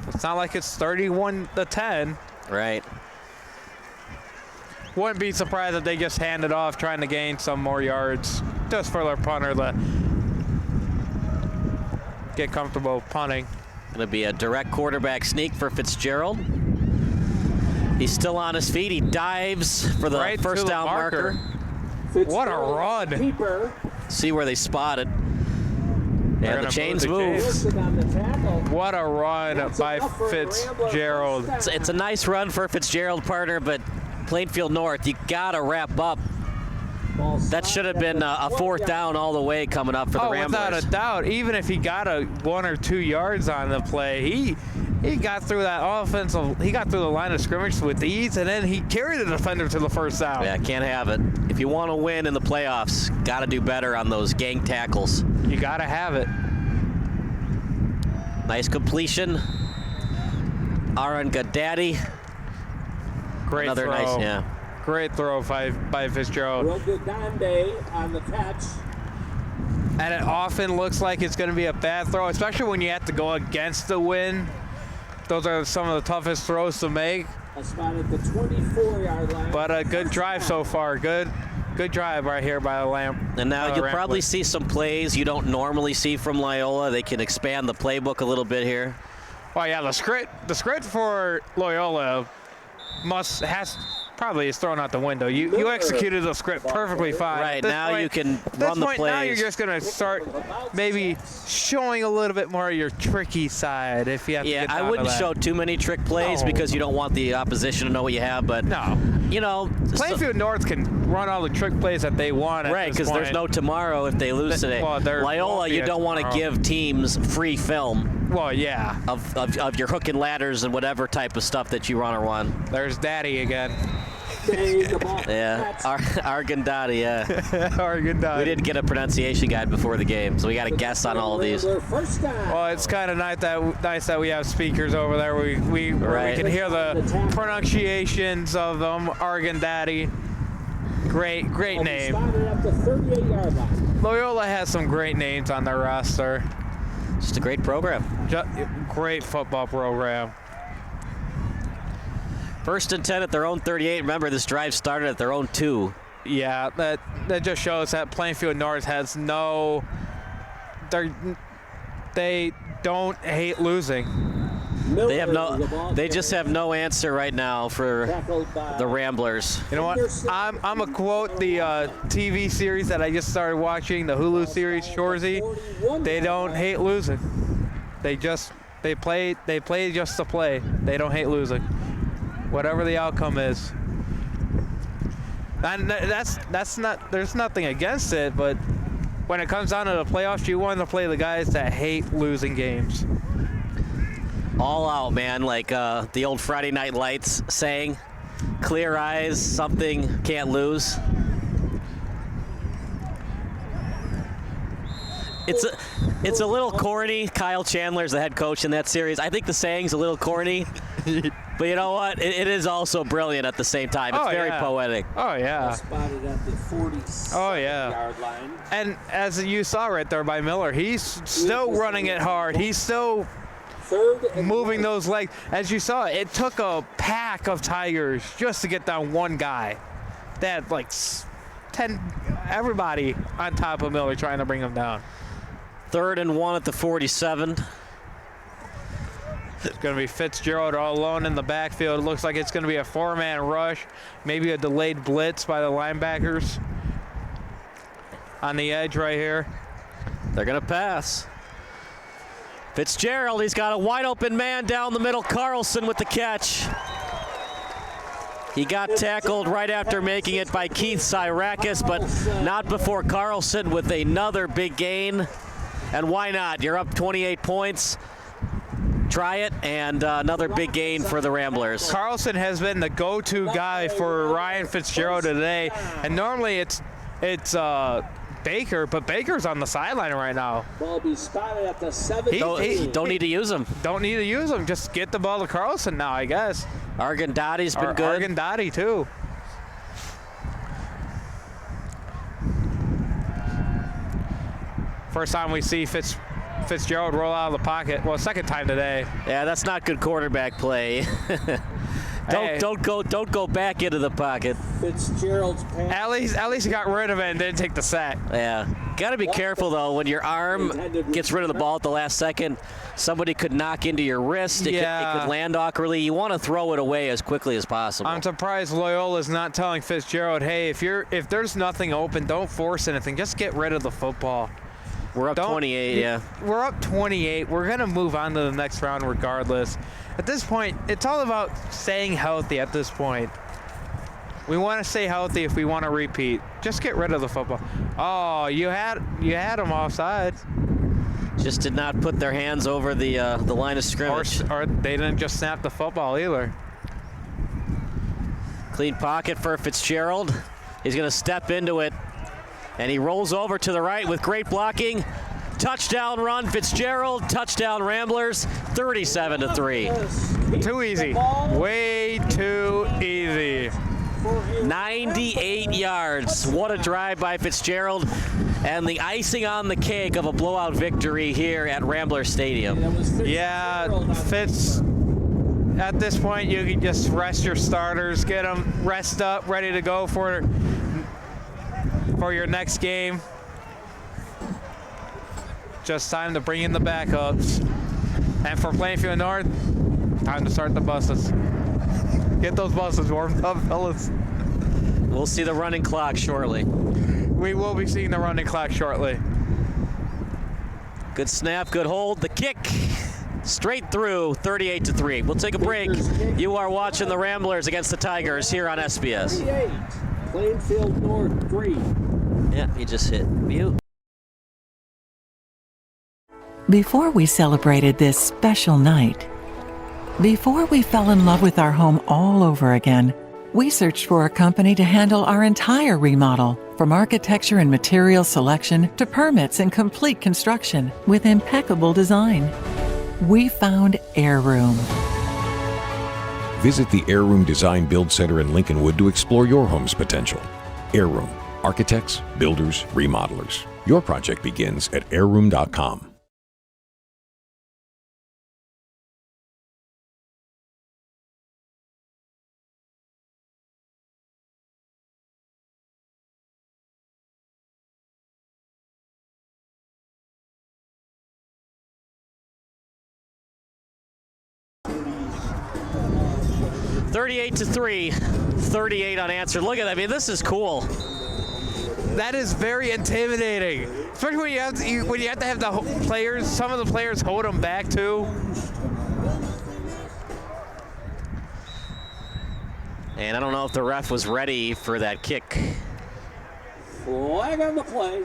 It's not like it's 31-10. Right. Wouldn't be surprised if they just hand it off, trying to gain some more yards, just for their punter to get comfortable punting. Going to be a direct quarterback sneak for Fitzgerald. He's still on his feet. He dives for the right first down marker. What a run. See where they spot it. Yeah, the chains move. What a run by Fitzgerald. It's a nice run for Fitzgerald, partner, but Plainfield North, you got to wrap up. That should have been a 4th down all the way coming up for the Ramblers. Without a doubt. Even if he got 1 or 2 yards on the play, he got through that offensive. He got through the line of scrimmage with ease, and then he carried the defender to the first down. Yeah, can't have it. If you want to win in the playoffs, got to do better on those gang tackles. You got to have it. Nice completion. Aaron Gadaddy. Great Another throw. Nice, yeah. Great throw by Fitzgerald. Rogandande on the catch. And it often looks like it's going to be a bad throw, especially when you have to go against the wind. Those are some of the toughest throws to make. A spot at the 24-yard line. But a good drive so far. Good drive right here by the Lamb. And now you'll probably see some plays you don't normally see from Loyola. They can expand the playbook a little bit here. Oh yeah, the script for Loyola probably is thrown out the window. You executed the script perfectly fine. Right, now you can run the plays. Now you're just going to start maybe showing a little bit more of your tricky side if you have to get down I wouldn't to that. show too many trick plays because you don't want the opposition to know what you have, but Plainfield North can run all the trick plays that they want. Right, because there's no tomorrow if they lose today. Loyola, you don't want to give teams free film. Well, yeah. Of your hook and ladders and whatever type of stuff that you want to run. There's Daddy again. Yeah, Argandati, yeah. Argandati. We didn't get a pronunciation guide before the game, so we got to guess on all of these. Well, it's kind of nice that we have speakers over there. We can hear the pronunciations of them. Argandati. Great name. Loyola has some great names on their roster. Just a great program. Great football program. 1st and 10 at their own 38. Remember, this drive started at their own 2. Yeah, that just shows that Plainfield North has they don't hate losing. They just have no answer right now for the Ramblers. You know what? I'm gonna quote the TV series that I just started watching, the Hulu series, Shorzy. They don't hate losing. They play just to play. They don't hate losing. Whatever the outcome is. And that's not, there's nothing against it, but when it comes down to the playoffs, you want to play the guys that hate losing games. All out, man, like the old Friday Night Lights saying, clear eyes, something can't lose. It's a little corny. Kyle Chandler's the head coach in that series. I think the saying's a little corny, but you know what? It is also brilliant at the same time. It's very poetic. Oh, yeah. Spotted at the 40-yard line. And as you saw right there by Miller, he's still running it hard. He's still moving those legs. As you saw, it took a pack of Tigers just to get down one guy. They had like 10, everybody on top of Miller trying to bring him down. 3rd and 1 at the 47. It's going to be Fitzgerald all alone in the backfield. It looks like it's going to be a 4-man rush, maybe a delayed blitz by the linebackers on the edge right here. They're going to pass. Fitzgerald, he's got a wide open man down the middle. Carlson with the catch. He got tackled right after making it by Keith Syrakis, but not before Carlson with another big gain. And why not? You're up 28 points. Try it, and another big gain for the Ramblers. Carlson has been the go-to guy for Ryan Fitzgerald today, and normally it's Baker, but Baker's on the sideline right now. Ball be spotted at the 17. Don't need to use him. Don't need to use him. Just get the ball to Carlson now, I guess. Argandotti's been good. Argandotti, too. First time we see Fitzgerald roll out of the pocket. Well, second time today. Yeah, that's not good quarterback play. Don't go back into the pocket. Fitzgerald's pass. At least he got rid of it and didn't take the sack. Yeah. Got to be careful, though, when your arm gets rid of the ball at the last second. Somebody could knock into your wrist. It could land awkwardly. You want to throw it away as quickly as possible. I'm surprised Loyola's not telling Fitzgerald, hey, if there's nothing open, don't force anything. Just get rid of the football. We're up 28, yeah. We're up 28. We're going to move on to the next round regardless. At this point, it's all about staying healthy at this point. We want to stay healthy if we want to repeat. Just get rid of the football. Oh, you had them offside. Just did not put their hands over the line of scrimmage. Or they didn't just snap the football either. Clean pocket for Fitzgerald. He's going to step into it. And he rolls over to the right with great blocking. Touchdown run, Fitzgerald. Touchdown Ramblers, 37-3. Too easy. Way too easy. 98 yards. What a drive by Fitzgerald. And the icing on the cake of a blowout victory here at Rambler Stadium. Yeah, Fitz, at this point, you can just rest your starters, get them rest up, ready to go for your next game. Just time to bring in the backups. And for Plainfield North, time to start the buses. Get those buses warmed up, fellas. We'll see the running clock shortly. We will be seeing the running clock shortly. Good snap, good hold. The kick straight through, 38-3. We'll take a break. You are watching the Ramblers against the Tigers here on SBS. 38, Plainfield North 3. Yeah, he just hit mute. Before we celebrated this special night, before we fell in love with our home all over again, we searched for a company to handle our entire remodel, from architecture and material selection to permits and complete construction with impeccable design. We found Airroom. Visit the Airroom Design Build Center in Lincolnwood to explore your home's potential. Airroom. Architects, builders, remodelers. Your project begins at airroom.com. $38-3, 38 unanswered. Look at that. I mean, this is cool. That is very intimidating, especially when you have to have the players. Some of the players hold them back too. And I don't know if the ref was ready for that kick. Flag on the play.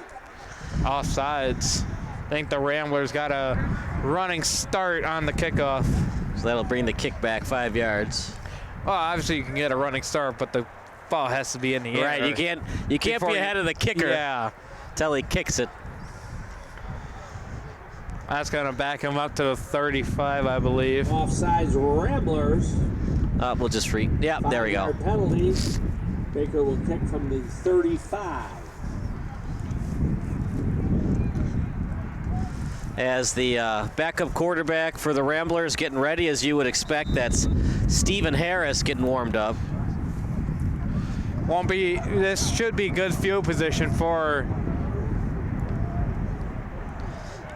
Offsides. I think the Ramblers got a running start on the kickoff. So that'll bring the kick back 5 yards. Well, obviously you can get a running start, but the ball has to be in the air. Right, you can't be ahead of the kicker. Yeah. Till he kicks it. That's going to back him up to the 35, I believe. Offsides Ramblers. We'll just yeah, there we go. Penalty. Baker will kick from the 35. As the backup quarterback for the Ramblers getting ready, as you would expect, that's Stephen Harris getting warmed up. This should be good field position for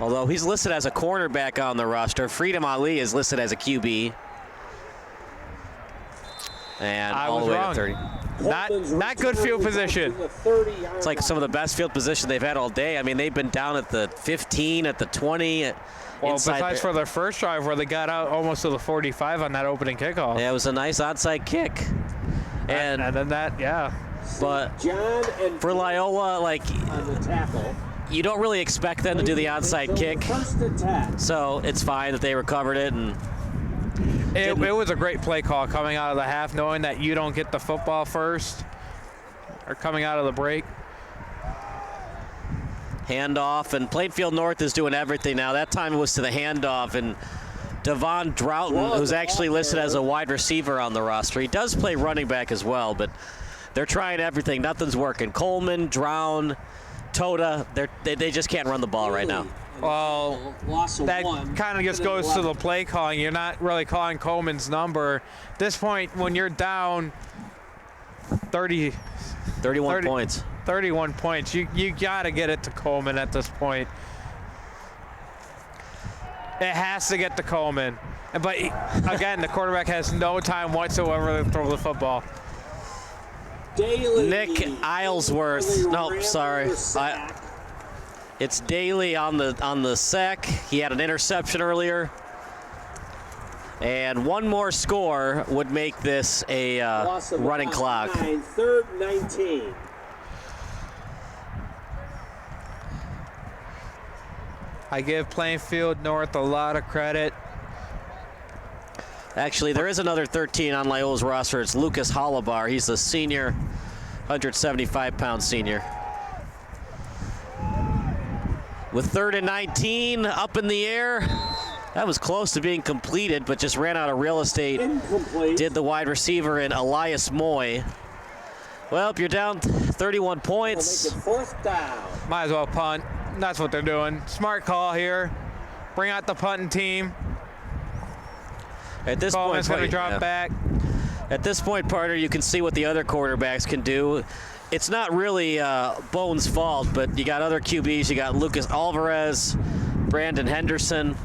Although he's listed as a cornerback on the roster. Freedom Ali is listed as a QB. And I all was the way wrong. to 30. Not good field position. It's like some of the best field position they've had all day. I mean, they've been down at the 15, at the 20. Well, besides for their first drive where they got out almost to the 45 on that opening kickoff. Yeah, it was a nice onside kick. And then that, yeah. But for Loyola, like, on the tackle. you don't really expect them to do the onside kick. So it's fine that they recovered it. And it was a great play call coming out of the half, knowing that you don't get the football first or coming out of the break. Handoff, and Plainfield North is doing everything now. That time it was to the handoff, and Devon Droughton, who's actually listed as a wide receiver on the roster. He does play running back as well, but they're trying everything. Nothing's working. Coleman, Drown, Toda, they just can't run the ball right now. Well, that kind of just goes to the play calling. You're not really calling Coleman's number. At this point, when you're down 31 points. 31 points. You got to get it to Coleman at this point. It has to get to Coleman. But again, the quarterback has no time whatsoever to throw the football. Nick Islesworth. Nope, sorry. It's Daly on the sack. He had an interception earlier. And one more score would make this a running clock. 3rd 19. I give Plainfield North a lot of credit. Actually, there is another 13 on Loyola's roster. It's Lucas Hollibar. He's the senior, 175-pound senior. With 3rd and 19 up in the air. That was close to being completed, but just ran out of real estate. Incomplete. Did the wide receiver in Elias Moy. Well, if you're down 31 points. Make it 4th down. Might as well punt. That's what they're doing. Smart call here. Bring out the punting team. At this Coleman's point, going to drop back. At this point, partner, you can see what the other quarterbacks can do. It's not really Bone's fault, but you got other QBs. You got Lucas Alvarez, Brandon Henderson.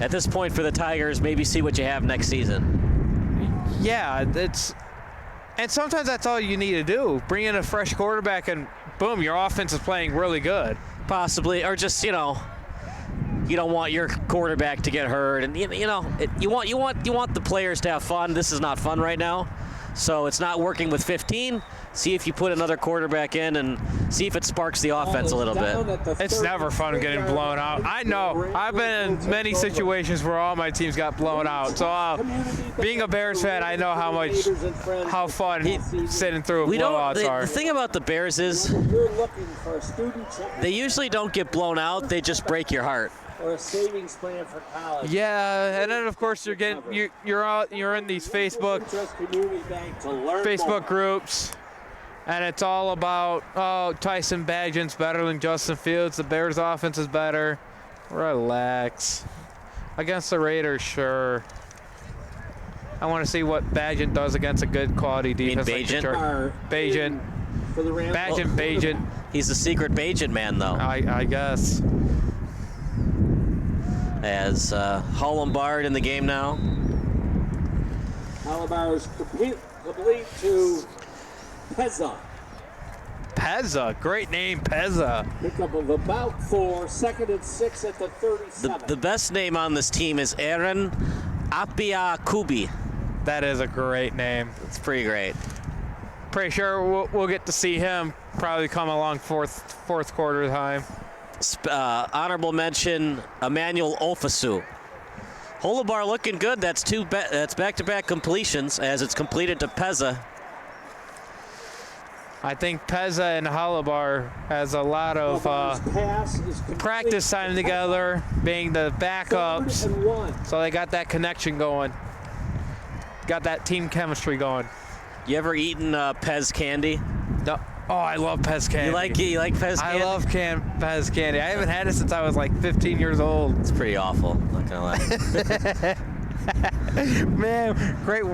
At this point for the Tigers, maybe see what you have next season. Yeah, and sometimes that's all you need to do. Bring in a fresh quarterback and boom, your offense is playing really good. Possibly, or just, you don't want your quarterback to get hurt, and you want the players to have fun. This is not fun right now, so it's not working with 15. See if you put another quarterback in and see if it sparks the offense a little bit. It's never fun getting blown out. I know. I've been in many situations where all my teams got blown out. So being a Bears fan, I know how fun sitting through blowouts are. The thing about the Bears is they usually don't get blown out. They just break your heart. Or a savings plan for college. Yeah, and then of course you're in these Facebook groups, and it's all about Tyson Bagent's better than Justin Fields. The Bears' offense is better. Relax. Against the Raiders, sure. I want to see what Bagent does against a good quality defense. Bagent. For the Rams. Bagent. He's the secret Bagent man, though. I guess. As Hollombard in the game now. Hollibar is complete to Pezza. Pezza, great name, Pezza. Pickup of about 4, 2nd and 6 at the 37. The best name on this team is Aaron Apia Kubi. That is a great name. It's pretty great. Pretty sure we'll get to see him probably come along fourth quarter time. Honorable mention, Emmanuel Ofasu. Holobar looking good. That's back-to-back completions as it's completed to Pezza. I think Pezza and Holobar has a lot of practice time together, being the backups. So they got that connection going. Got that team chemistry going. You ever eaten Pez candy? No. Oh, I love Pez candy. You like Pez candy? I love Pez candy. I haven't had it since I was like 15 years old. It's pretty awful. Not gonna lie. Man, great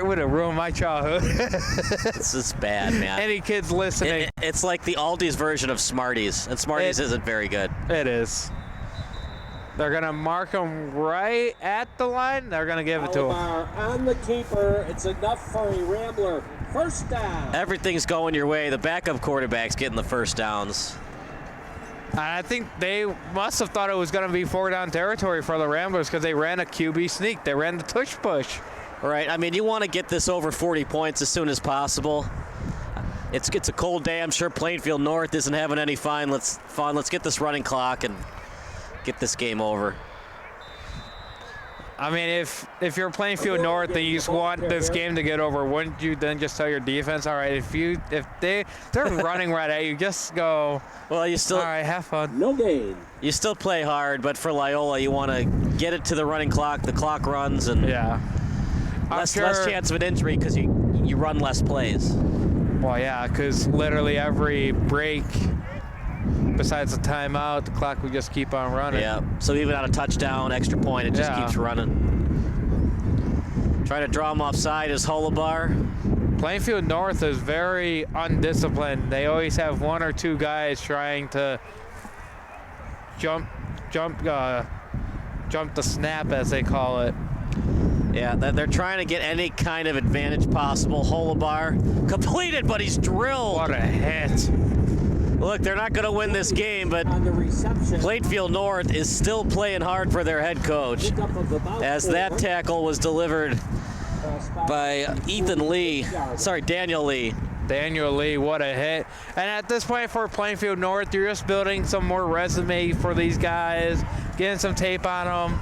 way to ruin my childhood. This is bad, man. Any kids listening? It's like the Aldi's version of Smarties, and Smarties isn't very good. It is. They're going to mark him right at the line. They're going to give it to him. On the keeper. It's enough for a Rambler. First down. Everything's going your way. The backup quarterback's getting the first downs. I think they must have thought it was going to be 4-down territory for the Ramblers because they ran a QB sneak. They ran the tush push. Right. I mean, you want to get this over 40 points as soon as possible. It's a cold day. I'm sure Plainfield North isn't having any fun. Let's get this running clock and get this game over. I mean, if you're Plainfield North and you just want this game to get over, wouldn't you then just tell your defense, all right, if they're running right at you, just go. Well, you still. All right, have fun. No gain. You still play hard, but for Loyola, you want to get it to the running clock. The clock runs, and less chance of an injury because you run less plays. Well, yeah, because literally every break, besides the timeout, the clock would just keep on running. Yeah, so even on a touchdown, extra point, it just keeps running. Trying to draw him offside is Holobar. Plainfield North is very undisciplined. They always have one or two guys trying to jump the snap, as they call it. Yeah, they're trying to get any kind of advantage possible. Holobar completed, but he's drilled. What a hit. Look, they're not going to win this game, but Plainfield North is still playing hard for their head coach, as that tackle was delivered by Daniel Lee. Daniel Lee, what a hit. And at this point for Plainfield North, you're just building some more resume for these guys, getting some tape on them.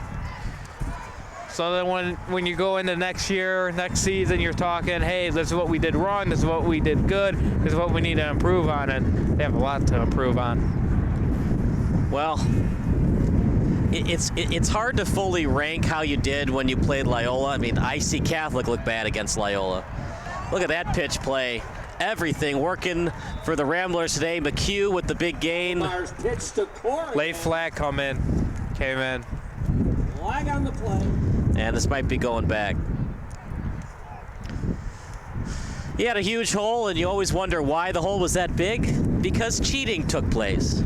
So that when you go into next season, you're talking, hey, this is what we did wrong, this is what we did good, this is what we need to improve on, and they have a lot to improve on. Well, it's hard to fully rank how you did when you played Loyola. I mean, IHSA Catholic looked bad against Loyola. Look at that pitch play. Everything working for the Ramblers today. McHugh with the big gain. Late flag came in. Flag on the play. And this might be going back. He had a huge hole, and you always wonder why the hole was that big. Because cheating took place.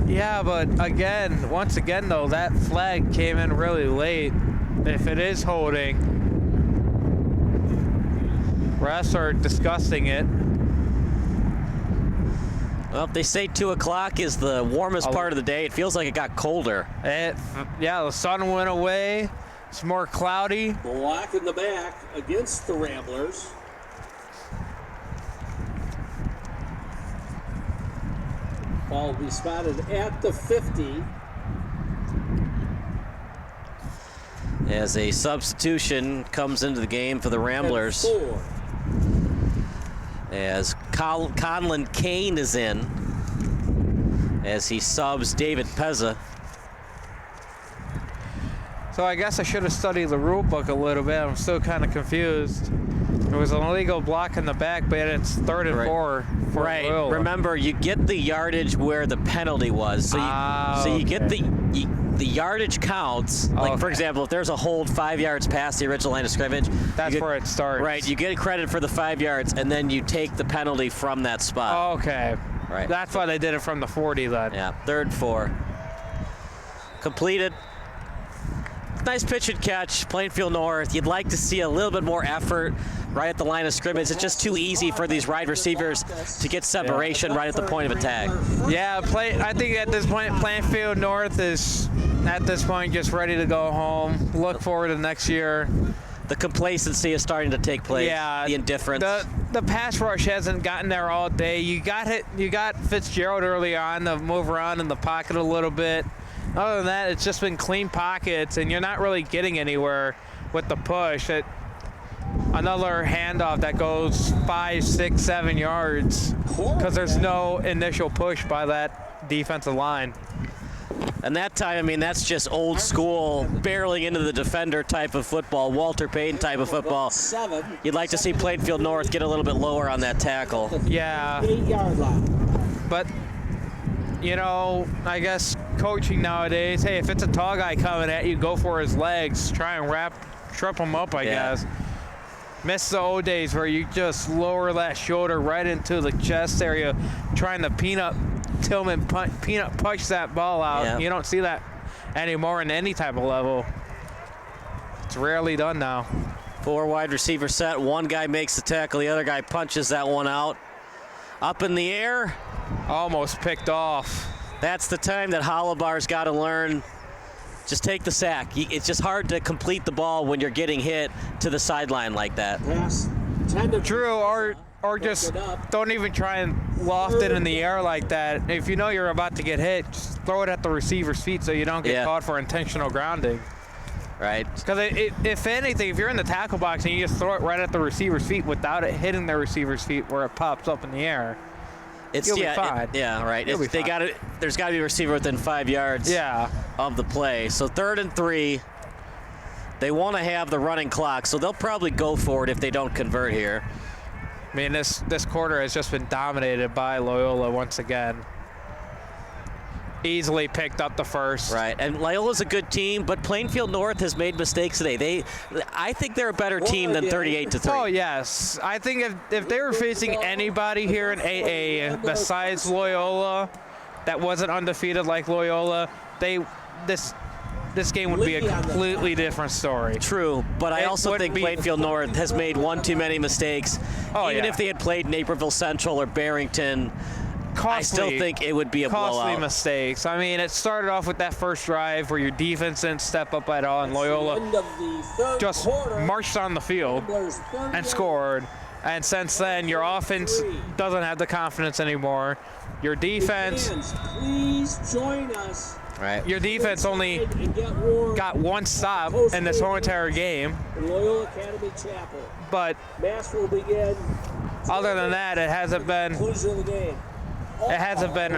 Yeah, but once again, though, that flag came in really late. If it is holding, refs are discussing it. Well, they say 2 o'clock is the warmest part of the day. It feels like it got colder. The sun went away. It's more cloudy. Block in the back against the Ramblers. Ball will be spotted at the 50. As a substitution comes into the game for the Ramblers. As Conlon Kane is in. As he subs David Pezza. So I guess I should have studied the rule book a little bit. I'm still kind of confused. There was an illegal block in the back, but it's 3rd and 4. Right. Loyola. Remember, you get the yardage where the penalty was. So you get the yardage counts. Like, for example, if there's a hold 5 yards past the original line of scrimmage. That's where it starts. Right. You get credit for the 5 yards, and then you take the penalty from that spot. Okay. Right. That's why they did it from the 40 then. Yeah. 3rd and 4. Completed. Nice pitch and catch, Plainfield North. You'd like to see a little bit more effort right at the line of scrimmage. It's just too easy for these wide receivers to get separation right at the point of attack. Yeah, I think at this point, Plainfield North is, at this point, just ready to go home. Look forward to next year. The complacency is starting to take place. Yeah, the indifference. The pass rush hasn't gotten there all day. You got Fitzgerald early on to move around in the pocket a little bit. Other than that, it's just been clean pockets, and you're not really getting anywhere with the push. Another handoff that goes 5, 6, 7 yards because there's no initial push by that defensive line. And that time, I mean, that's just old school, barreling into the defender type of football, Walter Payton type of football. You'd like to see Plainfield North get a little bit lower on that tackle. Yeah. 8-yard line. But, I guess coaching nowadays, hey, if it's a tall guy coming at you, go for his legs. Try and trip him up, I guess. Miss the old days where you just lower that shoulder right into the chest area, trying to peanut punch that ball out. Yeah. You don't see that anymore in any type of level. It's rarely done now. 4 wide receiver set. One guy makes the tackle. The other guy punches that one out. Up in the air. Almost picked off. That's the time that Holobar's got to learn. Just take the sack. It's just hard to complete the ball when you're getting hit to the sideline like that. True, or just don't even try and loft it in the air like that. If you know you're about to get hit, just throw it at the receiver's feet so you don't get caught for intentional grounding. Right. Because if anything, if you're in the tackle box and you just throw it right at the receiver's feet without it hitting the receiver's feet where it pops up in the air, you'll be fine. Right. There's got to be a receiver within 5 yards of the play. So 3rd and 3. They want to have the running clock, so they'll probably go for it if they don't convert here. I mean, this quarter has just been dominated by Loyola once again. Easily picked up the first. Right, and Loyola's a good team, but Plainfield North has made mistakes today. I think they're a better team than 38-3. Oh, yes. I think if they were facing anybody here in AA besides Loyola that wasn't undefeated like Loyola, this game would be a completely different story. True, but I also think Plainfield North has made one too many mistakes. Even if they had played Naperville Central or Barrington, I still think it would be a blowout. Costly mistakes. I mean, it started off with that first drive where your defense didn't step up at all, and Loyola just marched on the field and scored. And since then, your offense doesn't have the confidence anymore. Your defense, please join us. Right. Your defense only got one stop in this whole entire game. Loyola Academy Chapel. But Mass will begin. Other than that, it hasn't been. Conclusion of the game. It hasn't been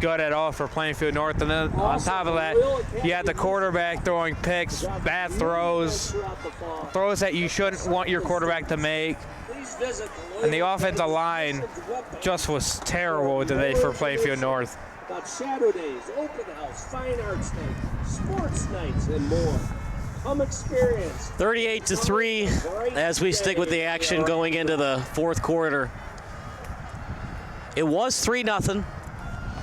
good at all for Plainfield North. And then on top of that, you had the quarterback throwing picks, bad throws that you shouldn't want your quarterback to make. And the offensive line just was terrible today for Plainfield North. Got shadow days, open house, fine arts night, sports nights, and more. Come experience. 38-3 as we stick with the action going into the fourth quarter. It was 3-0,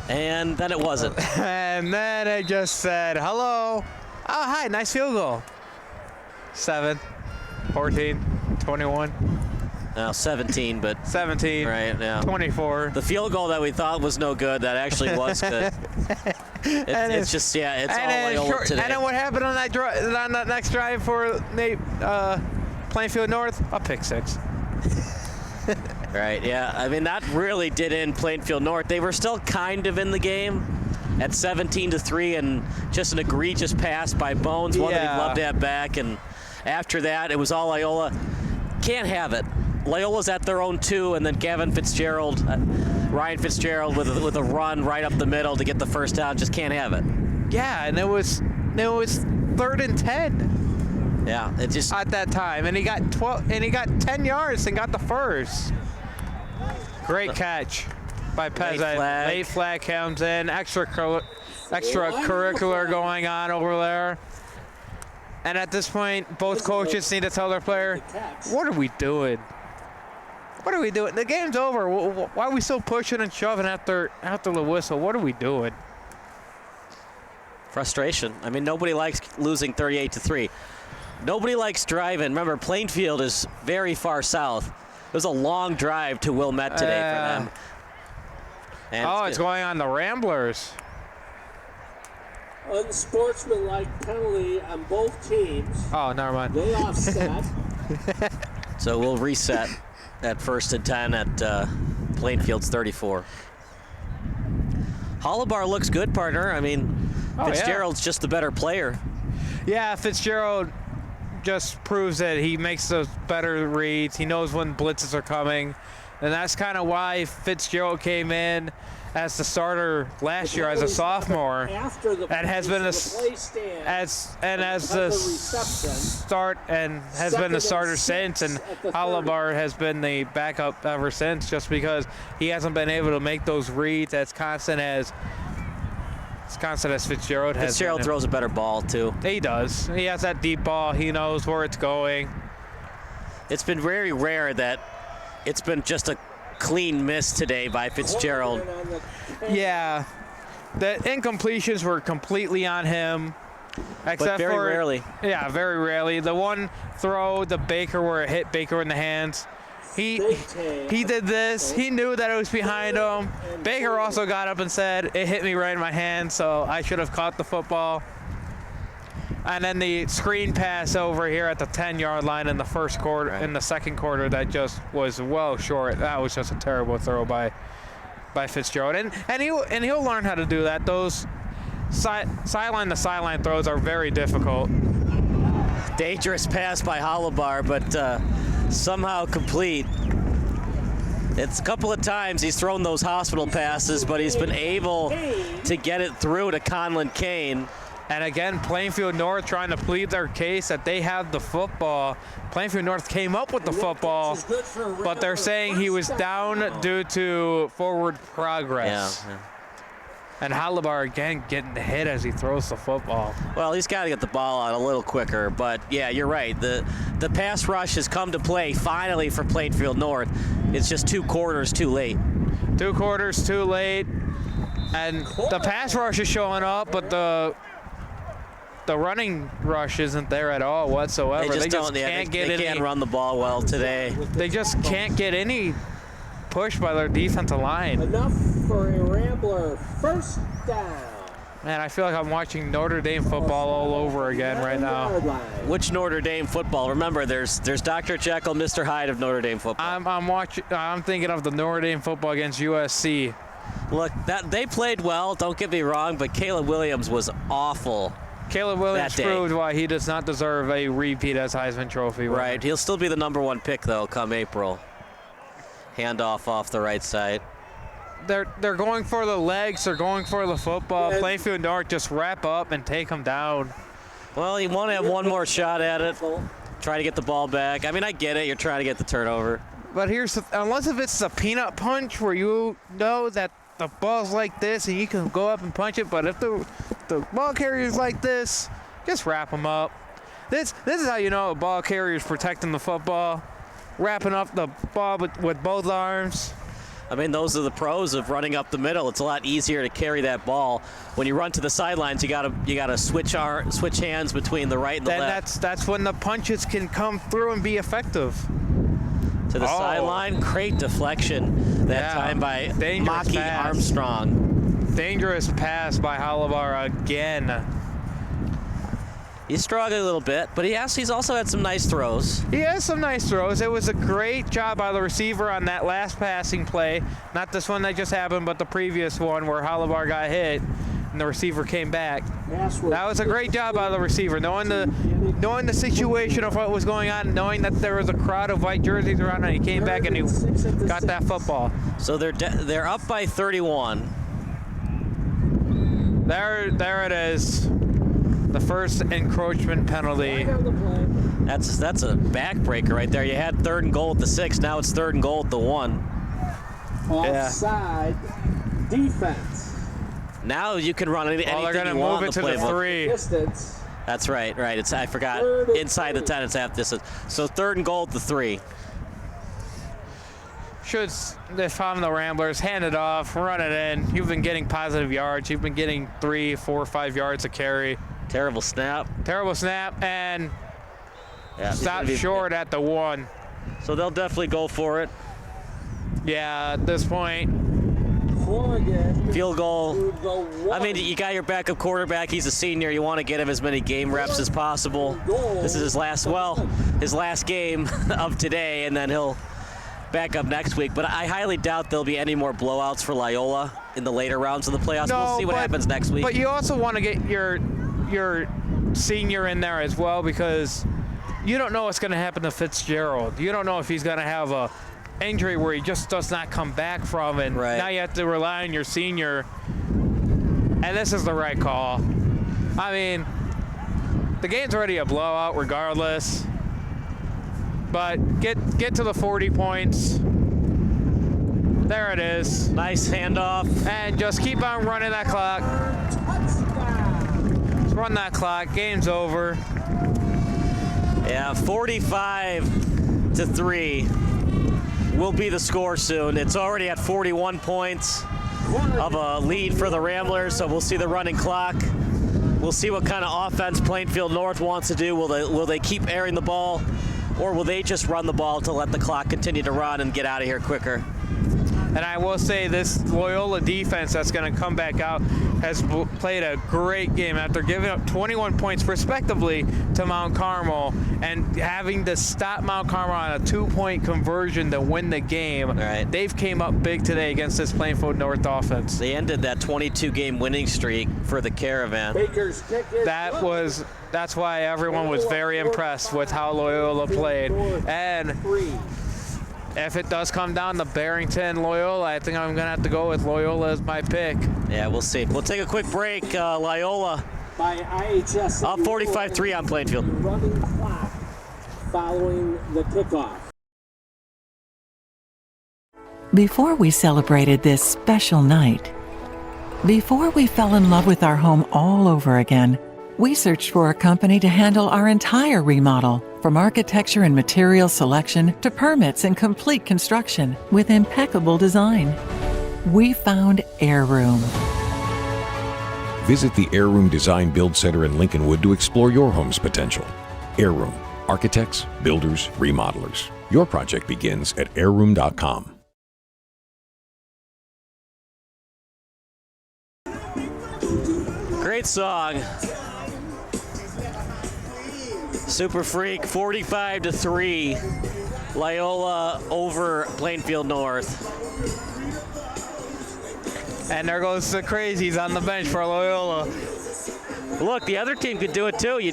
and then it wasn't. And then it just said, hello. Oh, hi, nice field goal. 7, 14, 21. Now 17, but 17. Right now. 24. The field goal that we thought was no good, that actually was good. It's just it's all Loyola today. And then what happened on that next drive for Plainfield North? A pick six. Right, yeah. I mean, that really did end Plainfield North. They were still kind of in the game at 17-3, and just an egregious pass by Bones, one that he'd love to have back. And after that, it was all Loyola. Can't have it. Loyola's at their own 2, and then Ryan Fitzgerald with a run right up the middle to get the first down. Just can't have it. Yeah, and it was 3rd and 10. Yeah, it just at that time, and he got 10 yards and got the first. Great catch by Pezet. Late flag comes in. Extracurricular going on over there. And at this point, both coaches need to tell their player, what are we doing? What are we doing? The game's over. Why are we still pushing and shoving after the whistle? What are we doing? Frustration. I mean, nobody likes losing 38-3. Nobody likes driving. Remember, Plainfield is very far south. It was a long drive to Wilmette today for them. And it's going on the Ramblers. Unsportsmanlike penalty on both teams. Oh, never mind. They offset. So we'll reset at 1st and 10 at Plainfield's 34. Holobar looks good, partner. I mean, Fitzgerald's just the better player. Yeah, Fitzgerald just proves that he makes those better reads. He knows when blitzes are coming. And that's kind of why Fitzgerald came in as the starter last year as a sophomore, and has been the starter since, and Holobar has been the backup ever since, just because he hasn't been able to make those reads as constant as Fitzgerald has. Fitzgerald throws a better ball too. He does. He has that deep ball. He knows where it's going. It's been very rare that it's been just a clean miss today by Fitzgerald. Yeah. the incompletions were completely on him. Except but very for, rarely. Yeah, very rarely. The one throw, the Baker, where it hit Baker in the hands, he did this. He knew that it was behind him. Baker also got up and said, it hit me right in my hand, so I should have caught the football. And then the screen pass over here at the 10-yard line in the first quarter, in the second quarter, that just was well short. That was just a terrible throw by Fitzgerald. And he'll learn how to do that. Those sideline to sideline throws are very difficult. Dangerous pass by Holobar, but somehow complete. It's a couple of times he's thrown those hospital passes, but he's been able to get it through to Conlon Kane. And again, Plainfield North trying to plead their case that they have the football. Plainfield North came up with the football, but they're saying he was down due to forward progress. Yeah. And Holobar again getting the hit as he throws the football. Well, he's got to get the ball out a little quicker, but yeah, you're right. The pass rush has come to play finally for Plainfield North. It's just 2 quarters too late. 2 quarters too late. And the pass rush is showing up, but the running rush isn't there at all whatsoever. They can't run the ball well today. They just can't get any push by their defensive line. Enough for a Rambler first down. Man, I feel like I'm watching Notre Dame football all over again right now. Which Notre Dame football? Remember, there's Dr. Jekyll, Mr. Hyde of Notre Dame football. I'm thinking of the Notre Dame football against USC. Look, they played well, don't get me wrong, but Caleb Williams was awful. Caleb Williams proved why he does not deserve a repeat as Heisman Trophy winner. Right, he'll still be the #1 pick, though, come April. Handoff off the right side. They're going for the legs. They're going for the football. Plainfield North just wrap up and take them down. Well, you want to have one more shot at it. Try to get the ball back. I mean, I get it. You're trying to get the turnover. But unless if it's a peanut punch where you know that the ball's like this and you can go up and punch it, but if the ball carrier's like this, just wrap them up. This is how you know a ball carrier's protecting the football. Wrapping up the ball with both arms. I mean, those are the pros of running up the middle. It's a lot easier to carry that ball. When you run to the sidelines, you gotta switch hands between the right and the left. That's when the punches can come through and be effective. To the sideline, great deflection that time by Maki Armstrong. Dangerous pass by Holobar again. He's struggling a little bit, but he's also had some nice throws. He has some nice throws. It was a great job by the receiver on that last passing play. Not this one that just happened, but the previous one where Holobar got hit and the receiver came back. That was a great job by the receiver, knowing the situation of what was going on, knowing that there was a crowd of white jerseys around, and he came back and he got that football. So they're up by 31. There it is. The first encroachment penalty. That's a backbreaker right there. You had 3rd and goal at the 6. Now it's 3rd and goal at the 1. Offside defense. Now you can run anything they're gonna you want move it in the to playbook. the 3. Distance. That's right. I forgot. Inside the 10, it's half distance. So 3rd and goal at the 3. Should, if I'm the Ramblers, hand it off, run it in. You've been getting positive yards. You've been getting 3, 4, 5 yards a carry. Terrible snap, and stop short at the 1. So they'll definitely go for it. Yeah, at this point. Field goal. I mean, you got your backup quarterback. He's a senior. You want to get him as many game reps as possible. This is his last game of today, and then he'll back up next week. But I highly doubt there'll be any more blowouts for Loyola in the later rounds of the playoffs. We'll see what happens next week. But you also want to get your senior in there as well, because you don't know what's going to happen to Fitzgerald. You don't know if he's going to have a injury where he just does not come back from, and now you have to rely on your senior. And this is the right call. I mean, the game's already a blowout regardless. But get to the 40 points. There it is. Nice handoff. And just keep on running that clock. Just run that clock. Game's over. Yeah, 45-3 will be the score soon. It's already at 41 points. of a lead for the Ramblers, so we'll see the running clock. We'll see what kind of offense Plainfield North wants to do. Will they keep airing the ball, or will they just run the ball to let the clock continue to run and get out of here quicker? And I will say this Loyola defense that's going to come back out has played a great game after giving up 21 points respectively to Mount Carmel and having to stop Mount Carmel on a 2-point conversion to win the game. Right. They've came up big today against this Plainfield North offense. They ended that 22-game winning streak for the Caravan. That's why everyone was very impressed with how Loyola played. And if it does come down to Barrington, Loyola, I think I'm going to have to go with Loyola as my pick. Yeah, we'll see. We'll take a quick break. Loyola By IHSA up 45-3 on Plainfield. Running clock following the kickoff. Before we celebrated this special night, before we fell in love with our home all over again, we searched for a company to handle our entire remodel, from architecture and material selection to permits and complete construction with impeccable design. We found Airroom. Visit the Airroom Design Build Center in Lincolnwood to explore your home's potential. Airroom, architects, builders, remodelers. Your project begins at airroom.com. Great song. Super Freak, 45-3. Loyola over Plainfield North. And there goes the crazies on the bench for Loyola. Look, the other team could do it too. You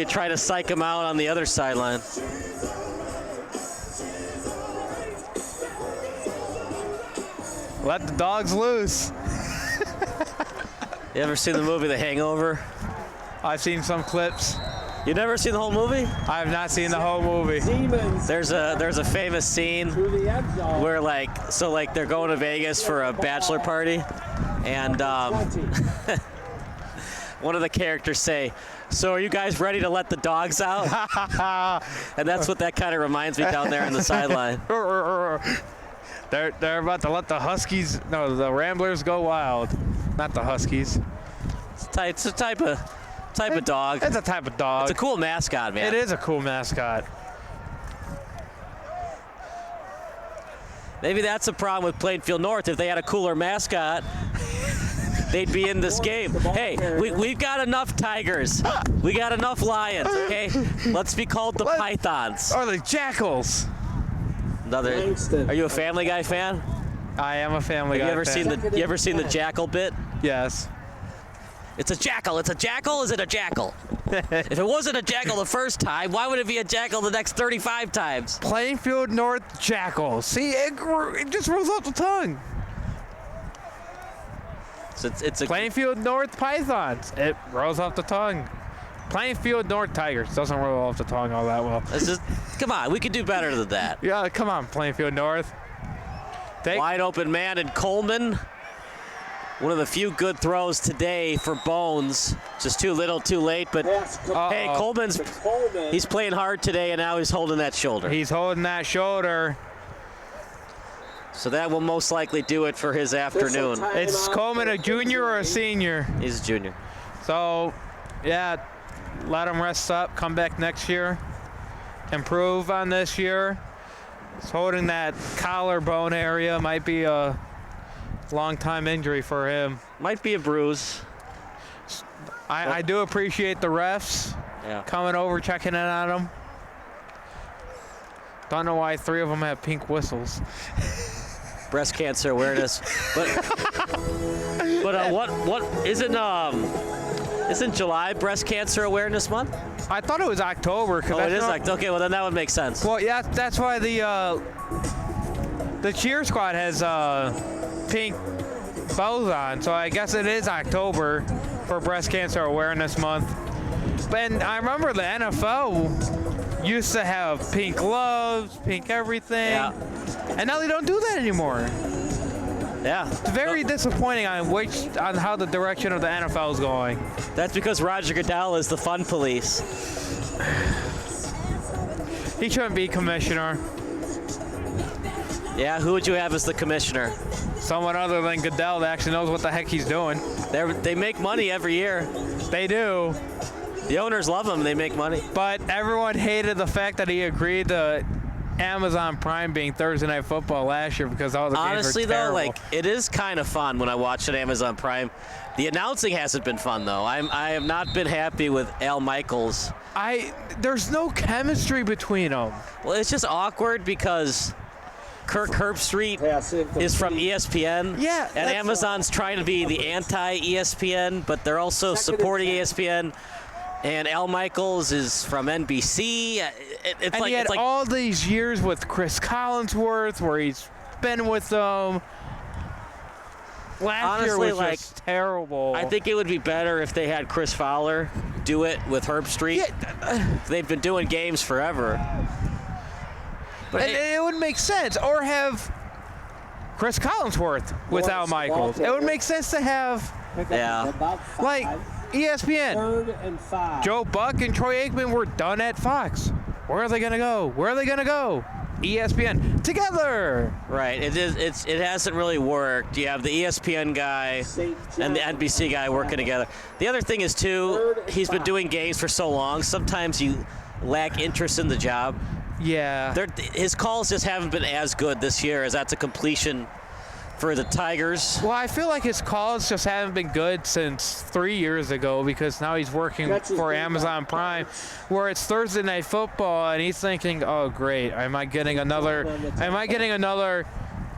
try to psych them out on the other sideline. Let the dogs loose. You ever seen the movie The Hangover? I've seen some clips. You never seen the whole movie? I have not seen the whole movie. There's a famous scene where they're going to Vegas for a bachelor party, and one of the characters say, "So are you guys ready to let the dogs out?" And that's what that kind of reminds me down there on the sideline. They're about to let the Ramblers go wild. Not the Huskies. It's a type of dog. It's a type of dog. It's a cool mascot, man. It is a cool mascot. Maybe that's the problem with Plainfield North. If they had a cooler mascot, they'd be in this game. Hey, we've got enough tigers. We got enough lions, okay? Let's be called the pythons. Or the jackals. Are you a Family Guy fan? I am a Family Guy fan. You ever seen the jackal bit? Yes. It's a jackal. It's a jackal. Is it a jackal? If it wasn't a jackal the first time, why would it be a jackal the next 35 times? Plainfield North Jackal. See, it just rolls off the tongue. So it's a Plainfield North Pythons. It rolls off the tongue. Plainfield North Tigers doesn't roll off the tongue all that well. Come on, we could do better than that. Yeah, come on, Plainfield North. Wide open man in Coleman. One of the few good throws today for Bones. Just too little, too late. But hey, he's playing hard today, and now he's holding that shoulder. He's holding that shoulder. So that will most likely do it for his afternoon. It's Coleman a junior or a senior? He's a junior. So, yeah, let him rest up, come back next year, improve on this year. He's holding that collarbone area. Might be a long-time injury for him. Might be a bruise. I do appreciate the refs coming over, checking in on him. Don't know why 3 of them have pink whistles. Breast cancer awareness. But what isn't July Breast Cancer Awareness Month? I thought it was October. Oh, it is October. Okay, well then that would make sense. Well, yeah, that's why the cheer squad has pink bows on, so I guess it is October for Breast Cancer Awareness Month. And I remember the NFL used to have pink gloves, pink everything, and now they don't do that anymore. Yeah. It's very disappointing on how the direction of the NFL is going. That's because Roger Goodell is the fun police. He shouldn't be commissioner. Yeah, who would you have as the commissioner? someone other than Goodell that actually knows what the heck he's doing. They make money every year. They do. The owners love him. They make money. But everyone hated the fact that he agreed to Amazon Prime being Thursday Night Football last year because all the games Honestly, were terrible. though, like, it is kind of fun when I watch it Amazon Prime. The announcing hasn't been fun, though. I have not been happy with Al Michaels. There's no chemistry between them. Well, it's just awkward because Kirk Herbstreit is from ESPN. Yeah. And Amazon's trying to be the anti-ESPN, but they're also supporting ESPN. And Al Michaels is from NBC. He had all these years with Chris Collinsworth where he's been with them. Last year was just terrible. I think it would be better if they had Chris Fowler do it with Herbstreit. Yeah. They've been doing games forever. But it would make sense. Or have Chris Collinsworth with Al Michaels. It would make sense to have like ESPN. 3rd and 5. Joe Buck and Troy Aikman were done at Fox. Where are they going to go? Where are they going to go? ESPN together. Right. It hasn't really worked. You have the ESPN guy and the NBC guy working together. The other thing is too, he's been doing games for so long. Sometimes you lack interest in the job. Yeah. His calls just haven't been as good this year as that's a completion for the Tigers. Well, I feel like his calls just haven't been good since 3 years ago because now he's working for Amazon Prime where it's Thursday Night Football and he's thinking, oh, great, am I getting another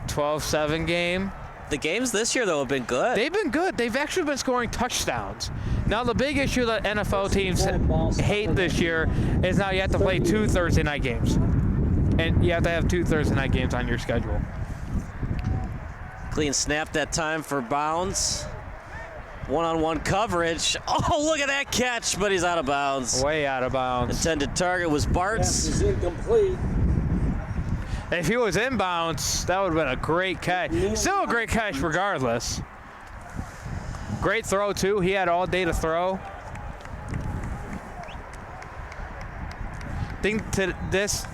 12-7 game? The games this year, though, have been good. They've been good. They've actually been scoring touchdowns. Now, the big issue that NFL teams hate this year is now you have to play 2 Thursday night games. And you have to have 2 Thursday night games on your schedule. Clean snap that time for Bounds. One-on-one coverage. Oh, look at that catch, but he's out of bounds. Way out of bounds. Intended target was Bart's. Pass is incomplete. If he was inbounds, that would have been a great catch. Still a great catch regardless. Great throw, too. He had all day to throw. Think to this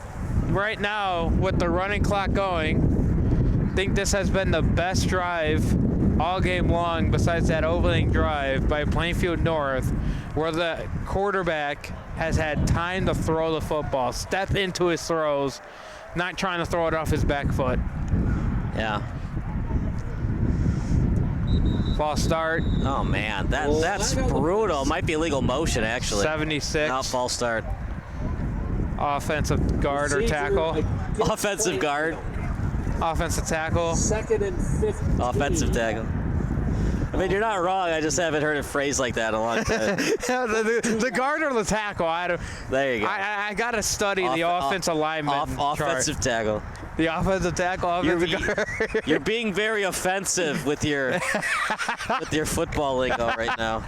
right now with the running clock going, think this has been the best drive all game long besides that opening drive by Plainfield North where the quarterback has had time to throw the football, step into his throws, not trying to throw it off his back foot. Yeah. False start. Oh, man. That's brutal. Might be illegal motion, actually. 76. No, false start. Offensive guard or tackle. Offensive guard. Offensive tackle. 2nd and 15. Offensive tackle. I mean, you're not wrong. I just haven't heard a phrase like that in a long time. the guard or the tackle. There you go. I got to study the offensive lineman offensive tackle. The offensive tackle, offensive guard. You're being very offensive with your football lingo right now.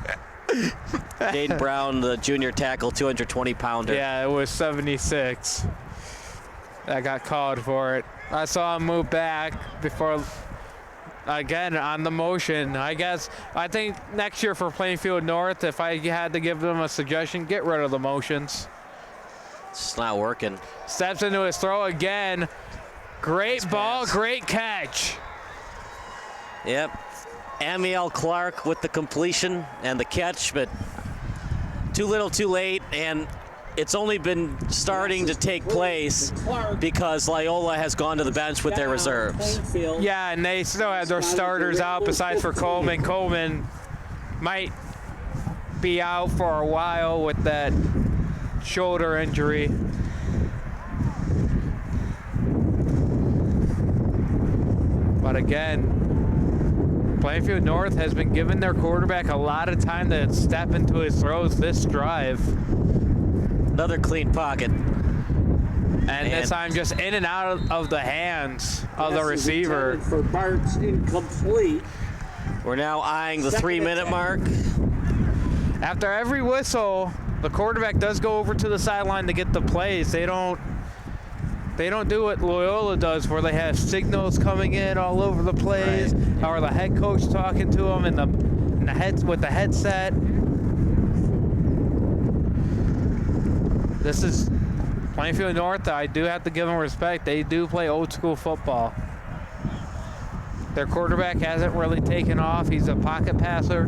Jaden Brown, the junior tackle, 220-pounder. Yeah, it was 76. I got called for it. I saw him move back before, again, on the motion. I think next year for Plainfield North, if I had to give them a suggestion, get rid of the motions. It's not working. Steps into his throw again. Great nice ball, pass. great catch. Yep. Amiel Clark with the completion and the catch, but too little, too late, and it's only been starting to take place because Loyola has gone to the bench with their reserves. Yeah, and they still have their starters out besides for Coleman. Coleman might be out for a while with that shoulder injury. But again, Plainfield North has been giving their quarterback a lot of time to step into his throws this drive. Another clean pocket. And this time just in and out of the hands of the receiver. For Bart's incomplete. We're now eyeing the 3-minute mark. After every whistle, the quarterback does go over to the sideline to get the plays. They don't do what Loyola does, where they have signals coming in all over the plays, or the head coach talking to them with the headset. This is Plainfield North. I do have to give them respect. They do play old school football. Their quarterback hasn't really taken off. He's a pocket passer.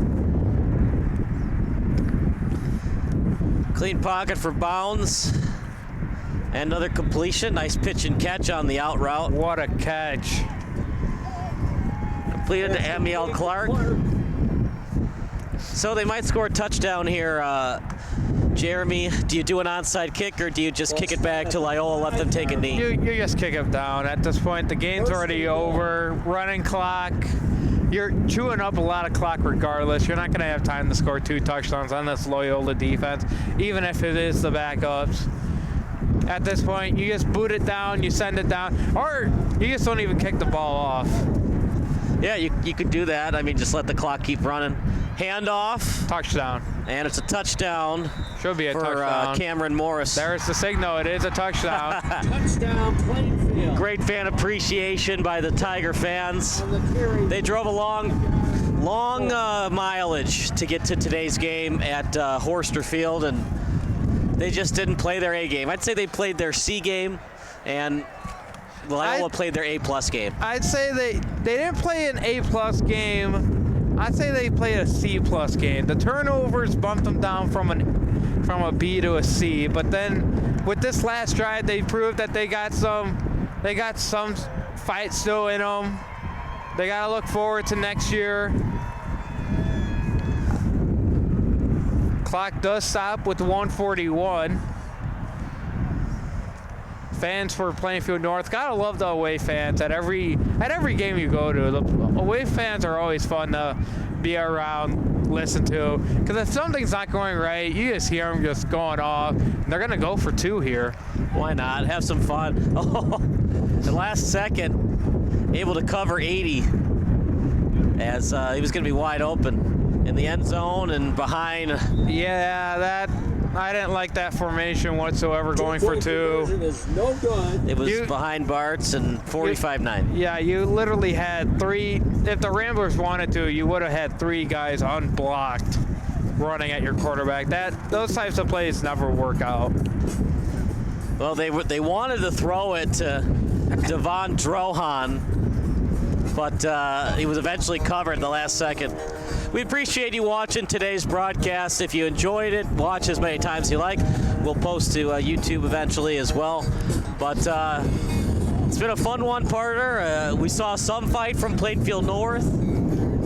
Clean pocket for Bounds. And another completion. Nice pitch and catch on the out route. What a catch. Completed to Amiel Clark. So they might score a touchdown here. Jeremy, do you do an onside kick or do you just kick it back to Loyola, let them take a knee? You just kick it down. At this point, the game's already over. Running clock. You're chewing up a lot of clock regardless. You're not going to have time to score 2 touchdowns on this Loyola defense, even if it is the backups. At this point, you just boot it down, you send it down, or you just don't even kick the ball off. Yeah, you could do that. I mean, just let the clock keep running. Handoff. Touchdown. And it's a touchdown. Should be a for, touchdown. Cameron Morris. There's the signal. It is a touchdown. Touchdown, Plainfield. Great fan appreciation by the Tiger fans. They drove a long mileage to get to today's game at Horster Field, and they just didn't play their A game. I'd say they played their C game, and Loyola played their A+ game. I'd say they didn't play an A+ game. I'd say they played a C+ game. The turnovers bumped them down from a B to a C, but then with this last drive, they proved that they got some fight still in them. They got to look forward to next year. Clock does stop with 1:41. Fans for Plainfield North, gotta love the away fans at every game you go to. The away fans are always fun to be around, listen to, because if something's not going right, you just hear them just going off. And they're gonna go for 2 here. Why not? Have some fun. Oh, the last second, able to cover 80 as he was gonna be wide open in the end zone and behind. Yeah, I didn't like that formation whatsoever, going for 2. Is no good. It was behind Bart's and 45-9. Yeah, you literally had 3. If the Ramblers wanted to, you would have had 3 guys unblocked running at your quarterback. Those types of plays never work out. Well, they wanted to throw it to Devon Drohan, but he was eventually covered in the last second. We appreciate you watching today's broadcast. If you enjoyed it, watch as many times as you like. We'll post to YouTube eventually as well. But it's been a fun one-parter. We saw some fight from Plainfield North.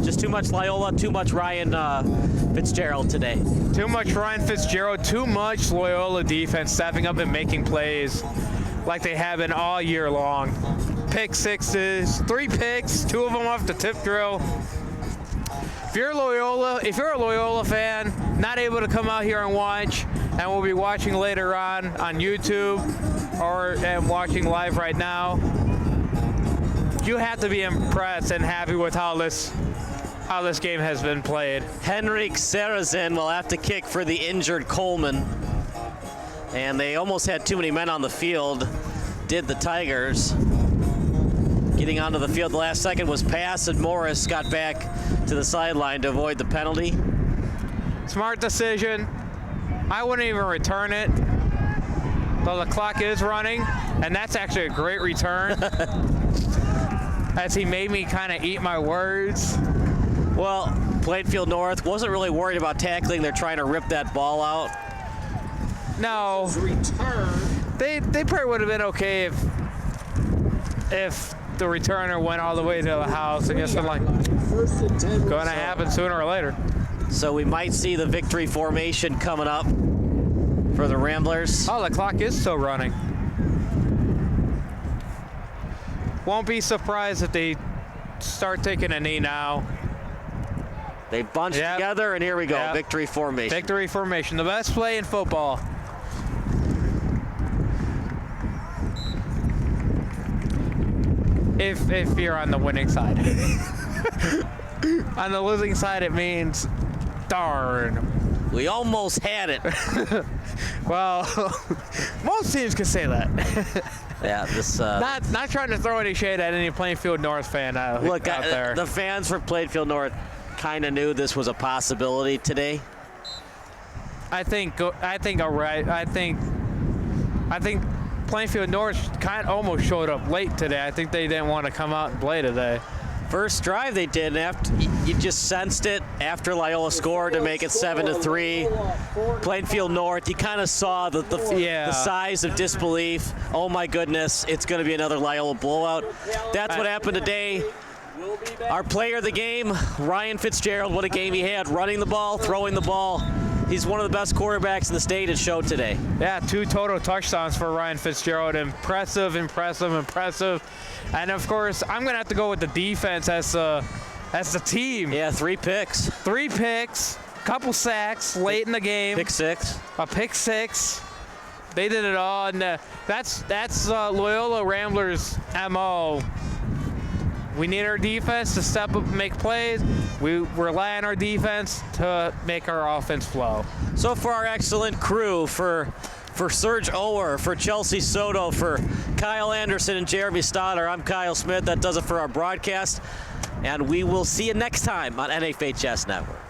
Just too much Loyola, too much Ryan Fitzgerald today. Too much Ryan Fitzgerald, too much Loyola defense stepping up and making plays like they have been all year long. Pick sixes, 3 picks, 2 of them off the tip drill. If you're a Loyola fan, not able to come out here and watch, and we'll be watching later on YouTube and watching live right now, you have to be impressed and happy with how this game has been played. Henrik Sarazin will have to kick for the injured Coleman, and they almost had too many men on the field, did the Tigers. Getting onto the field the last second was passed, and Morris got back to the sideline to avoid the penalty. Smart decision. I wouldn't even return it, though the clock is running, and that's actually a great return. As he made me kind of eat my words. Well, Plainfield North wasn't really worried about tackling. They're trying to rip that ball out. No. They probably would have been okay if the returner went all the way to the house and just been like, going to happen sooner or later. So we might see the victory formation coming up for the Ramblers. Oh, the clock is still running. Won't be surprised if they start taking a knee now. They bunched together, and here we go. Victory formation. Victory formation, the best play in football. If you're on the winning side. On the losing side, it means darn. We almost had it. Well, most teams can say that. Yeah, this. Not trying to throw any shade at any Plainfield North fan Look, out there. The fans for Plainfield North kind of knew this was a possibility today. I think Plainfield North almost showed up late today. I think they didn't want to come out and play today First drive they did, and after you just sensed it after Loyola scored to make it 7-3. Plainfield North, you kind of saw the size of disbelief. Oh my goodness, it's going to be another Loyola blowout. That's what happened today. Our player of the game, Ryan Fitzgerald, what a game he had, running the ball, throwing the ball. He's one of the best quarterbacks in the state. It showed today. Yeah, 2 total touchdowns for Ryan Fitzgerald. Impressive. And of course, I'm going to have to go with the defense as the team. Yeah, 3 picks. 3 picks, couple sacks late in the game. Pick 6. A pick 6. They did it all, and that's Loyola Ramblers' MO. We need our defense to step up and make plays. We rely on our defense to make our offense flow. So for our excellent crew, for Serge Ower, for Chelsea Soto, for Kyle Anderson and Jeremy Stoddard, I'm Kyle Smith. That does it for our broadcast. And we will see you next time on NFHS Network.